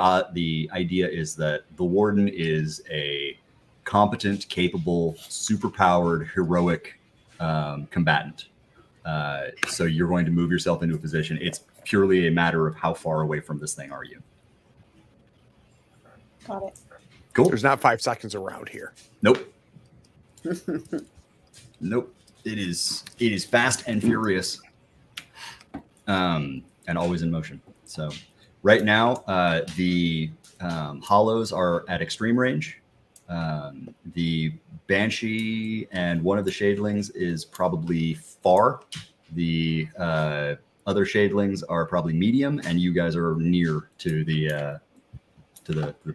idea is that the warden is a competent, capable, superpowered, heroic combatant. So you're going to move yourself into a position. It's purely a matter of how far away from this thing are you.
Got it.
Cool.
There's not 5 seconds around here.
Nope. Nope. It is fast and furious, and always in motion. So right now, the hollows are at extreme range. The Banshee and one of the Shadelings is probably far. The other Shadelings are probably medium, and you guys are near to the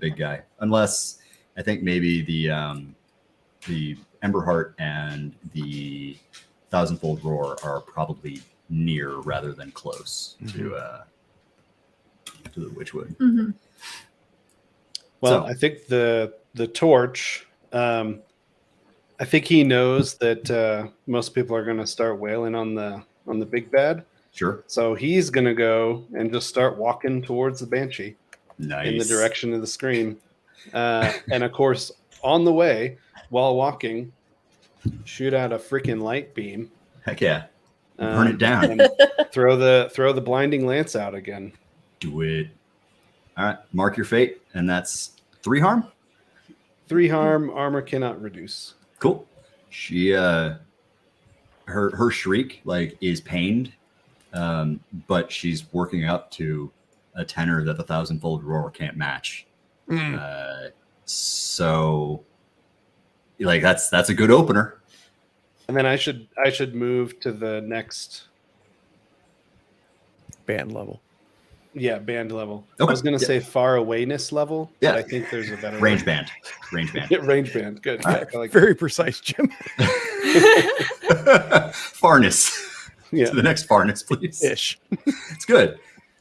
big guy. Unless I think maybe the Emberheart and the Thousandfold Roar are probably near rather than close to the Witchwood.
Mm-hmm.
Well,
So-
I think the torch. I think he knows that most people are going to start wailing on the big bad.
Sure.
So he's going to go and just start walking towards the Banshee
Nice.
in the direction of the scream. And of course, on the way, while walking, shoot out a freaking light beam.
Heck yeah. Burn it down.
And throw the blinding lance out again.
Do it. All right. Mark your fate, and that's 3 harm.
3 harm, armor cannot reduce.
Cool. She her shriek like is pained, but she's working up to a tenor that the Thousandfold Roar can't match. So like that's a good opener.
And then I should move to the next
Band level.
band level.
Okay.
I was gonna say far awayness level,
Yeah.
but I think there's a better
Range
one.
band. Range band.
Yeah, range band. Good.
All
Yeah,
right.
I like
Very precise, Jim.
Farness.
yeah.
To the next Farness, please.
Ish.
It's good.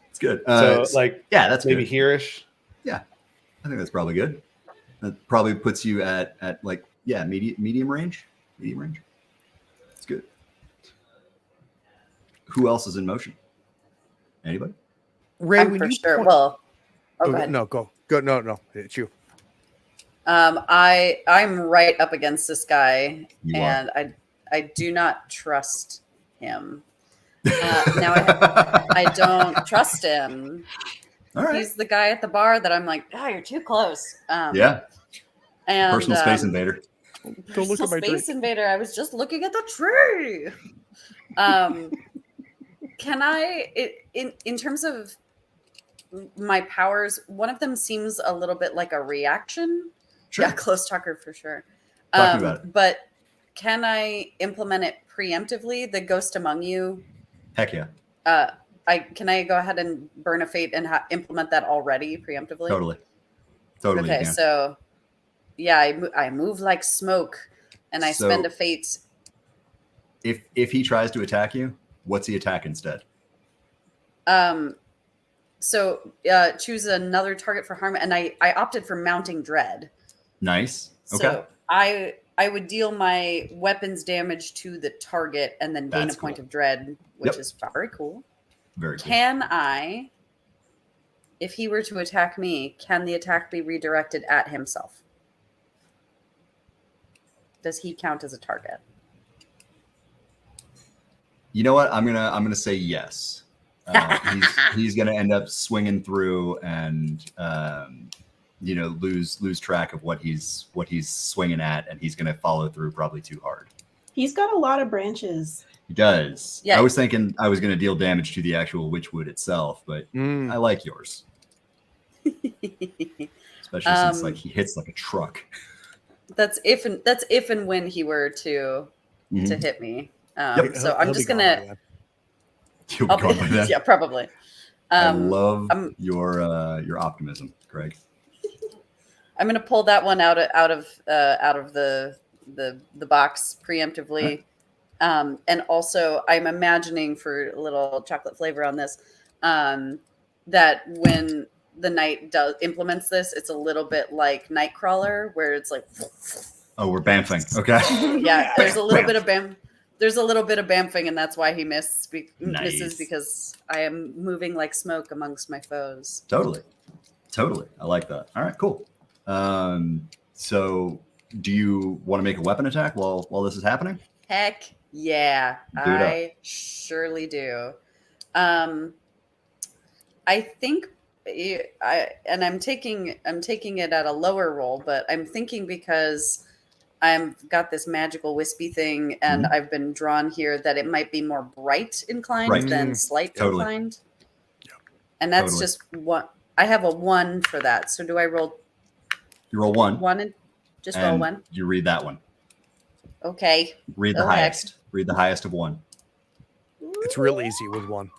It's good.
So like
yeah, that's
maybe
good.
here-ish.
I think that's probably good. That probably puts you at like medium range. Medium range. It's good. Who else is in motion? Anybody?
Ray,
I'm
when
for
you
sure.
point-
Well,
Oh,
go ahead.
no, go. No, it's you.
I'm right up against this guy,
You are.
and I do not trust him. Now I don't trust him.
All right.
He's the guy at the bar that I'm like, oh, you're too close.
Yeah.
And
Personal space invader.
Go look at my
Space
drink.
Invader. I was just looking at the tree. Can I, in terms of my powers, one of them seems a little bit like a reaction.
Sure.
Yeah, close talker for sure.
Talk about it.
But can I implement it preemptively? The Ghost Among You.
Heck yeah.
Can I go ahead and burn a fate and implement that already preemptively?
Totally. Totally.
Okay,
you can.
so yeah, I move like smoke, and I
So-
spend a fate.
If he tries to attack you, what's he attack instead?
So choose another target for harm, and I opted for mounting dread.
Nice. Okay.
So I would deal my weapons damage to the target, and then gain
That's
a point
cool.
of dread, which
Yep.
is very cool.
Very cool.
Can I, if he were to attack me, can the attack be redirected at himself? Does he count as a target?
You know what? I'm gonna say yes. He's gonna end up swinging through and lose track of what he's swinging at, and he's gonna follow through probably too hard.
He's got a lot of branches.
He does.
Yeah.
I was thinking I was gonna deal damage to the actual Witchwood itself, but I like yours, especially since like he hits like a truck.
That's if and when he were to
Mhm.
hit me.
Yep.
So I'm
He'll
just
be gone
gonna.
by then.
You'll be gone by then.
Yeah, probably.
I love
I'm
your optimism, Craig.
I'm gonna pull that one out of the box preemptively. And also, I'm imagining, for a little chocolate flavor on this, that when the knight implements this, it's a little bit like Nightcrawler, where it's like,
Oh, we're bamfing. Okay.
yeah. There's a little
Bam.
bit of There's a little bit of bamfing, and that's why he misses,
Nice.
because I am moving like smoke amongst my foes.
Totally. I like that. All right, cool. So do you want to make a weapon attack while this is happening?
Heck yeah, I surely do. I think I'm taking it at a lower roll, but I'm thinking because I've got this magical wispy thing, and I've been drawn here that it might be more bright inclined than slight inclined.
Yep.
And that's just one. I have a 1 for that. So do I roll?
You roll 1.
1 and just roll 1.
You read that one.
Okay.
Read the highest. Read the highest of 1.
It's real easy with 1.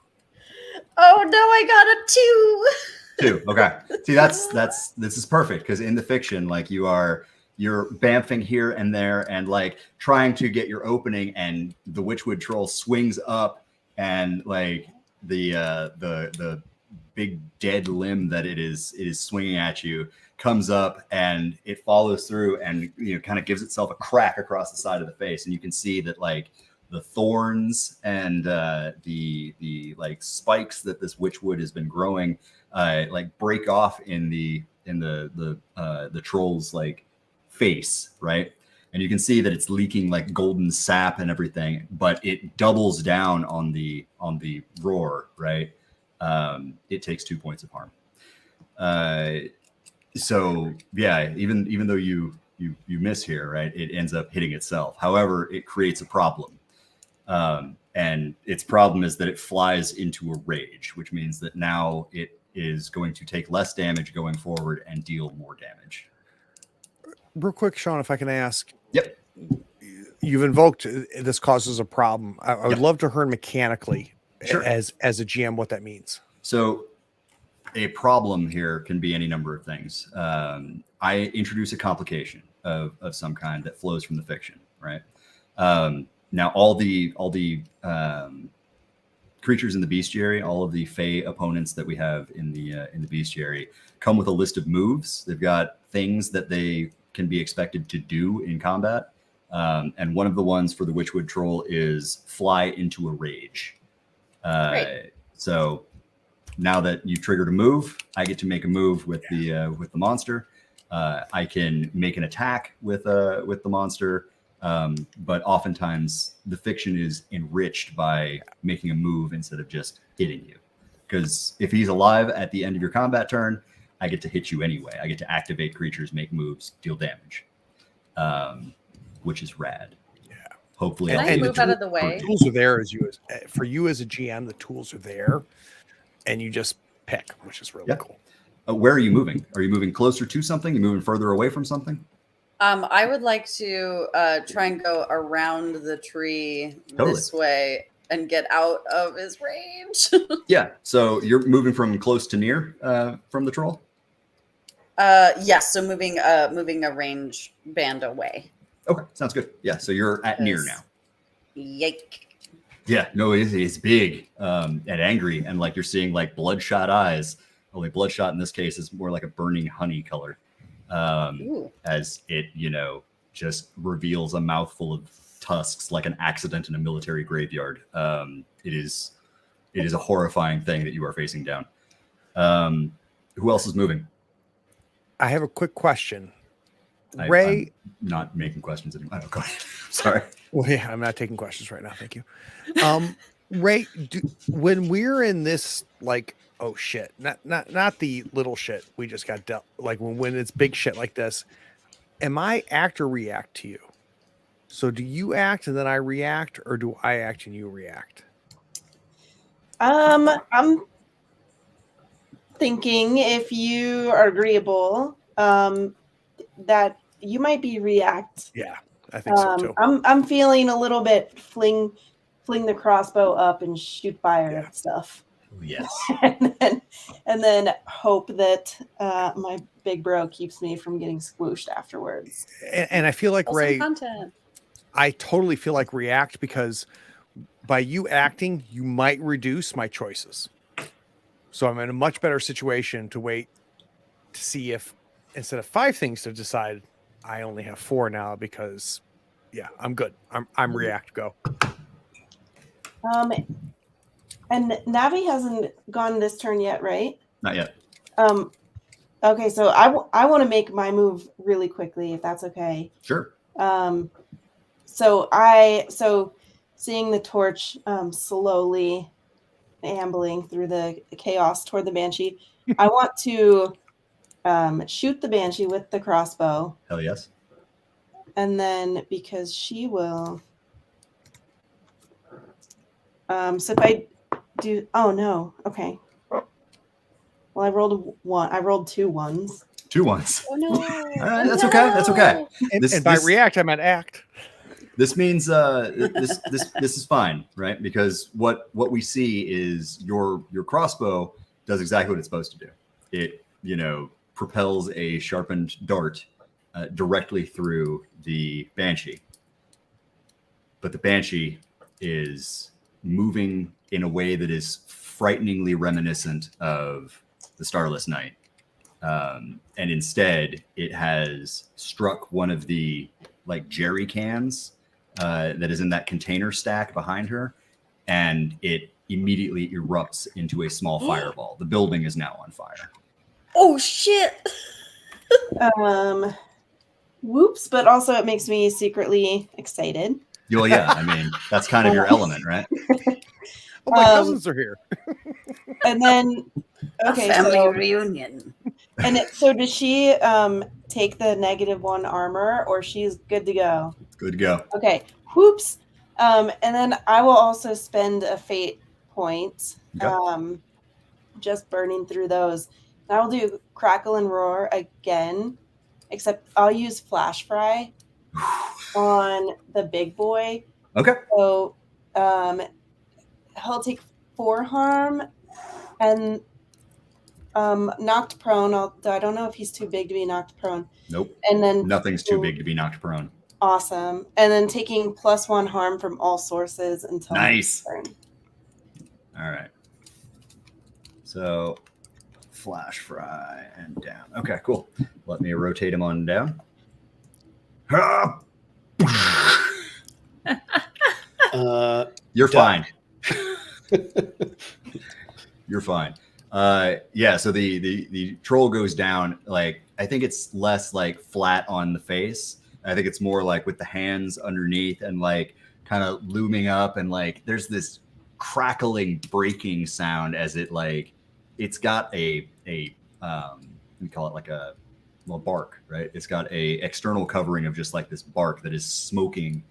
Oh no, I got a 2.
2. Okay. See, this is perfect, because in the fiction, like you're bamfing here and there and like trying to get your opening, and the Witchwood troll swings up, and like the big dead limb that it is swinging at you comes up, and it follows through, and kind of gives itself a crack across the side of the face, and you can see that like the thorns and the like spikes that this witchwood has been growing like break off in the troll's like face, right? And you can see that it's leaking like golden sap and everything, but it doubles down on the roar, right? It takes 2 points of harm. So yeah, even though you miss here, right, it ends up hitting itself. However, it creates a problem. And its problem is that it flies into a rage, which means that now it is going to take less damage going forward and deal more damage.
Real quick, Shawn, if I can ask.
Yep.
You've invoked this causes a problem. I would love to learn mechanically,
sure,
as a GM, what that means. So
a problem here can be any number of things. I introduce a complication of some kind that flows from the fiction, right? Now, all the creatures in the bestiary, all of the Fey opponents that we have in the bestiary, come with a list of moves. They've got things that they can be expected to do in combat, and one of the ones for the Witchwood Troll is fly into a rage. So now that you've triggered a move, I get to make a move with the monster. I can make an attack with the monster. But oftentimes the fiction is enriched by making a move instead of just hitting you. Because if he's alive at the end of your combat turn, I get to hit you anyway. I get to activate creatures, make moves, deal damage, which is rad. Yeah. Hopefully,
can I move out of the way?
The tools are there for you as a GM. The tools are there, and you just pick, which is really cool.
Where are you moving? Are you moving closer to something? Are you moving further away from something?
I would like to try and go around the tree this way and get out of his range.
Yeah. So you're moving from close to near from the troll?
Yes. So moving a range band away.
Okay. Sounds good. Yeah. So you're at near now.
Yike.
Yeah. No, it's big and angry. And like you're seeing like bloodshot eyes. Only bloodshot in this case is more like a burning honey color. As it, just reveals a mouthful of tusks like an accident in a military graveyard. It is a horrifying thing that you are facing down. Who else is moving?
I have a quick question. Ray,
I'm not making questions anymore. Oh, go ahead. Sorry.
Well, yeah, I'm not taking questions right now. Thank you. Ray, when we're in this, like, oh shit, not the little shit we just got dealt, like when it's big shit like this, am I act or react to you? So do you act and then I react, or do I act and you react?
I'm thinking, if you are agreeable, that you might be react.
Yeah, I think so too.
I'm feeling a little bit fling the crossbow up and shoot fire and stuff.
Yes.
and then hope that my big bro keeps me from getting squooshed afterwards.
And I feel like
Wholesome
Ray,
content.
I totally feel like react, because by you acting, you might reduce my choices. So I'm in a much better situation to wait to see if instead of 5 things to decide, I only have 4 now, because yeah, I'm good. I'm react go.
And Navi hasn't gone this turn yet, right?
Not yet.
Okay, so I want to make my move really quickly, if that's okay.
Sure.
So seeing the torch slowly ambling through the chaos toward the Banshee, I want to shoot the Banshee with the crossbow.
Hell yes.
And then because she will so if I do, oh no, okay. Well, I rolled 1. I rolled 2 ones.
2 ones.
Oh no.
All right, that's okay. That's okay.
And by react, I meant act.
This means this is fine, right? Because what we see is your crossbow does exactly what it's supposed to do. It, propels a sharpened dart directly through the Banshee. But the Banshee is moving in a way that is frighteningly reminiscent of the Starless Night. And instead, it has struck one of the jerry cans that is in that container stack behind her, and it immediately erupts into a small fireball. The building is now on fire.
Oh shit.
Whoops, but also it makes me secretly excited.
Well, yeah, I mean, that's kind of your element, right?
Oh, my cousins are here.
And then, okay,
a family
so,
reunion.
and so does she take the -1 armor, or she's good to go?
Good to go.
Okay, whoops. And then I will also spend a fate point,
Okay.
just burning through those. And I will do Crackle and Roar again, except I'll use Flash Fry on the big boy.
Okay.
So he'll take 4 harm and knocked prone. I don't know if he's too big to be knocked prone.
Nope.
And then
Nothing's too big to be knocked prone.
Awesome. And then taking +1 harm from all sources until
Nice.
turn.
All right. So Flash Fry and down. Okay, cool. Let me rotate him on down. You're fine. You're fine. Yeah, so the troll goes down. I think it's less flat on the face. I think it's more with the hands underneath and kind of looming up, and there's this crackling breaking sound as it it's got a we call it a bark, right? It's got a external covering of just this bark that is smoking,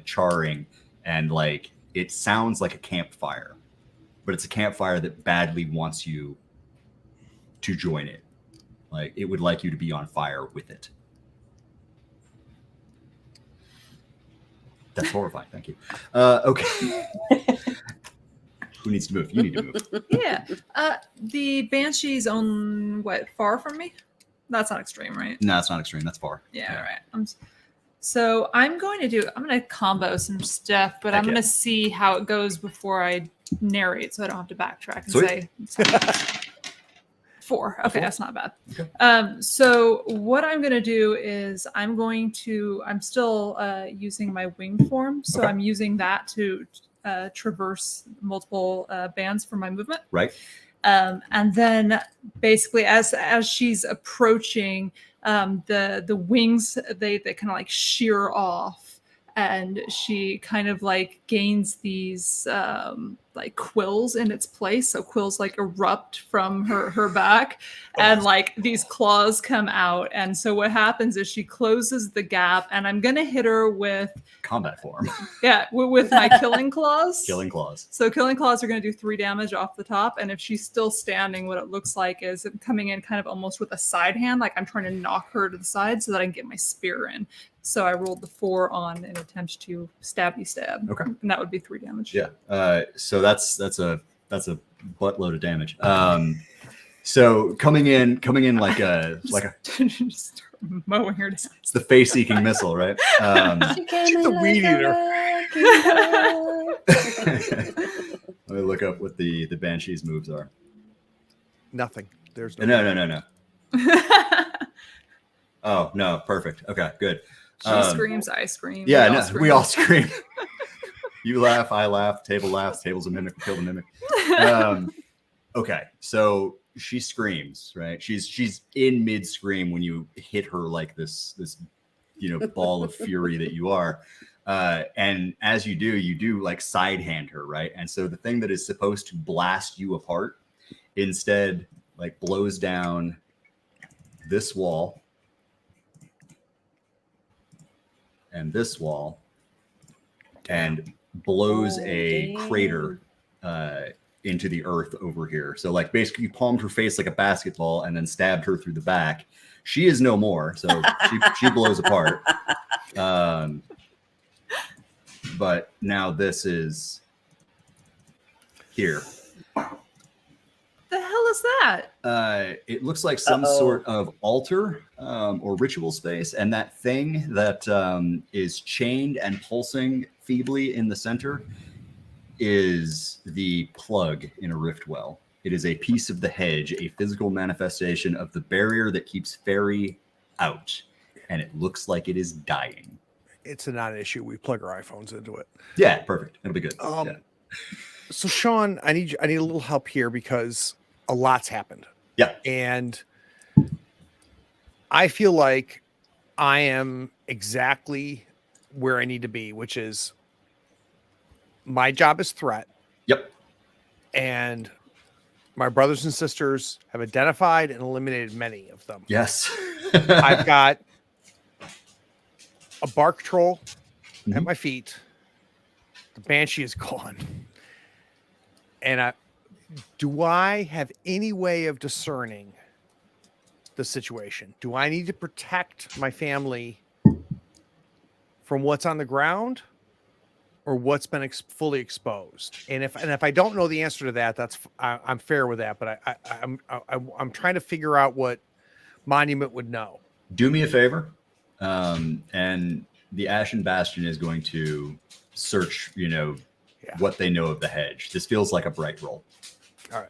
charring, and it sounds like a campfire, but it's a campfire that badly wants you to join it. It would like you to be on fire with it. That's horrifying. Thank you. Okay. Who needs to move? You need to move.
Yeah. The Banshee's on far from me? That's not extreme, right?
No, it's not extreme. That's far.
Yeah. Right. So I'm going to combo some stuff, but I'm going to see how it goes before I narrate, so I don't have to backtrack and say 4. Okay, that's not bad. Okay. So what I'm going to do is I'm still using my wing form, so I'm using that to traverse multiple bands for my movement.
Right.
And then basically as she's approaching, the wings, they kind of shear off, and she kind of gains these quills in its place. So quills erupt from her back, and these claws come out. And so what happens is she closes the gap, and I'm gonna hit her with
combat form.
Yeah, with my killing claws.
Killing claws.
So killing claws are going to do 3 damage off the top, and if she's still standing, what it looks like is I'm coming in kind of almost with a side hand, I'm trying to knock her to the side so that I can get my spear in. So I rolled the 4 on an attempt to stabby stab.
Okay.
And that would be 3 damage.
Yeah. So that's a that's a buttload of damage. So coming in like a
Just mowing her down.
it's the face-seeking missile, right?
She's the weed eater.
Let me look up what the Banshee's moves are.
Nothing. There's no.
No. Oh no, perfect. Okay, good.
She screams, I scream.
Yeah,
we all
no,
scream.
we all scream. You laugh, I laugh, table laughs, table's a mimic, kill the mimic. Okay, so she screams, right? She's in mid scream when you hit her like this ball of fury that you are. And as you do like side hand her, right? And so the thing that is supposed to blast you apart instead like blows down this wall and this wall and blows a crater into the earth over here. So like basically you palmed her face like a basketball and then stabbed her through the back. She is no more, so she blows apart. But now this is here.
The hell is that?
It looks like some sort of altar or ritual space, and that thing that is chained and pulsing feebly in the center is the plug in a rift well. It is a piece of the hedge, a physical manifestation of the barrier that keeps Fairy out, and it looks like it is dying.
It's not an issue. We plug our iPhones into it.
Yeah, perfect. It'll be good. Yeah.
So Shawn, I need a little help here because a lot's happened.
Yeah.
And I feel like I am exactly where I need to be, which is my job is threat.
Yep.
And my brothers and sisters have identified and eliminated many of them.
Yes.
I've got a bark troll at my feet. The Banshee is gone. And do I have any way of discerning the situation? Do I need to protect my family from what's on the ground or what's been fully exposed? And if I don't know the answer to that, I'm fair with that. But I'm trying to figure out what Monument would know.
Do me a favor, and the Ashen Bastion is going to search, what they know of the hedge. This feels like a bright roll.
All right.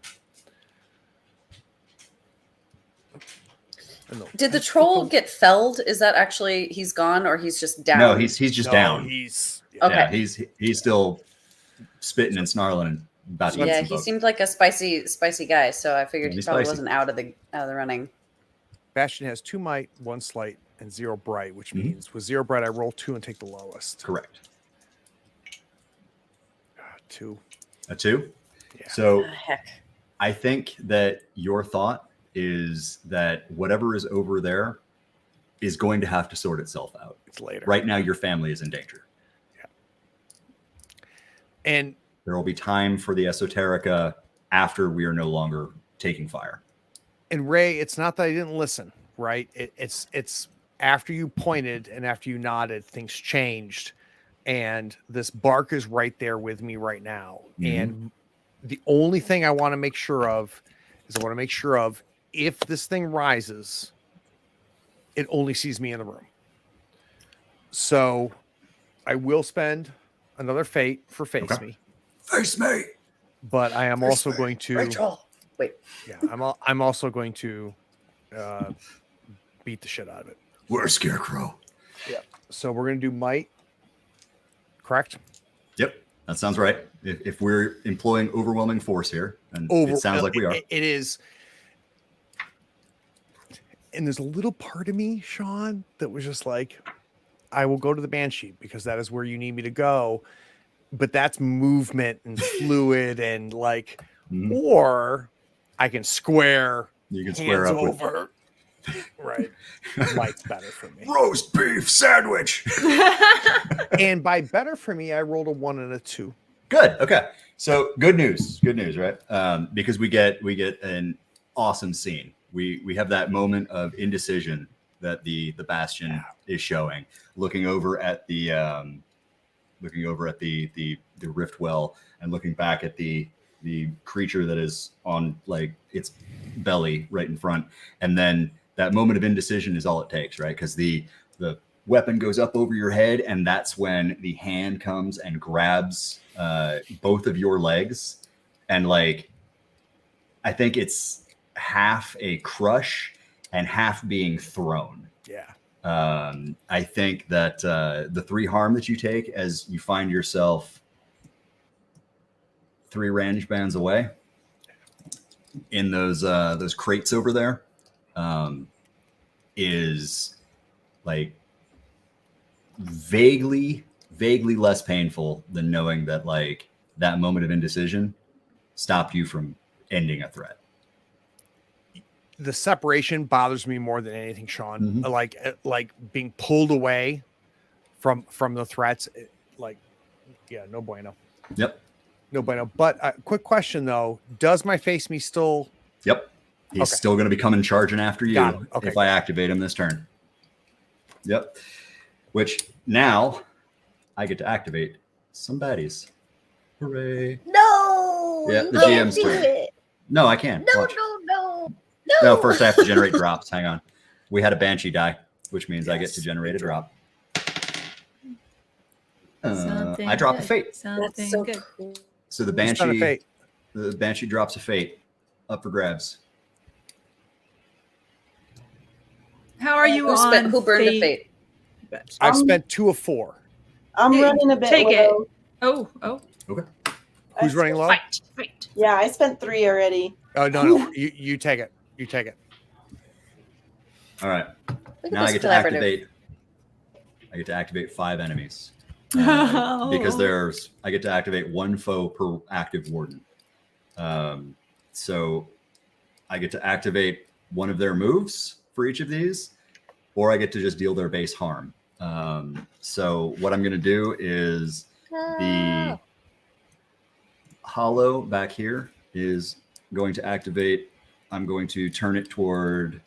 Did the troll get felled? Is that actually he's gone or he's just down?
No, he's just down.
Okay.
Yeah, he's still spitting and snarling and about to eat some
he
folks.
seemed like a spicy guy, so I figured
Yeah,
he
he's
probably
spicy.
wasn't out of the running.
Bastion has 2 might, 1 slight, and 0 bright, which means with 0 bright, I roll 2 and take the lowest.
Correct.
2.
A 2?
Yeah.
So
Heck.
I think that your thought is that whatever is over there is going to have to sort itself out.
It's later.
Right now, your family is in danger.
Yeah. And
there will be time for the esoterica after we are no longer taking fire.
And Ray, it's not that I didn't listen, right? It's after you pointed and after you nodded, things changed. And this bark is right there with me right now. And the only thing I want to make sure of is if this thing rises, it only sees me in the room. So I will spend another fate for face me.
Face me.
But I am also going to
Rachel. Wait.
Yeah, I'm also going to beat the shit out of it.
We're a scarecrow.
Yeah. So we're gonna do might. Correct?
Yep, that sounds right. If we're employing overwhelming force here, and it sounds like we are.
It is. And there's a little part of me, Shawn, that was just like, I will go to the Banshee because that is where you need me to go. But that's movement and fluid and like, or I can square.
You can square up
over. Right. Might's better for me.
Roast beef sandwich.
And by better for me, I rolled a 1 and a 2.
Good. Okay. So good news, right? Because we get an awesome scene. We have that moment of indecision that the Bastion is showing, looking over at the rift well and looking back at the the creature that is on like its belly right in front, and then that moment of indecision is all it takes, right? Because the weapon goes up over your head, and that's when the hand comes and grabs both of your legs, and like I think it's half a crush and half being thrown.
Yeah.
I think that the 3 harm that you take as you find yourself 3 range bands away in those crates over there is like vaguely less painful than knowing that like that moment of indecision stopped you from ending a threat.
The separation bothers me more than anything, Shawn.
Mhm.
Like being pulled away from the threats. Like, yeah, no bueno.
Yep.
No bueno. But quick question though: does my face me still?
Yep. He's
Okay.
still going to be coming charging after you
Got him. Okay.
if I activate him this turn. Yep. Which now I get to activate some baddies. Hooray!
No.
Yeah,
you
the
can't
GM's
do
turn.
it.
No, I can.
No,
Watch.
no.
No, first I have to generate drops. Hang on. We had a Banshee die, which means I get to generate a drop. I drop a fate.
That's
Something
so
good.
cool.
So the
It's not a
Banshee,
fate.
the Banshee drops a fate up for grabs.
How are you on?
Who burned a fate?
I've spent 2 of 4.
I'm
Hey,
running a bit
take it.
low.
Oh.
Who's running low?
Fight.
Yeah, I spent 3 already.
Oh no. You take it. You take it.
All right.
Look at
Now I
this
get to
collaborative.
activate. I get to activate 5 enemies because I get to activate 1 foe per active warden. So I get to activate one of their moves for each of these, or I get to just deal their base harm. So what I'm going to do is the hollow back here is going to activate. I'm going to turn it toward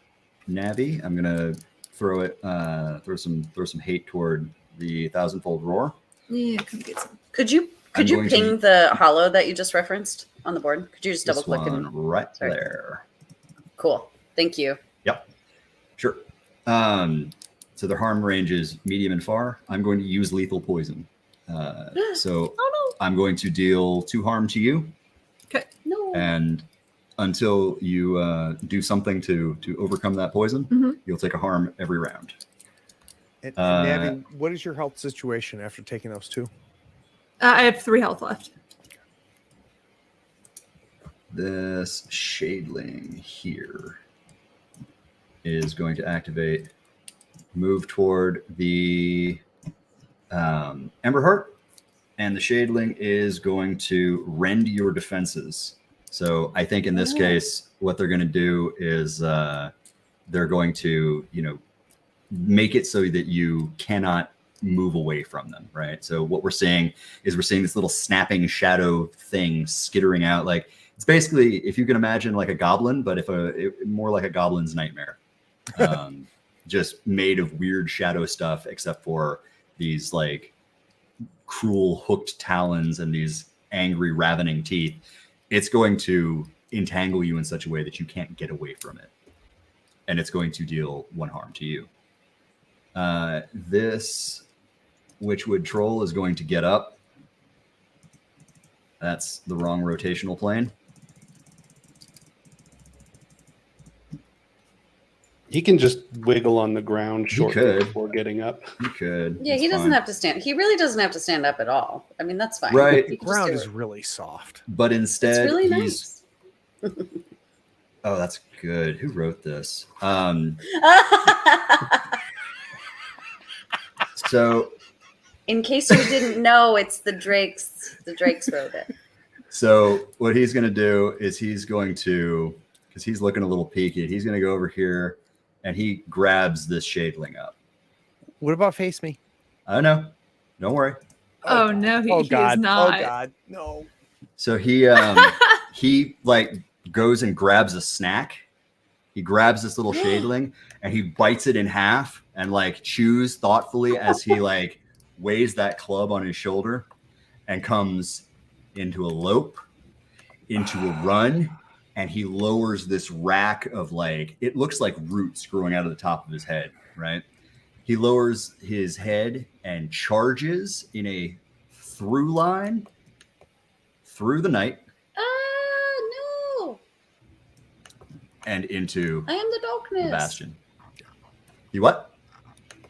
Navi. I'm going to throw it, throw some hate toward the thousandfold roar.
Yeah, come get some.
Could you
I'm
ping
going to-
the hollow that you just referenced on the board? Could you just double
This
click
one
and
right
sorry.
there.
Cool. Thank you.
Yep. Sure. So their harm range is medium and far. I'm going to use lethal poison. So
Oh
I'm going to deal 2 harm to you,
no.
and until you do something to overcome that poison,
Mhm.
you'll take a harm every round.
And Navi, what is your health situation after taking those 2?
I have 3 health left.
This Shadeling here is going to activate, move toward the Emberheart, and the Shadeling is going to rend your defenses. So I think in this case, what they're going to do is they're going to, make it so that you cannot move away from them, right? So what we're seeing is this little snapping shadow thing skittering out. Like it's basically, if you can imagine like a goblin, but more like a goblin's nightmare, just made of weird shadow stuff, except for these like cruel hooked talons and these angry ravening teeth. It's going to entangle you in such a way that you can't get away from it. And it's going to deal 1 harm to you. This Witchwood Troll is going to get up. That's the wrong rotational plane.
He can just wiggle on the ground shortly
could.
before getting up.
You could.
Yeah,
That's
he doesn't
fine.
have to stand. He really doesn't have to stand up at all. I mean, that's fine.
Right.
He
The
can just
ground
do
is
it.
really soft.
But instead,
It's really
he's...
nice.
Oh, that's good. Who wrote this? So
In case you didn't know, it's the Drakes. The Drakes wrote it.
So what he's going to do is he's going to, because he's looking a little peaked, he's going to go over here and he grabs this Shadeling up.
What about face me?
I don't know. Don't worry.
Oh, no, he is
God.
not.
Oh God. No.
So he he like goes and grabs a snack. He grabs this little Shadeling and he bites it in half and like chews thoughtfully as he like weighs that club on his shoulder and comes into a lope into a run, and he lowers this rack of like, it looks like roots growing out of the top of his head, right? He lowers his head and charges in a through line through the night.
No.
And into
I am the darkness.
the bastion. You what?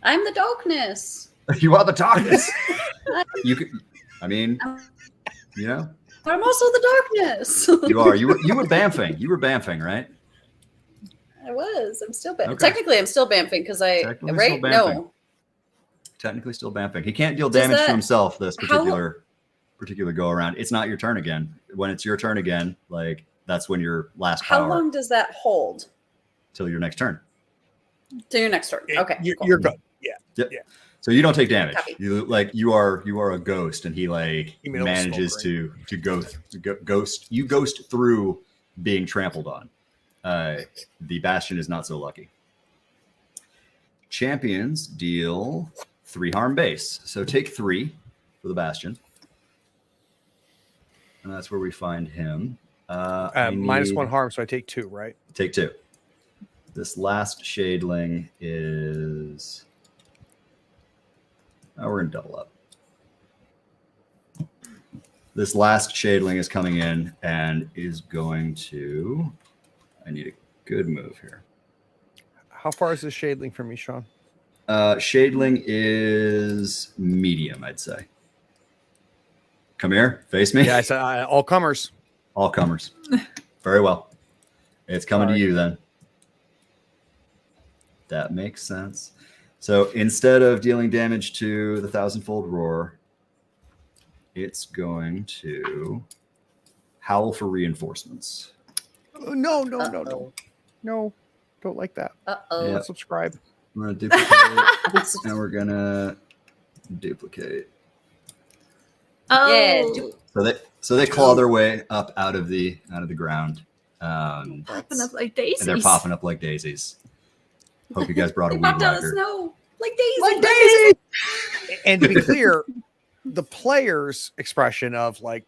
I'm the darkness.
You are the darkness. You could, I mean, you know.
But I'm also the darkness.
You are. You were bamfing. You were bamfing, right?
I was. I'm still bamfing.
Okay.
Technically, I'm still bamfing because right? No.
Technically still bamfing. He can't deal
Does
damage
that-
to himself this particular go around. It's not your turn again. When it's your turn again, like that's when your last
How
power
long does that hold?
till your next turn.
To your next turn. Okay.
You're,
cool.
you're good.
Yep.
Yeah.
So you don't take damage.
Copy.
You are a ghost, and he like
You mean a little
manages
smoke,
to ghost through being trampled on. The bastion is not so lucky. Champions deal 3 harm base, so take 3 for the bastion, and that's where we find him.
Minus 1 harm, so I take 2, right?
Take 2. This last shadeling is. Oh, we're going to double up. This last shadeling is coming in and is going to. I need a good move here.
How far is this shadeling from me, Shawn?
Shadeling is medium, I'd say. Come here, face me.
Yeah, I said all comers.
All comers. Very well. It's coming to you then. That makes sense. So instead of dealing damage to the Thousandfold Roar, it's going to howl for reinforcements.
No. No, don't like that.
Uh-oh.
Yeah.
Subscribe.
I'm going to duplicate, and we're going to duplicate.
Oh,
Yeah.
So they claw their way up out of the ground.
popping up like daisies.
And they're popping up like daisies. Hope you guys brought a
They
weed
popped out of the
whacker.
snow. Like daisies.
Like daisies!
And to be clear, the player's expression of like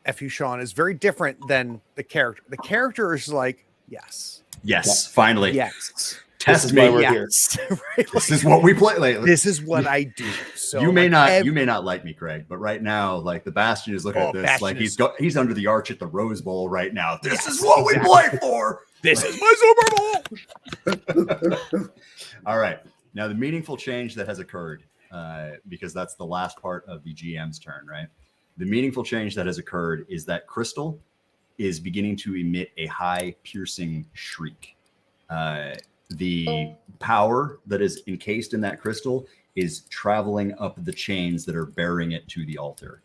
F you, Shawn, is very different than the character. The character is like, yes.
Yes, finally.
Yes.
Test
This is why
me.
we're
Yes.
here.
Right?
This is what we play lately.
This is what I do. So
you may
like,
not like me, Craig, but right now, like the Bastion is looking at this
Bastion
like
is-
he's under the arch at the Rose Bowl right now. This
Yes,
is what we play for.
This is my Super Bowl.
All right. Now the meaningful change that has occurred, because that's the last part of the GM's turn, right? The meaningful change that has occurred is that Crystal is beginning to emit a high piercing shriek. The power that is encased in that crystal is traveling up the chains that are bearing it to the altar.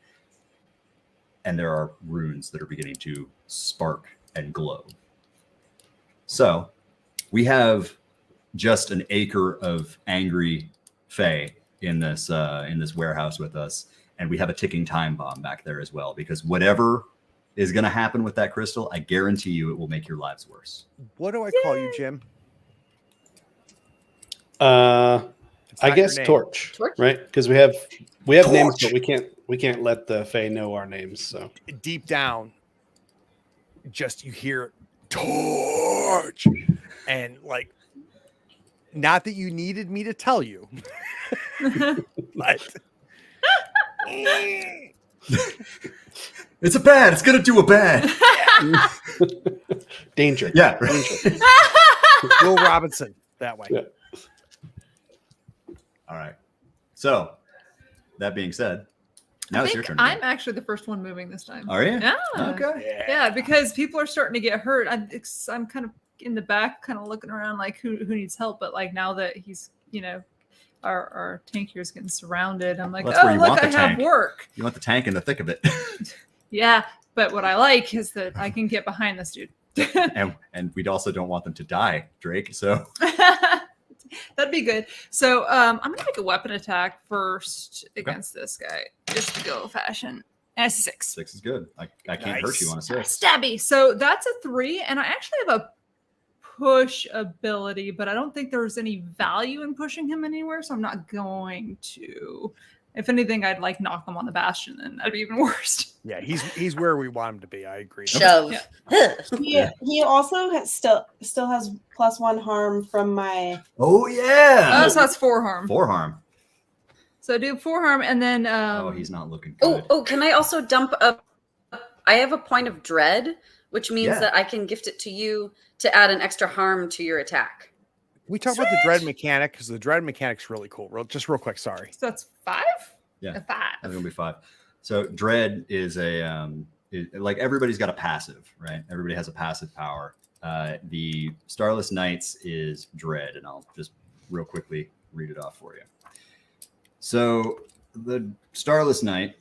And there are runes that are beginning to spark and glow. So we have just an acre of angry Fae in this warehouse with us. And we have a ticking time bomb back there as well, because whatever is going to happen with that crystal, I guarantee you it will make your lives worse.
What do I call you, Jim?
I
not
guess
your name.
Torch,
Torch?
right? Because we have names,
Torch!
but we can't let the Fae know our names. So
Deep down, just you hear Torch, and like, not that you needed me to tell you, but
It's a bad. It's going to do a bad.
danger.
Yeah.
Danger.
Will Robinson that way.
Yeah.
All right. So, that being said, now
I
it's your
think
turn.
I'm actually the first one moving this time.
Are you?
Yeah.
Okay.
Yeah, because people are starting to get hurt. I'm kind of in the back, kind of looking around like who needs help. But like now that he's, our tank here is getting surrounded, I'm like,
Well, that's where
oh,
you
look,
want
I
the
have
tank.
work.
You want the tank in the thick of it.
Yeah, but what I like is that I can get behind this dude.
and we also don't want them to die, Drake. So,
That'd be good. So I'm gonna make a weapon attack first against this guy, just to go fashion. And it's 6.
6 is good. I can't hurt you on a 6.
Stabby. So that's a 3, and I actually have a push ability, but I don't think there's any value in pushing him anywhere, so I'm not going to. If anything, I'd like knock him on the bastion, and that'd be even worse.
Yeah, he's where we want him to be. I agree.
Shove.
He also still has +1 harm from my.
Oh yeah.
Oh, so that's 4 harm.
4 harm.
So do 4 harm, and then
Oh, he's not looking good.
Oh, can I also dump up? I have a point of dread, which means that I can gift it to you to add an extra harm to your attack.
We talk about the dread mechanic because the dread mechanic's really cool. Real quick, sorry.
So that's 5?
Yeah.
5.
That's gonna be 5. So dread is like everybody's got a passive, right? Everybody has a passive power. The Starless Knights is dread, and I'll just real quickly read it off for you. So the Starless Knight,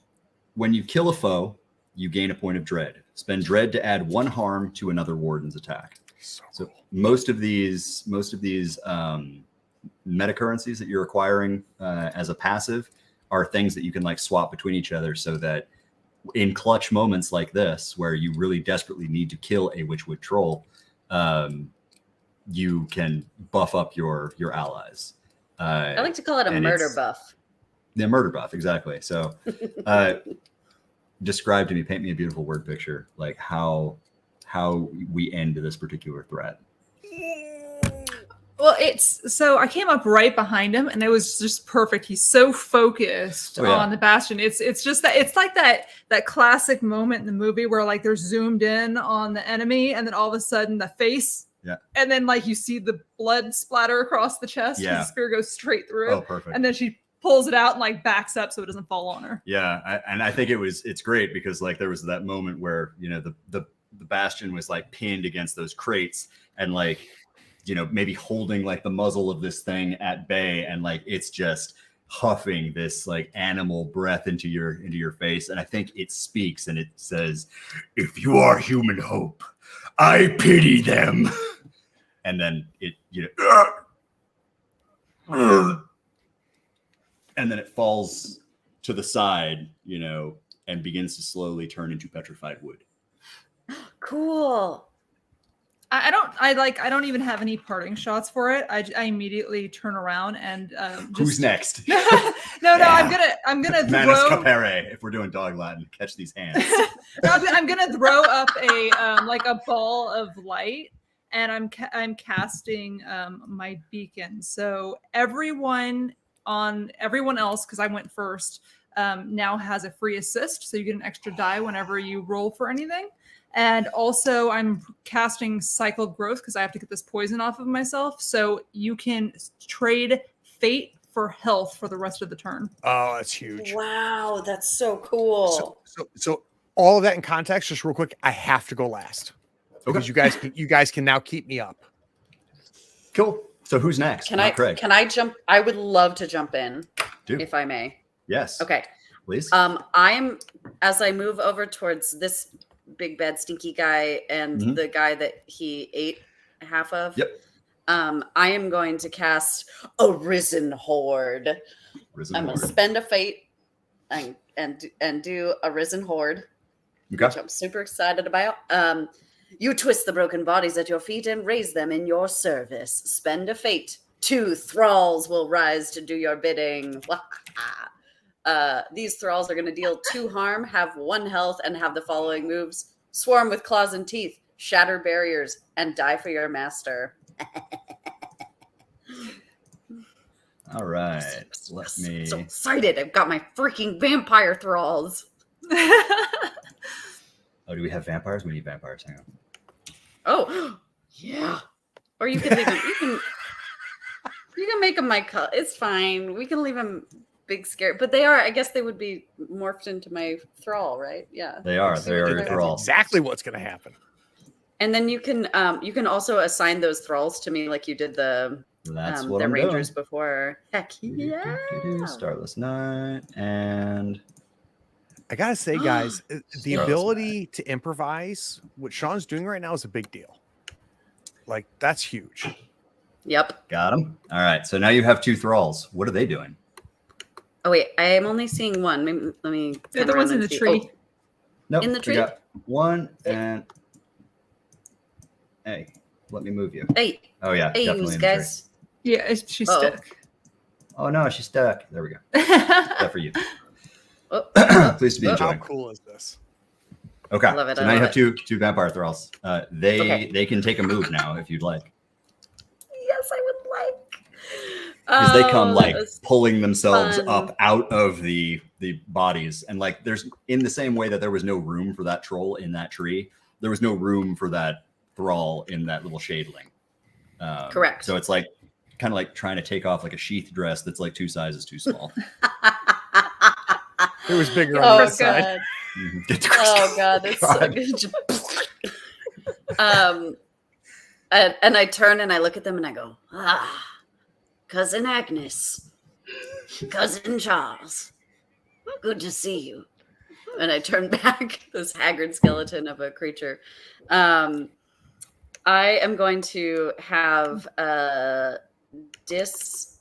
when you kill a foe, you gain a point of dread. Spend dread to add 1 harm to another warden's attack. So most of these meta currencies that you're acquiring as a passive are things that you can like swap between each other, so that in clutch moments like this, where you really desperately need to kill a Witchwood troll, you can buff up your allies.
I like to call it a murder buff.
The murder buff, exactly. So describe to me, paint me a beautiful word picture, like how we end this particular threat.
Well, so I came up right behind him, and it was just perfect. He's so focused on the bastion. It's just that it's like that classic moment in the movie where like they're zoomed in on the enemy, and then all of a sudden the face, and then like you see the blood splatter across the chest. Yeah, the spear goes straight through.
Oh, perfect.
And then she pulls it out and like backs up so it doesn't fall on her.
Yeah, and I think it's great because like there was that moment where the bastion was like pinned against those crates, and like maybe holding like the muzzle of this thing at bay, and like it's just huffing this like animal breath into your face. And I think it speaks, and it says, "If you are human hope, I pity them." And then it and then it falls to the side, and begins to slowly turn into petrified wood.
Cool.
I don't even have any parting shots for it. I immediately turn around and
who's next?
No, I'm gonna
Manus
throw.
capere, if we're doing dog Latin, catch these hands.
No, I'm gonna throw up a ball of light, and I'm casting my beacon. So everyone else, because I went first, now has a free assist, so you get an extra die whenever you roll for anything. And also I'm casting cycle growth because I have to get this poison off of myself. So you can trade fate for health for the rest of the turn.
Oh, that's huge.
Wow, that's so cool.
So all of that in context, just real quick, I have to go last because you guys can now keep me up.
Cool. So who's next?
Can I jump? I would love to jump in, if I may.
Yes.
Okay.
Please.
As I move over towards this big bad stinky guy and the guy that he ate half of.
Yep.
I am going to cast a Risen Horde. I'm going to spend a fate and do a Risen Horde, which I'm super excited about. You twist the broken bodies at your feet and raise them in your service. Spend a fate. 2 thralls will rise to do your bidding. These thralls are going to deal 2 harm, have 1 health, and have the following moves: swarm with claws and teeth, shatter barriers, and die for your master.
All right.
I'm so excited. I've got my freaking vampire thralls.
Oh, do we have vampires? We need vampires. Hang on.
Oh, yeah. Or you can leave them. You can make them my color. It's fine. We can leave them big, scary. But they are. I guess they would be morphed into my thrall, right? Yeah.
They are. They are your thrall.
Exactly what's going to happen.
And then you can also assign those thralls to me, like you did the Rangers
doing
before. Heck yeah!
Starless Knight, and
I gotta say, guys, the ability to improvise, what Shawn's doing right now, is a big deal. Like, that's huge.
Yep.
Got him. All right. So now you have 2 thralls. What are they doing?
Oh wait, I am only seeing one. Maybe, let me.
The other one's in the tree.
Oh.
Nope,
in the tree.
Got 1 and. Hey, let me move you.
Hey.
Oh yeah.
Hey,
definitely
guys.
Yeah, she's stuck.
Oh no, she's stuck. There we go. That for you.
Oh,
Pleased to be
How
enjoying.
cool is this?
Okay.
I love it,
So
I
now you
love
have two vampire thralls. They can take a move now if you'd like.
yes, I would like.
Because they come
Oh,
like
that was
pulling themselves
fun.
up out of the bodies, and like there's in the same way that there was no room for that troll in that tree, there was no room for that thrall in that little shadeling.
Correct.
So it's like kind of like trying to take off like a sheath dress that's like 2 sizes too small.
It was bigger on
Oh
that side.
god. Oh god, it's so good. And I turn and I look at them and I go, Cousin Agnes, Cousin Charles, good to see you. And I turn back this haggard skeleton of a creature. I am going to have this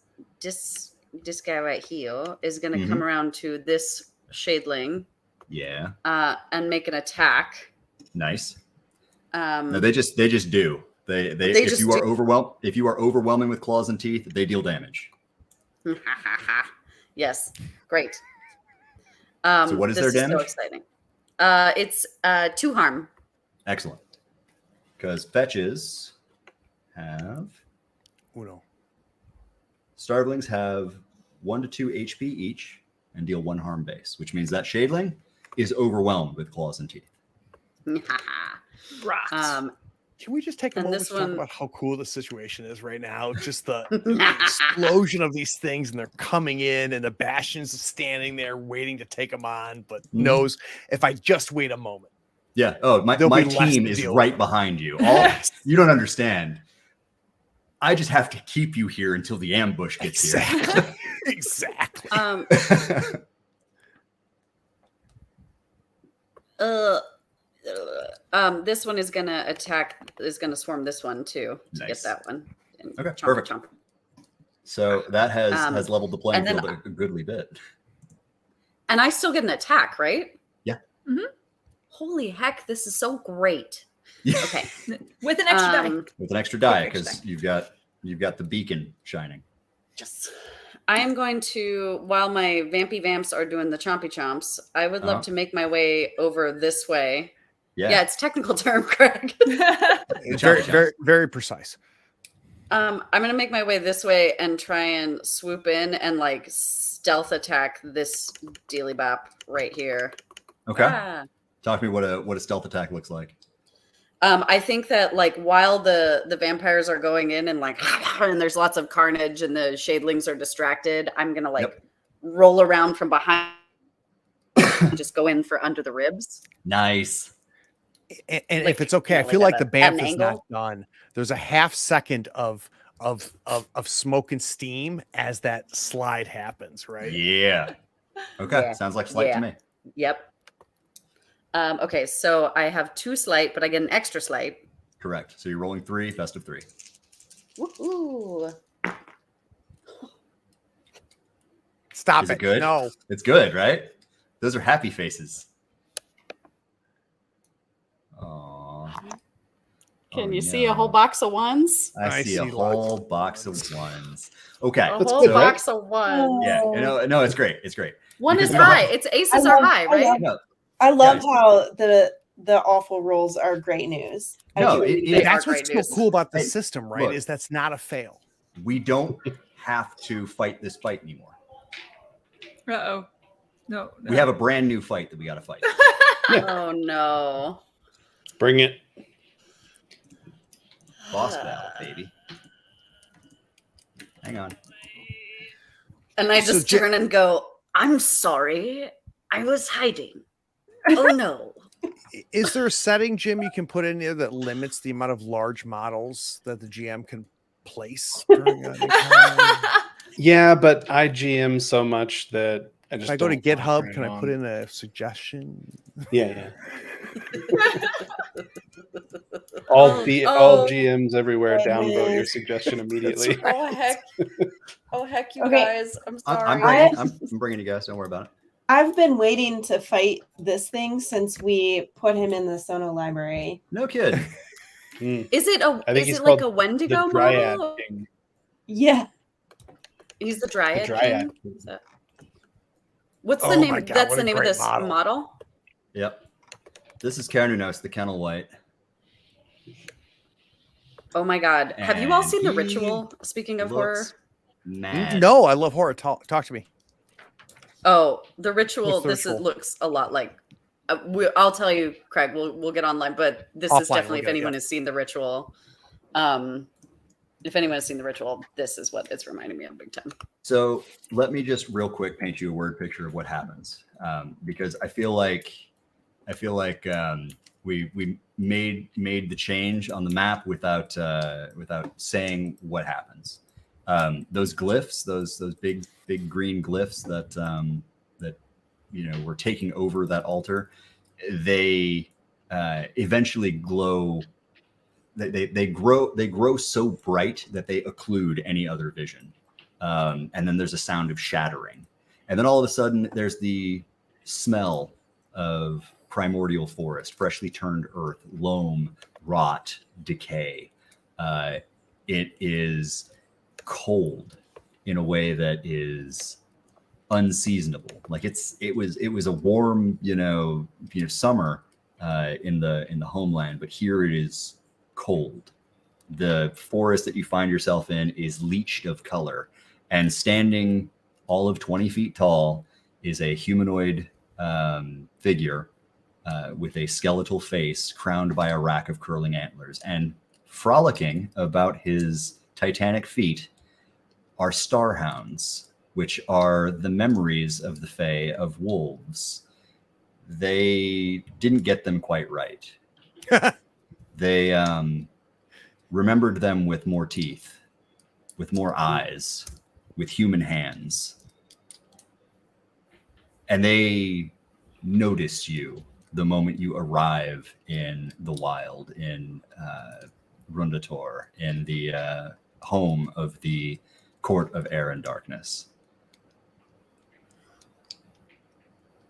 guy right here is going to come around to this shadeling.
Yeah.
And make an attack.
Nice. No, they just do. They if you are overwhelming with claws and teeth, they deal damage.
Yes, great.
So what is their damage?
So exciting. It's 2 harm.
Excellent. Because fetches have
Uno.
starvelings have 1 to 2 HP each and deal 1 harm base, which means that shadeling is overwhelmed with claws and teeth.
Rocks.
Can we just take a
And
moment
this
to talk
one-
about how cool the situation is right now? Just the explosion of these things, and they're coming in, and the Bastion's standing there waiting to take them on, but knows if I just wait a moment.
Yeah. Oh, my
There'll be less
team
to
is
deal
right
with.
behind you. You don't understand. I just have to keep you here until the ambush gets
Exactly. Exactly.
This one is gonna swarm this one too to
Nice.
get that one. And
Okay,
chomp,
perfect.
chomp.
So that has leveled the playing
and then-
field a goodly bit.
And I still get an attack, right?
Yeah.
Mhm.
Holy heck, this is so great.
Yeah.
Okay.
With an extra die.
With an extra die
Extra
because you've got the beacon shining.
Yes. I am going to, while my vampy vamps are doing the chompy chomps, I would love to make my way over this way. Yeah, it's technical term, Craig.
It's very, very, very precise.
I'm gonna make my way this way and try and swoop in and like stealth attack this dealy bop right here.
Okay.
Ah.
Talk to me what a stealth attack looks like.
I think that like while the vampires are going in and like and there's lots of carnage and the shadelings are distracted, I'm gonna like roll around from behind and just go in for under the ribs.
Nice.
And
Like,
if it's okay, I
like
feel
at
like the
an
BAMF is not
angle?
done. There's a half second of smoke and steam as that slide happens, right?
Yeah. Okay.
Yeah.
Sounds like slight
Yeah.
to me.
Yep. Okay, so I have 2 slight, but I get an extra slight.
Correct. So you're rolling 3, best of 3.
Woohoo!
Stop
Is
it.
it good?
No.
It's good, right? Those are happy faces. Aw.
Can
Oh,
you see a
no.
whole box of ones?
I see a
see
whole
lots.
box of ones. Okay.
A
That's
whole
good, right?
box of ones.
Yeah. No, it's great. It's great.
One
Because
is
we don't
high.
have-
It's aces are high, right?
No,
I love
Guys.
how the awful rolls are great news. I
No,
truly
it-
do.
it-
That's
are
what's
great
so
news.
cool about the
Hey,
system, right?
look.
Is that's not a fail.
we don't have to fight this fight anymore.
Uh-oh. No.
We have a brand new fight that we got to fight.
Oh no.
Bring it.
Boss battle, baby. Hang on.
And I
So
just
J-
turn and go, I'm sorry. I was hiding. Oh no.
Is there a setting, Jim, you can put in there that limits the amount of large models that the GM can place during an encounter?
Yeah, but I GM so much that I just
If I go to
don't want
GitHub,
it
can I
on.
put in a suggestion?
Yeah. All
Oh.
GMs everywhere downvote your
Goodness.
suggestion immediately.
Oh heck. Oh heck, you
Okay.
guys. I'm
I'm
sorry.
I'm bringing you guys. Don't worry about it.
I've been waiting to fight this thing since we put him in the Sono library.
No kid.
Mm.
Is it
I think
is
he's
it like
called
a Wendigo
The Dryad
model?
King.
Yeah.
He's the Dryad.
Dryad.
King? Is that... What's
Oh
the name?
my God,
That's
what
the
a
name of
great
this
model.
model.
Yep. This is Carnunos, the Kennel White.
Oh my God! Have you all
And
seen The
he
Ritual? Speaking of horror.
Looks mad.
No, I love horror. Talk to me.
Oh, The Ritual.
What's The
This
Ritual?
looks a lot like. I'll tell you, Craig. We'll get online, but this is
Offline,
definitely
we'll
if
get it,
anyone
yeah.
has seen The Ritual. If anyone has seen The Ritual, this is what it's reminding me of big time.
So let me just real quick paint you a word picture of what happens, because I feel like we made the change on the map without saying what happens. Those glyphs, those big green glyphs that were taking over that altar, they eventually glow. They grow so bright that they occlude any other vision. And then there's a sound of shattering. And then all of a sudden there's the smell of primordial forest, freshly turned earth, loam, rot, decay. It is cold in a way that is unseasonable. Like it was a warm, summer in the homeland, but here it is cold. The forest that you find yourself in is leached of color, and standing all of 20 feet tall is a humanoid figure with a skeletal face crowned by a rack of curling antlers. And frolicking about his titanic feet are starhounds, which are the memories of the Fae of wolves. They didn't get them quite right. They remembered them with more teeth, with more eyes, with human hands. And they notice you the moment you arrive in the wild, in Rundator, in the home of the Court of Air and Darkness.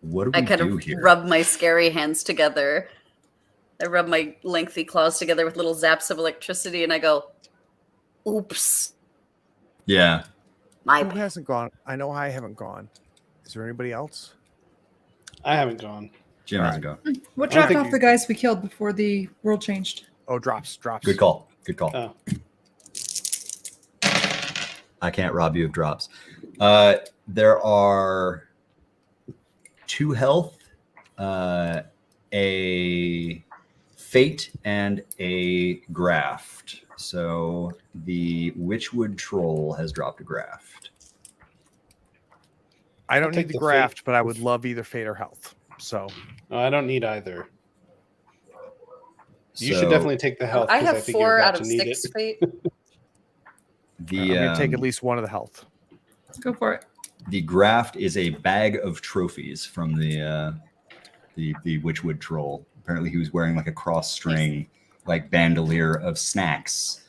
What do
I
we
kind
do
of
here?
rub my scary hands together. I rub my lengthy claws together with little zaps of electricity, and I go, "Oops,
Yeah.
my
Who
bad."
hasn't gone? I know I haven't gone. Is there anybody else?
I haven't gone.
Jim hasn't gone.
What
I don't
dropped
think
off
you-
the guys we killed before the world changed?
Oh, drops.
Good call. Good call.
Oh,
I can't rob you of drops. There are 2 health, a fate, and a graft. So the Witchwood Troll has dropped a graft.
I don't
I'll take
need the
the
graft,
fate.
but I would love either fate or health. So
no, I don't need either. You
So
should definitely take the health.
I
'cause
have
think you're
4
about
out
to
of
need
6
it.
fate.
the
I'm gonna take at least one of the health.
Let's go for it.
the graft is a bag of trophies from the Witchwood Troll. Apparently, he was wearing like a cross string, like bandolier of snacks.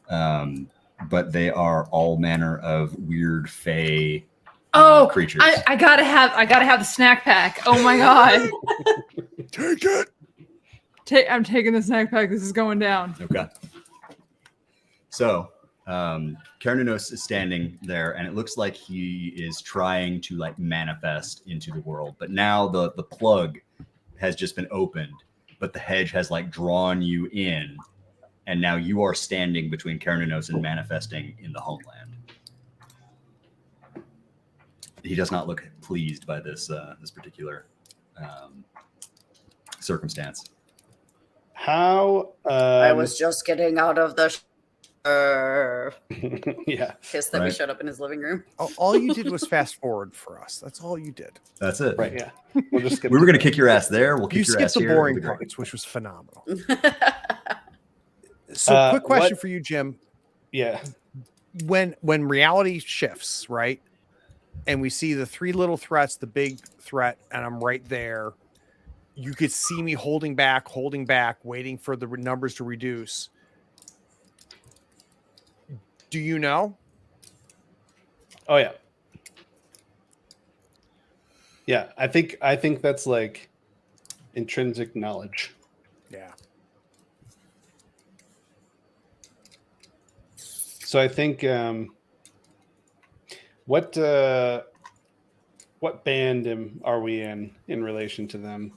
But they are all manner of weird fey creatures.
I gotta have the snack pack. Oh my god.
Take it.
I'm taking the snack pack. This is going down.
Okay. So, Carnunos is standing there, and it looks like he is trying to like manifest into the world. But now the plug has just been opened, but the hedge has like drawn you in, and now you are standing between Carnunos and manifesting in the homeland. He does not look pleased by this this particular circumstance.
How?
I was just getting out of the
Yeah.
kiss that we
Right.
showed up in his living room.
All you did was fast forward for us. That's all you did.
That's it.
Right. Yeah. We'll just skip.
We were going to kick your ass there. We'll
You
kick your
skipped
ass
the
here. It'll
boring
be great.
parts, which was phenomenal. So, quick question for you, Jim.
Yeah.
When reality shifts, right, and we see the 3 little threats, the big threat, and I'm right there, you could see me holding back, waiting for the numbers to reduce. Do you know?
Oh yeah. Yeah. I think that's like intrinsic knowledge.
Yeah.
So I think What band are we in relation to them?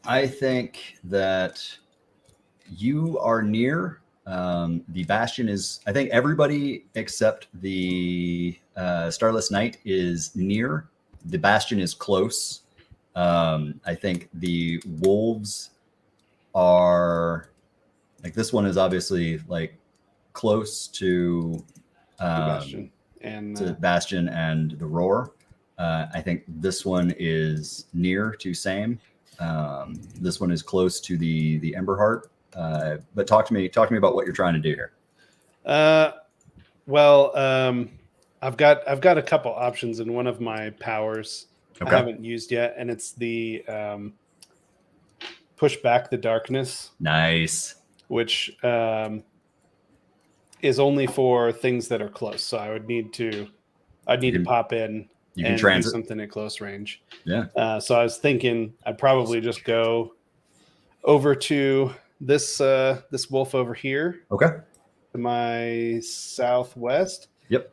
I think that you are near. The Bastion is, I think everybody except the Starless Knight is near. The Bastion is close. I think the Wolves are, like, this one is obviously like close to
Bastion
and the Roar. I think this one is near to Same. This one is close to the Emberheart. But talk to me about what you're trying to do here.
I've got a couple options in one of my powers I haven't used yet, and it's the push back the darkness.
Nice.
Which is only for things that are close. So I'd need to pop in and do something at close range.
Yeah.
So I was thinking I'd probably just go over to this wolf over here.
Okay.
To my southwest.
Yep.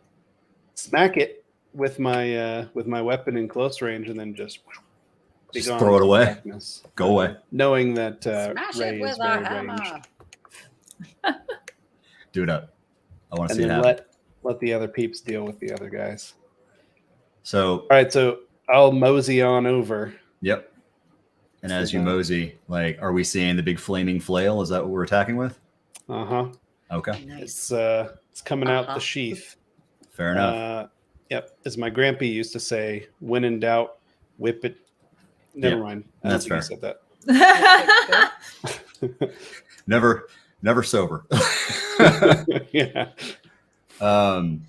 Smack it with my weapon in close range, and then just
throw it away.
Darkness.
Go away.
Knowing that
Smash
Ray
it with
is
a
very
hammer.
ranged.
Do it up. I want to
And
see
then
that.
let the other peeps deal with the other guys.
So
all right, so I'll mosey on over.
Yep. And as you mosey, like, are we seeing the big flaming flail? Is that what we're attacking with?
Uh-huh.
Okay.
Nice.
It's coming out the sheath.
Fair enough.
Yep. As my grandpa used to say, when in doubt, whip it. Never mind.
That's fair.
You said that.
Never sober.
Yeah.
All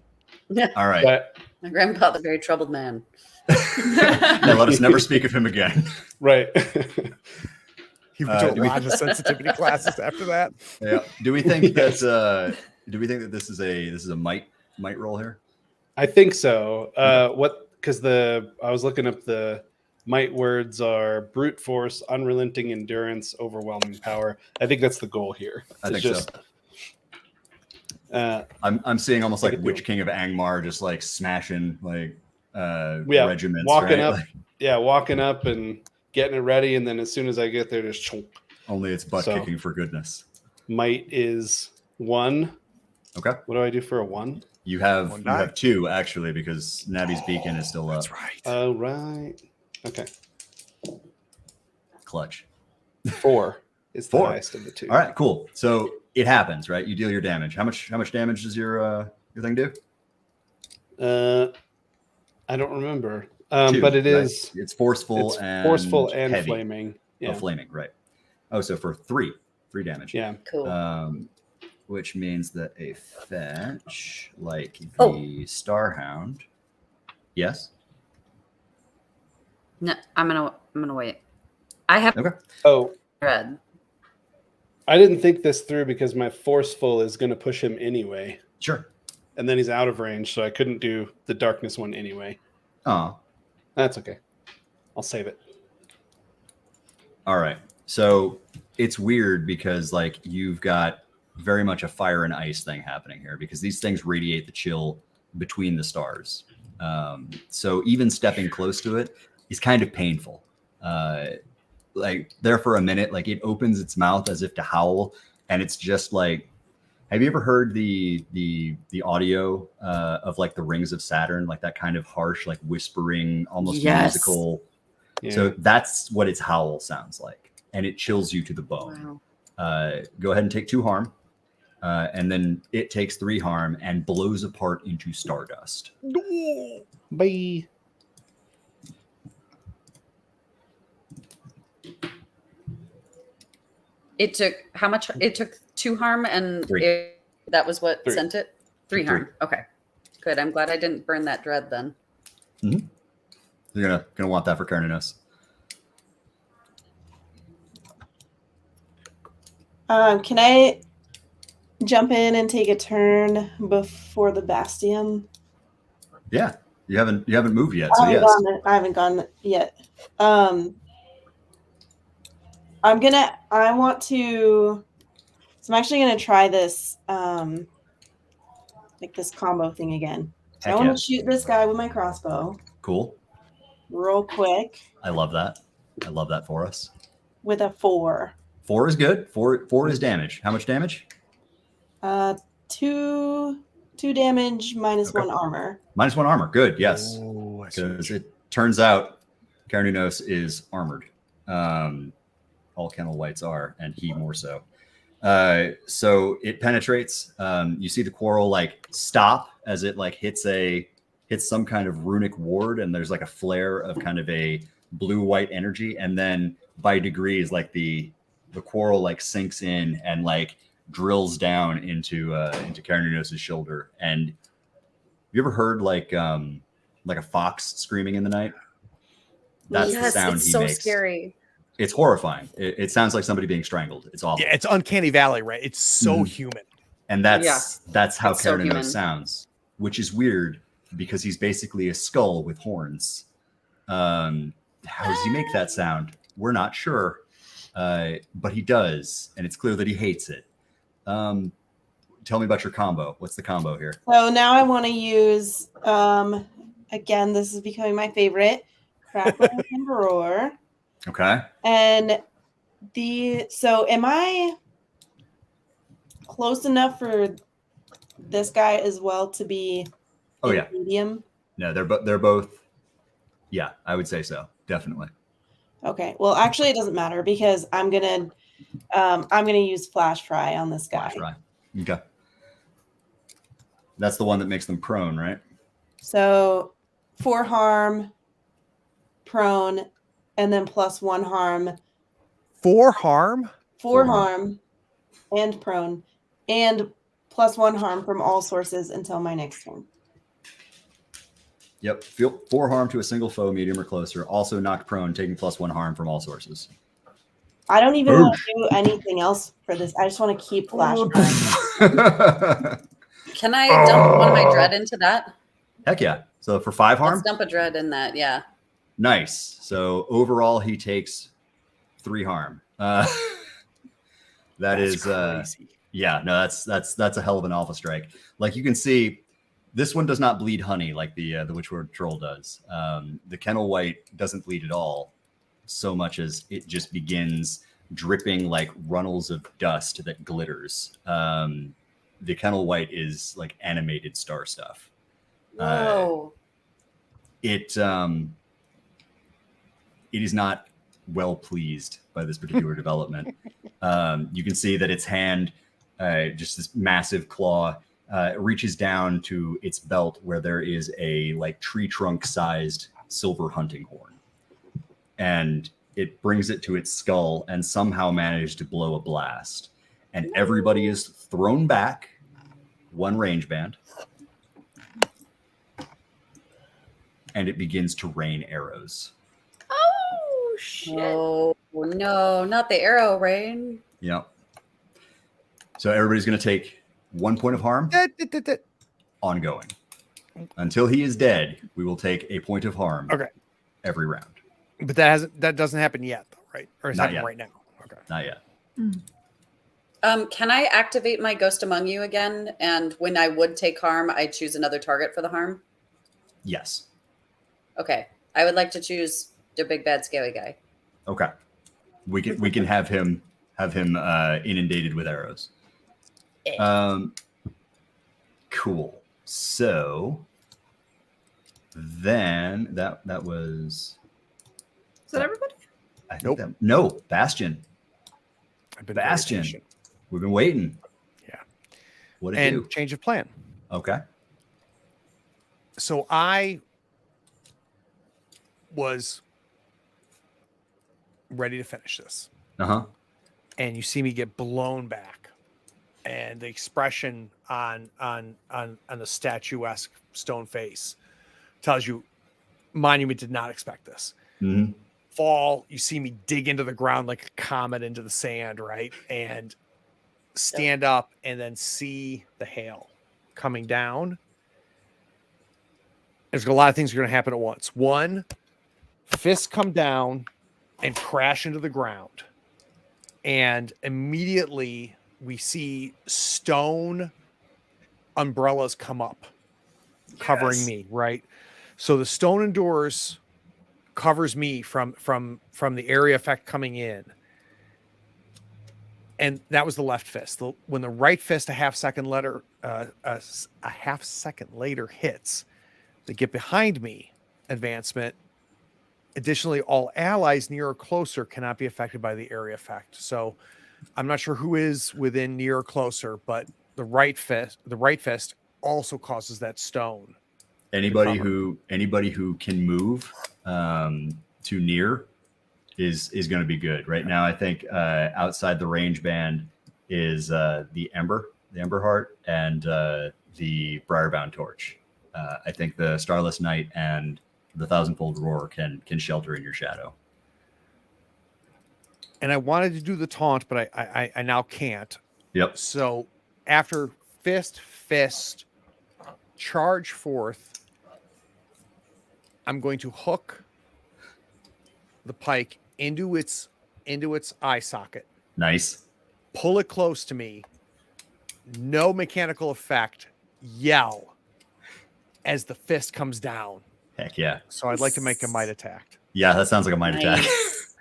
right.
But,
my grandpa, a very troubled man.
Let us never speak of him again.
Right.
He went to a lot of sensitivity classes after that.
Yeah. Do we think that this is a might roll here?
I think so. Because I was looking up the might words are brute force, unrelenting endurance, overwhelming power. I think that's the goal here.
I think so. I'm seeing almost like Witch King of Angmar, just like smashing like regiments.
Walking
right?
up, walking up and getting it ready, and then as soon as I get there, just chomp.
Only it's butt kicking for goodness.
Might is 1.
Okay.
What do I do for a 1?
You have 2 actually, because Navi's beacon is still up.
That's right.
Oh, right. Okay.
Clutch.
4 is the highest of the 2.
All right, cool. So it happens, right? You deal your damage. How much damage does your thing do?
I don't remember.
2,
but it
right?
is.
It's forceful and
heavy.
flaming. Yeah. Oh, flaming, right? Oh, so for 3 damage.
Yeah.
Cool.
Which means that a fetch like the Starhound. Yes.
No, I'm gonna wait. I have red.
I didn't think this through because my forceful is going to push him anyway.
Sure.
And then he's out of range, so I couldn't do the darkness one anyway.
Oh,
that's okay. I'll save it.
All right. So it's weird because like you've got very much a fire and ice thing happening here because these things radiate the chill between the stars. So even stepping close to it is kind of painful. Like there for a minute, like it opens its mouth as if to howl, and it's just like, have you ever heard the audio of like the Rings of Saturn, like that kind of harsh, like whispering, almost musical? Yeah. So that's what its howl sounds like, and it chills you to the bone. Wow. Go ahead and take 2 harm, and then it takes 3 harm and blows apart into stardust.
Bye.
It took how much? It took 2 harm, and that was what sent it. 3 harm. Okay, good. I'm glad I didn't burn that dread then.
Mm-hmm. You're gonna want that for Carninos.
Can I jump in and take a turn before the Bastion?
Yeah, you haven't moved yet, so yes.
I haven't gone yet. I'm actually gonna try this like this combo thing again. So I want to shoot this guy with my crossbow.
Cool.
Real quick.
I love that. I love that for us.
With a 4.
4 is good. 4 is damage. How much damage?
2 damage minus 1 armor.
Minus 1 armor. Good. Yes.
Oh,
Because it turns out Carnunos is armored. All Kennel Whites are, and he more so. So it penetrates. You see the quarrel like stop as it like hits some kind of runic ward, and there's like a flare of kind of a blue-white energy, and then by degrees, like the quarrel like sinks in and like drills down into Carnunos' shoulder. And you ever heard like a fox screaming in the night? That's the sound
it's
he
so
makes.
Scary.
It's horrifying. It sounds like somebody being strangled. It's awful.
Yeah, it's uncanny valley, right? It's so human.
And that's how
It's so
Carnunos
human.
sounds, which is weird because he's basically a skull with horns. How does he make that sound? We're not sure, but he does, and it's clear that he hates it. Tell me about your combo. What's the combo here?
So now I want to use, again, this is becoming my favorite, Crackle and Roar.
Okay.
And so am I close enough for this guy as well to be medium?
No, they're both. Yeah, I would say so. Definitely.
Okay. Well, actually, it doesn't matter because I'm gonna use Flash Fry on this guy.
Flash Fry. Okay. That's the one that makes them prone, right?
So 4 harm, prone, and then +1 harm.
4 harm?
4 harm and prone, and +1 harm from all sources until my next turn.
Yep. Feel 4 harm to a single foe, medium or closer. Also knocked prone, taking +1 harm from all sources.
I don't even want to do anything else for this. I just want to keep Flash Fry.
Can I dump one of my dread into that?
Heck yeah. So for 5 harm?
Let's dump a dread in that, yeah.
Nice. So overall, he takes 3 harm. That's crazy. Yeah, no, that's a hell of an alpha strike. Like you can see, this one does not bleed honey like the Witchward Troll does. The Kennel White doesn't bleed at all, so much as it just begins dripping like runnels of dust that glitters. The Kennel White is like animated star stuff.
Whoa.
It is not well pleased by this particular development. You can see that its hand, just this massive claw, reaches down to its belt where there is a like tree trunk sized silver hunting horn, and it brings it to its skull and somehow managed to blow a blast, and everybody is thrown back 1 range band, and it begins to rain arrows.
Oh shit!
Oh no, not the arrow rain.
Yep. So everybody's going to take 1 point of harm ongoing. Until he is dead, we will take a point of harm every round.
But that doesn't happen yet, though, right? Or it's happening right now. Okay.
Not yet.
Can I activate my Ghost Among You again? And when I would take harm, I choose another target for the harm?
Yes.
Okay. I would like to choose the big bad scaly guy.
Okay. We can have him inundated with arrows. Cool. So then that was.
Is that everybody?
I think no, Bastion.
I've been
Bastion. We've been waiting.
Yeah.
What did you do?
Change of plan.
Okay.
So I was ready to finish this. And you see me get blown back, and the expression on the statuesque stone face tells you Monument did not expect this. Fall, you see me dig into the ground like a comet into the sand, right? And stand up and then see the hail coming down. There's a lot of things are going to happen at once. One, fists come down and crash into the ground. And immediately we see stone umbrellas come up covering
Yes.
me, right? So the stone and doors covers me from the area effect coming in. And that was the left fist. When the right fist a half second later hits, they get behind me advancement. Additionally, all allies near or closer cannot be affected by the area effect. So I'm not sure who is within near or closer, but the right fist also causes that stone.
Anybody who can move to near is going to be good. Right now, I think outside the range band is the Ember Heart, and the Briarbound Torch. I think the Starless Knight and the Thousandfold Roar can shelter in your shadow.
And I wanted to do the taunt, but I now can't.
Yep.
So after fist, charge forth, I'm going to hook the pike into its eye socket.
Nice.
Pull it close to me. No mechanical effect. Yell as the fist comes down.
Heck yeah.
So I'd like to make a might attack.
Yeah, that sounds like a might attack.
Nice.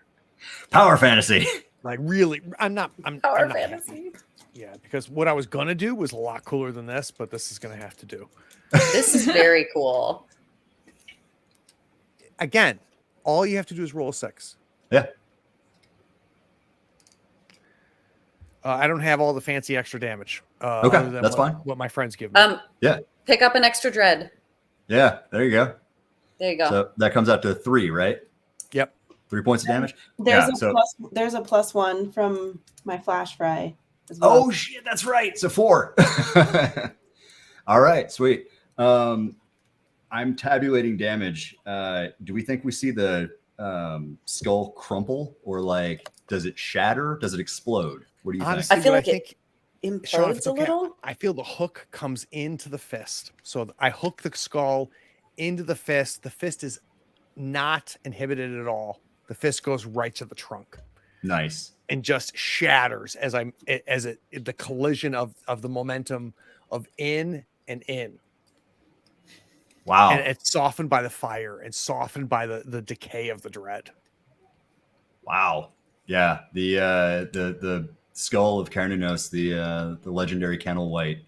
Power fantasy.
Like really, I'm not
Power
not
fantasy.
happy. Yeah, because what I was gonna do was a lot cooler than this, but this is gonna have to do.
This is very cool.
Again, all you have to do is roll a 6.
Yeah.
I don't have all the fancy extra damage.
Okay,
other than
that's fine.
What my friends give me.
Yeah.
Pick up an extra dread.
Yeah. There you go.
There you go.
So that comes out to 3, right?
Yep.
3 points of damage.
There's
Yeah,
there's a +1 from my flash fry as well.
Oh shit, that's right. So 4. All right, sweet. I'm tabulating damage. Do we think we see the skull crumple, or like does it shatter? Does it explode? What do you
Honestly,
I feel
what
like it
think, Shawn, if
implodes
it's
a
okay,
little.
I feel the hook comes into the fist. So I hook the skull into the fist. The fist is not inhibited at all. The fist goes right to the trunk.
Nice.
And just shatters as the collision of the momentum of in and in.
Wow.
And it's softened by the fire and softened by the decay of the dread.
Wow. Yeah. The skull of Carnunos, the legendary Kennel White,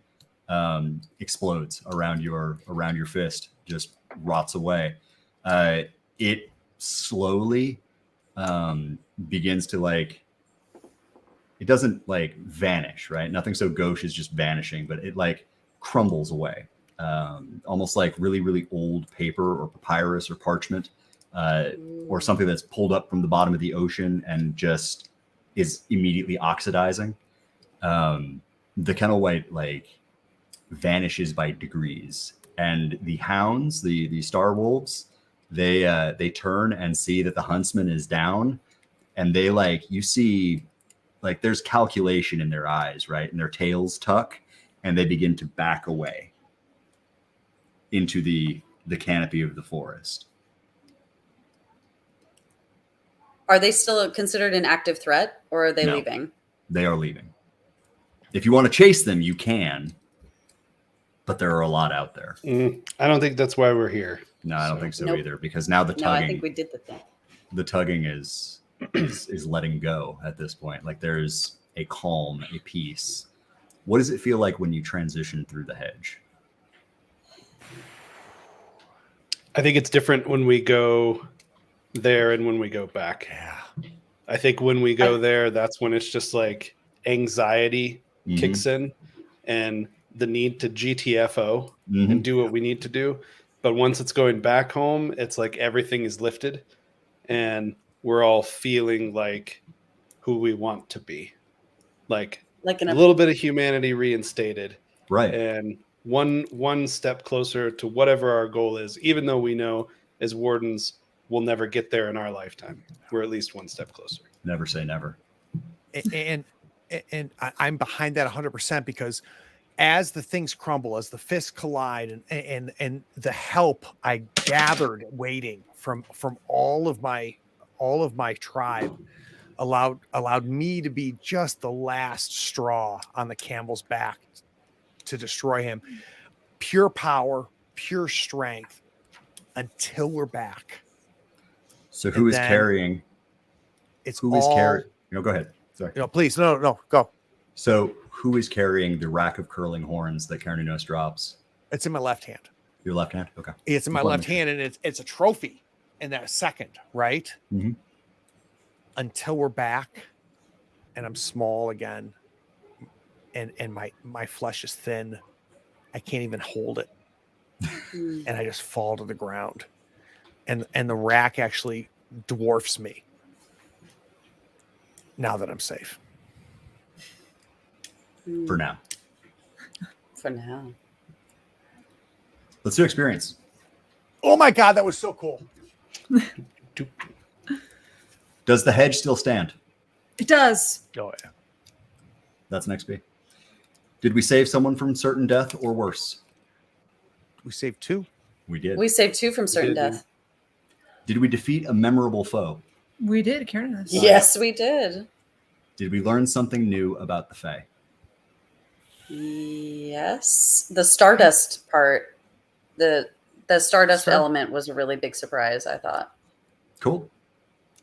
explodes around your fist, just rots away. It slowly begins to like, it doesn't like vanish, right? Nothing so gauche is just vanishing, but it like crumbles away. Almost like really, really old paper or papyrus or parchment, or something that's pulled up from the bottom of the ocean and just is immediately oxidizing. The Kennel White like vanishes by degrees, and the hounds, the star wolves, they turn and see that the huntsman is down, and they like, you see like there's calculation in their eyes, right? And their tails tuck, and they begin to back away into the canopy of the forest.
Are they still considered an active threat, or are they
No.
leaving?
They are leaving. If you want to chase them, you can, but there are a lot out there.
I don't think that's why we're here.
No, I don't think so
Nope.
either, because now the
No, I
tugging,
think we did the thing.
the tugging is letting go at this point. Like there's a calm, a peace. What does it feel like when you transition through the hedge?
I think it's different when we go there and when we go back.
Yeah.
I think when we go there, that's when it's just like anxiety
Mhm.
kicks in and the need to GTFO
Mhm.
and do what we need to do. But once it's going back home, it's like everything is lifted and we're all feeling like who we want to be. Like
Like in
a
a
little bit of humanity reinstated
Right.
and one step closer to whatever our goal is, even though we know as wardens we'll never get there in our lifetime. We're at least one step closer.
Never say never.
And I'm behind that 100%, because as the things crumble, as the fists collide, and the help I gathered waiting from all of my tribe allowed me to be just the last straw on the camel's back to destroy him. Pure power, pure strength until we're back.
So who
And
is
then
carrying?
It's
Who is
all,
carrying? Go ahead. Sorry.
Please, no, go.
So who is carrying the rack of curling horns that Carnunos drops?
It's in my left hand.
Your left hand? Okay.
It's in my left hand, and it's a trophy in that second, right?
Mm-hmm.
Until we're back, and I'm small again, and my flesh is thin. I can't even hold it, and I just fall to the ground, and the rack actually dwarfs me. Now that I'm safe.
For now.
For now.
Let's do experience.
Oh my God, that was so cool.
Does the hedge still stand?
It does.
Oh yeah.
That's an XP. Did we save someone from certain death or worse?
We saved 2.
We did.
We saved 2 from certain
did, yeah.
death.
Did we defeat a memorable foe?
We did, Karen.
Yes, we did.
Did we learn something new about the Fae?
Yes. The Stardust part, the Stardust
Sure.
element was a really big surprise, I thought.
Cool.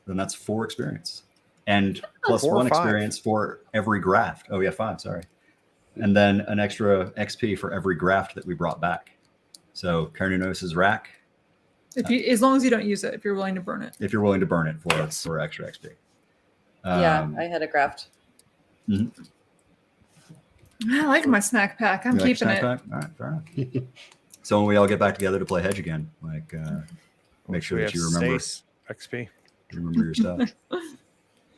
Then that's 4 experience. And plus
4 or
1
5.
experience for every graft. Oh, yeah, 5, sorry. And then an extra XP for every graft that we brought back. So Carnunos' rack,
As long as you don't use it, if you're willing to burn it.
if you're willing to burn it for extra XP.
Yeah, I had a graft.
Mhm.
I like my snack pack. I'm
You like
keeping
snack
it.
pack? All right, fair enough. So when we all get back together to play Hedge again, make sure
We
that
have
you remember
Stace XP.
your stuff.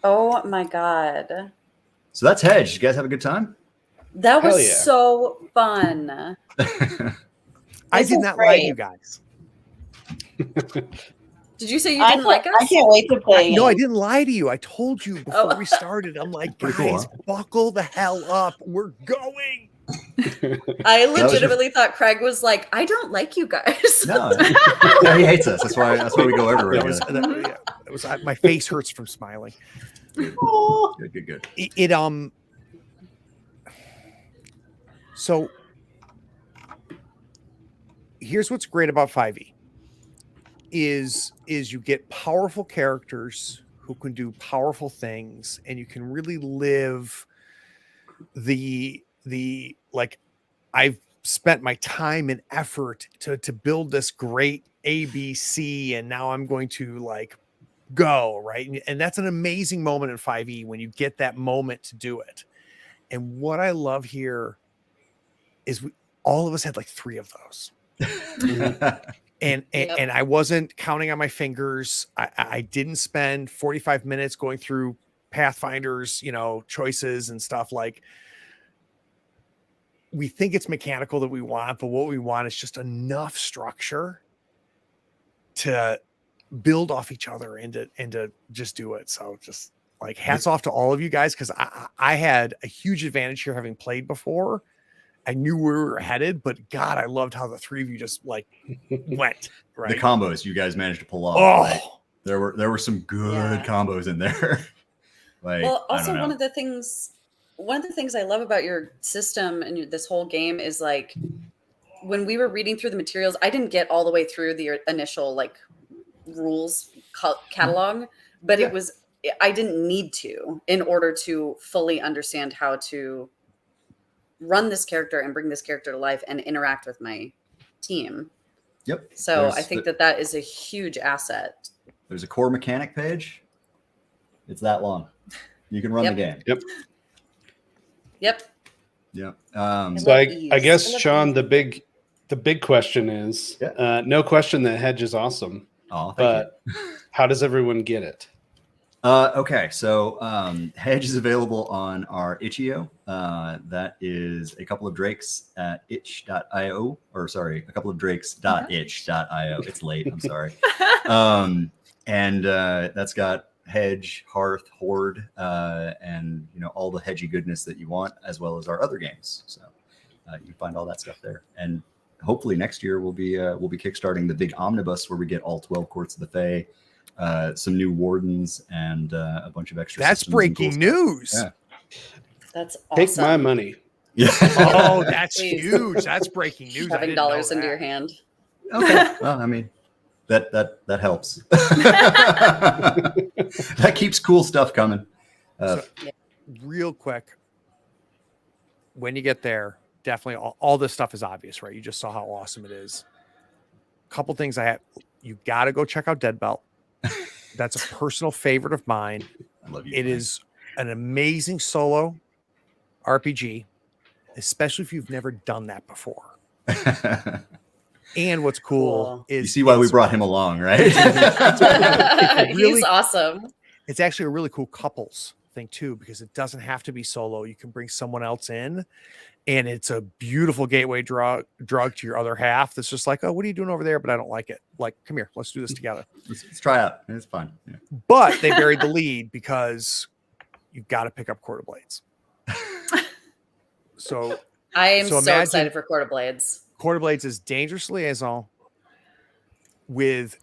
Oh my God.
So that's Hedge. You guys have a good time?
That was
Hell yeah.
so fun.
I
This
did
is
not lie to
great.
you guys.
Did you say you didn't like us?
I can't wait to play.
No, I
again.
didn't lie to you. I told you before
Oh.
we started. I'm like,
Pretty
guys,
cool,
buckle the hell up. We're going.
I
was your-
legitimately thought Craig was like, I don't like you guys.
No, yeah, he hates us. That's why we go everywhere.
That was,
together.
that was my face hurts from smiling.
Oh,
Good.
So here's what's great about 5e is you get powerful characters who can do powerful things, and you can really live the like, I've spent my time and effort to build this great ABC, and now I'm going to like go right, and that's an amazing moment in 5e when you get that moment to do it. And what I love here is all of us had like 3 of those. And
Yep.
and I wasn't counting on my fingers. I didn't spend 45 minutes going through Pathfinder's, choices and stuff. Like, we think it's mechanical that we want, but what we want is just enough structure to build off each other and to just do it. So just like hats off to all of you guys, because I had a huge advantage here having played before. I knew where we were headed, but God, I loved how the 3 of you just like went. Right.
The combos you guys managed to pull off.
Oh,
Like, there were some good
Yeah.
combos in there. Like,
Well,
I
also
don't know.
one of the things I love about your system and this whole game is like, when we were reading through the materials, I didn't get all the way through the initial like rules catalog, but
Yeah.
I didn't need to in order to fully understand how to run this character and bring this character to life and interact with my team.
Yep.
So I think that is a huge asset.
There's a core mechanic page. It's that long. You can run the game.
Yep.
Yeah.
So I
ease.
guess,
I love
Shawn,
ease.
the big question is,
Yeah.
no question that Hedge is awesome,
Oh, thank
but how does everyone get it?
Okay, so Hedge is available on our itch.io. That is a couple of drakes at itch.io, or sorry, a couple of drakes.itch.io. It's late, I'm sorry. And that's got Hedge, Hearth, Horde, and all the hedgy goodness that you want, as well as our other games. So you can find all that stuff there. And hopefully next year we'll be kickstarting the big omnibus where we get all 12 courts of the Fae, some new wardens, and a bunch of extra.
that's
systems and
breaking
cool
news.
stuff.
That's awesome.
Take my money.
Yeah.
Oh, that's
Please.
huge. That's breaking news. I
Shoving
didn't know
dollars into
that.
your hand.
Okay. Well, I mean, that helps. That keeps cool stuff coming.
So, real quick, when you get there, definitely all this stuff is obvious, right? You just saw how awesome it is. Couple things you got to go check out Dead Belt. That's a personal favorite of mine.
I love you.
It is an amazing solo RPG, especially if you've never done that before. And what's cool is
you see why we brought him along, right?
He's awesome.
It's actually a really cool couples thing too, because it doesn't have to be solo. You can bring someone else in, and it's a beautiful gateway drug to your other half. That's just like, oh, what are you doing over there? But I don't like it. Like, come here, let's do this together.
Let's try out. It's fun. Yeah.
But they buried the lead because you've got to pick up Quarter Blades. So
I am so excited for Quarter Blades.
Quarter Blades is Dangerous Liaison with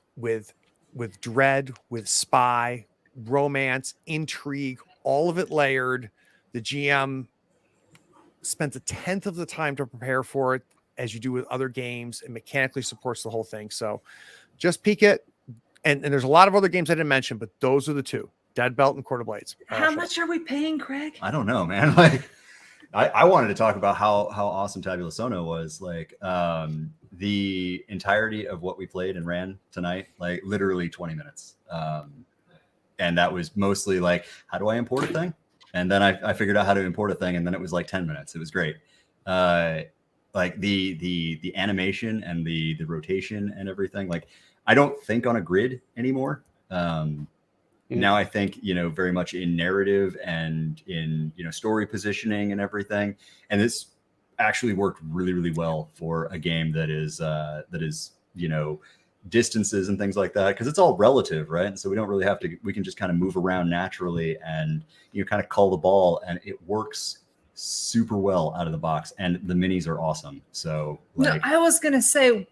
dread, with spy, romance, intrigue, all of it layered. The GM spent 1/10 of the time to prepare for it, as you do with other games, and mechanically supports the whole thing. So just peek it. And there's a lot of other games I didn't mention, but those are the two: Dead Belt and Quarter Blades.
How much are we paying, Craig?
I don't know, man. Like, I wanted to talk about how awesome Tabula Sono was. Like, the entirety of what we played and ran tonight, like literally 20 minutes. And that was mostly like, how do I import a thing? And then I figured out how to import a thing, and then it was like 10 minutes. It was great. Like the animation and the rotation and everything. Like, I don't think on a grid anymore. Now I think, very much in narrative and in, story positioning and everything. And this actually worked really, really well for a game that is, distances and things like that, because it's all relative, right? And so we don't really have to, we can just kind of move around naturally and, kind of call the ball, and it works super well out of the box. And the minis are awesome. So like,
no, I was going to say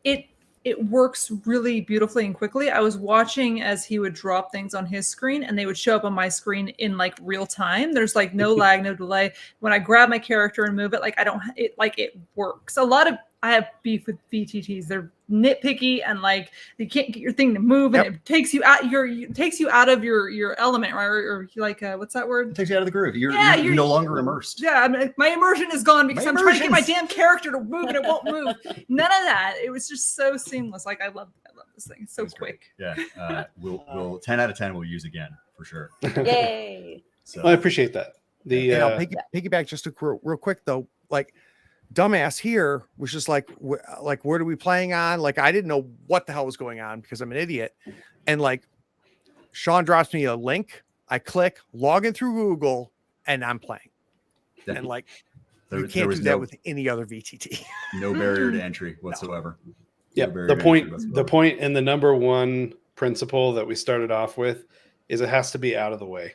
it works really beautifully and quickly. I was watching as he would drop things on his screen, and they would show up on my screen in like real time. There's like no lag, no delay. When I grab my character and move it, like it works. I have beef with VTTs. They're nitpicky, and like you can't get your thing to move, and it takes you out of your element, right? Or like what's that word?
It takes you out of the groove. You're no longer immersed.
Yeah, I mean, my immersion is gone because I'm trying to get my damn character to move, and it won't move. None of that. It was just so seamless. Like I love this thing. It's so quick.
Great. Yeah, we'll 10 out of 10 we'll use again for sure.
Yay!
So I appreciate that.
And I'll piggyback just real quick though. Like, dumbass here was just like what are we playing on? Like, I didn't know what the hell was going on because I'm an idiot. And like, Shawn drops me a link, I click, log in through Google, and I'm playing. And like, you can't do that with any other VTT.
No barrier to entry whatsoever.
Yeah, the point and the number one principle that we started off with is it has to be out of the way.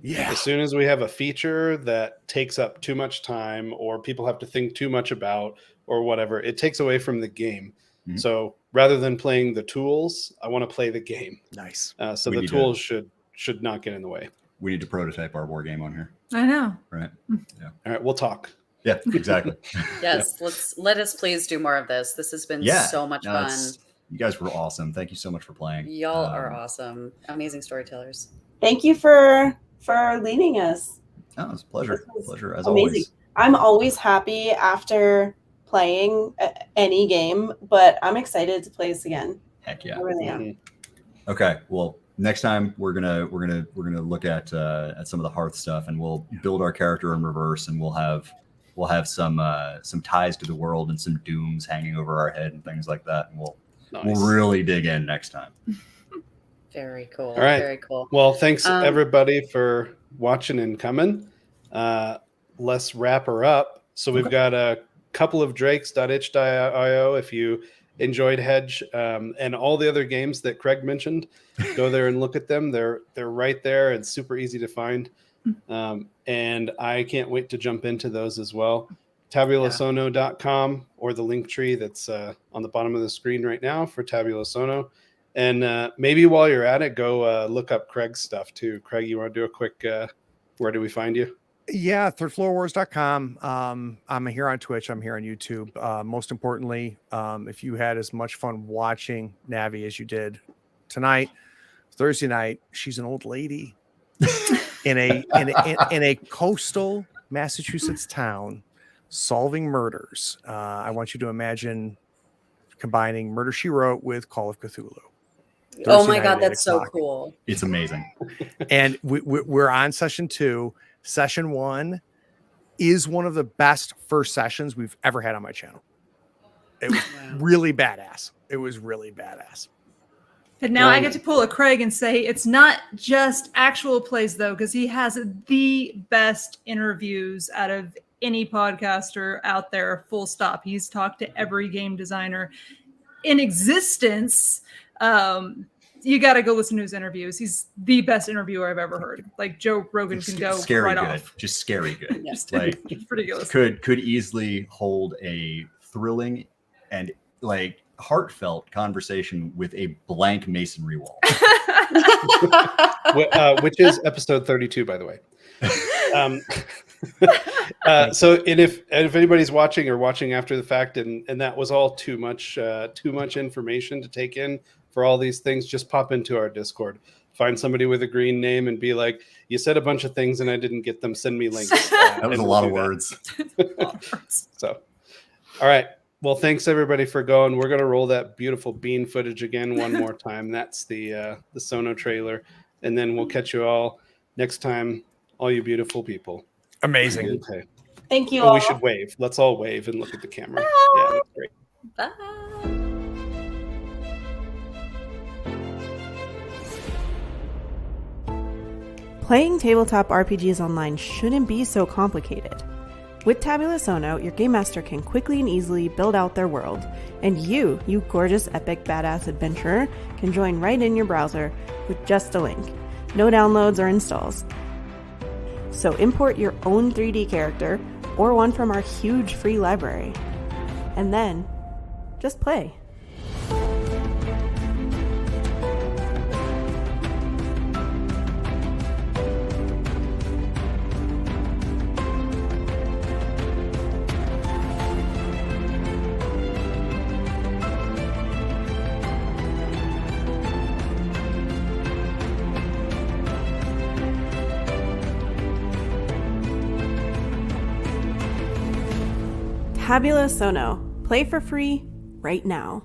Yeah.
As soon as we have a feature that takes up too much time, or people have to think too much about, or whatever, it takes away from the game. So rather than playing the tools, I want to play the game.
Nice.
So the tools should not get in the way.
We need to prototype our war game on here.
I know.
Right. Yeah.
All right, we'll talk.
Yeah, exactly.
Yes, let us please do more of this. This has been so much fun.
You guys were awesome. Thank you so much for playing.
Y'all are awesome. Amazing storytellers.
Thank you for leading us.
Oh, it's a pleasure. Pleasure as
amazing.
always.
I'm always happy after playing any game, but I'm excited to play this again.
Heck yeah.
I really am.
Okay. Well, next time we're gonna look at some of the Hearth stuff, and we'll build our character in reverse, and we'll have some ties to the world and some dooms hanging over our head and things like that. And we'll really dig in next time.
Very cool.
All right.
Very cool.
Well, thanks everybody for watching and coming. Let's wrap her up. So we've got a couple of drakes.itch.io. If you enjoyed Hedge and all the other games that Craig mentioned, go there and look at them. They're right there. It's super easy to find. And I can't wait to jump into those as well. Tabulasono.com or the link tree that's on the bottom of the screen right now for Tabula Sono. And maybe while you're at it, go look up Craig's stuff too. Craig, you want to do a quick, where do we find you?
Yeah, thirdfloorwars.com. I'm here on Twitch. I'm here on YouTube. Most importantly, if you had as much fun watching Navi as you did tonight, Thursday night, she's an old lady in a coastal Massachusetts town solving murders. I want you to imagine combining Murder, She Wrote with Call of Cthulhu.
Oh my God, that's so cool.
It's amazing.
And we're on session 2. Session 1 is one of the best first sessions we've ever had on my channel. It was really badass. It was really badass.
And now I get to pull a Craig and say it's not just actual plays, though, because he has the best interviews out of any podcaster out there, full stop. He's talked to every game designer in existence. You got to go listen to his interviews. He's the best interviewer I've ever heard. Like Joe Rogan can go
scary
right
good.
off.
Just scary good.
Just
Like
ridiculous.
Could easily hold a thrilling and like heartfelt conversation with a blank masonry wall.
Which is episode 32, by the way. So, and if anybody's watching or watching after the fact, and that was all too much information to take in for all these things, just pop into our Discord, find somebody with a green name, and be like, "You said a bunch of things, and I didn't get them. Send me links."
That was a lot of words.
So, all right. Well, thanks everybody for going. We're gonna roll that beautiful bean footage again one more time. That's the Sono trailer, and then we'll catch you all next time. All you beautiful people.
Amazing.
Okay.
Thank you
Oh,
all.
we should wave. Let's all wave and look at the camera. Yeah, that's great.
Bye.
Playing tabletop RPGs online shouldn't be so complicated. With Tabula Sono, your game master can quickly and easily build out their world, and you gorgeous epic badass adventurer, can join right in your browser with just a link. No downloads or installs. So import your own 3D character or one from our huge free library, and then just play. Tabula Sono. Play for free right now.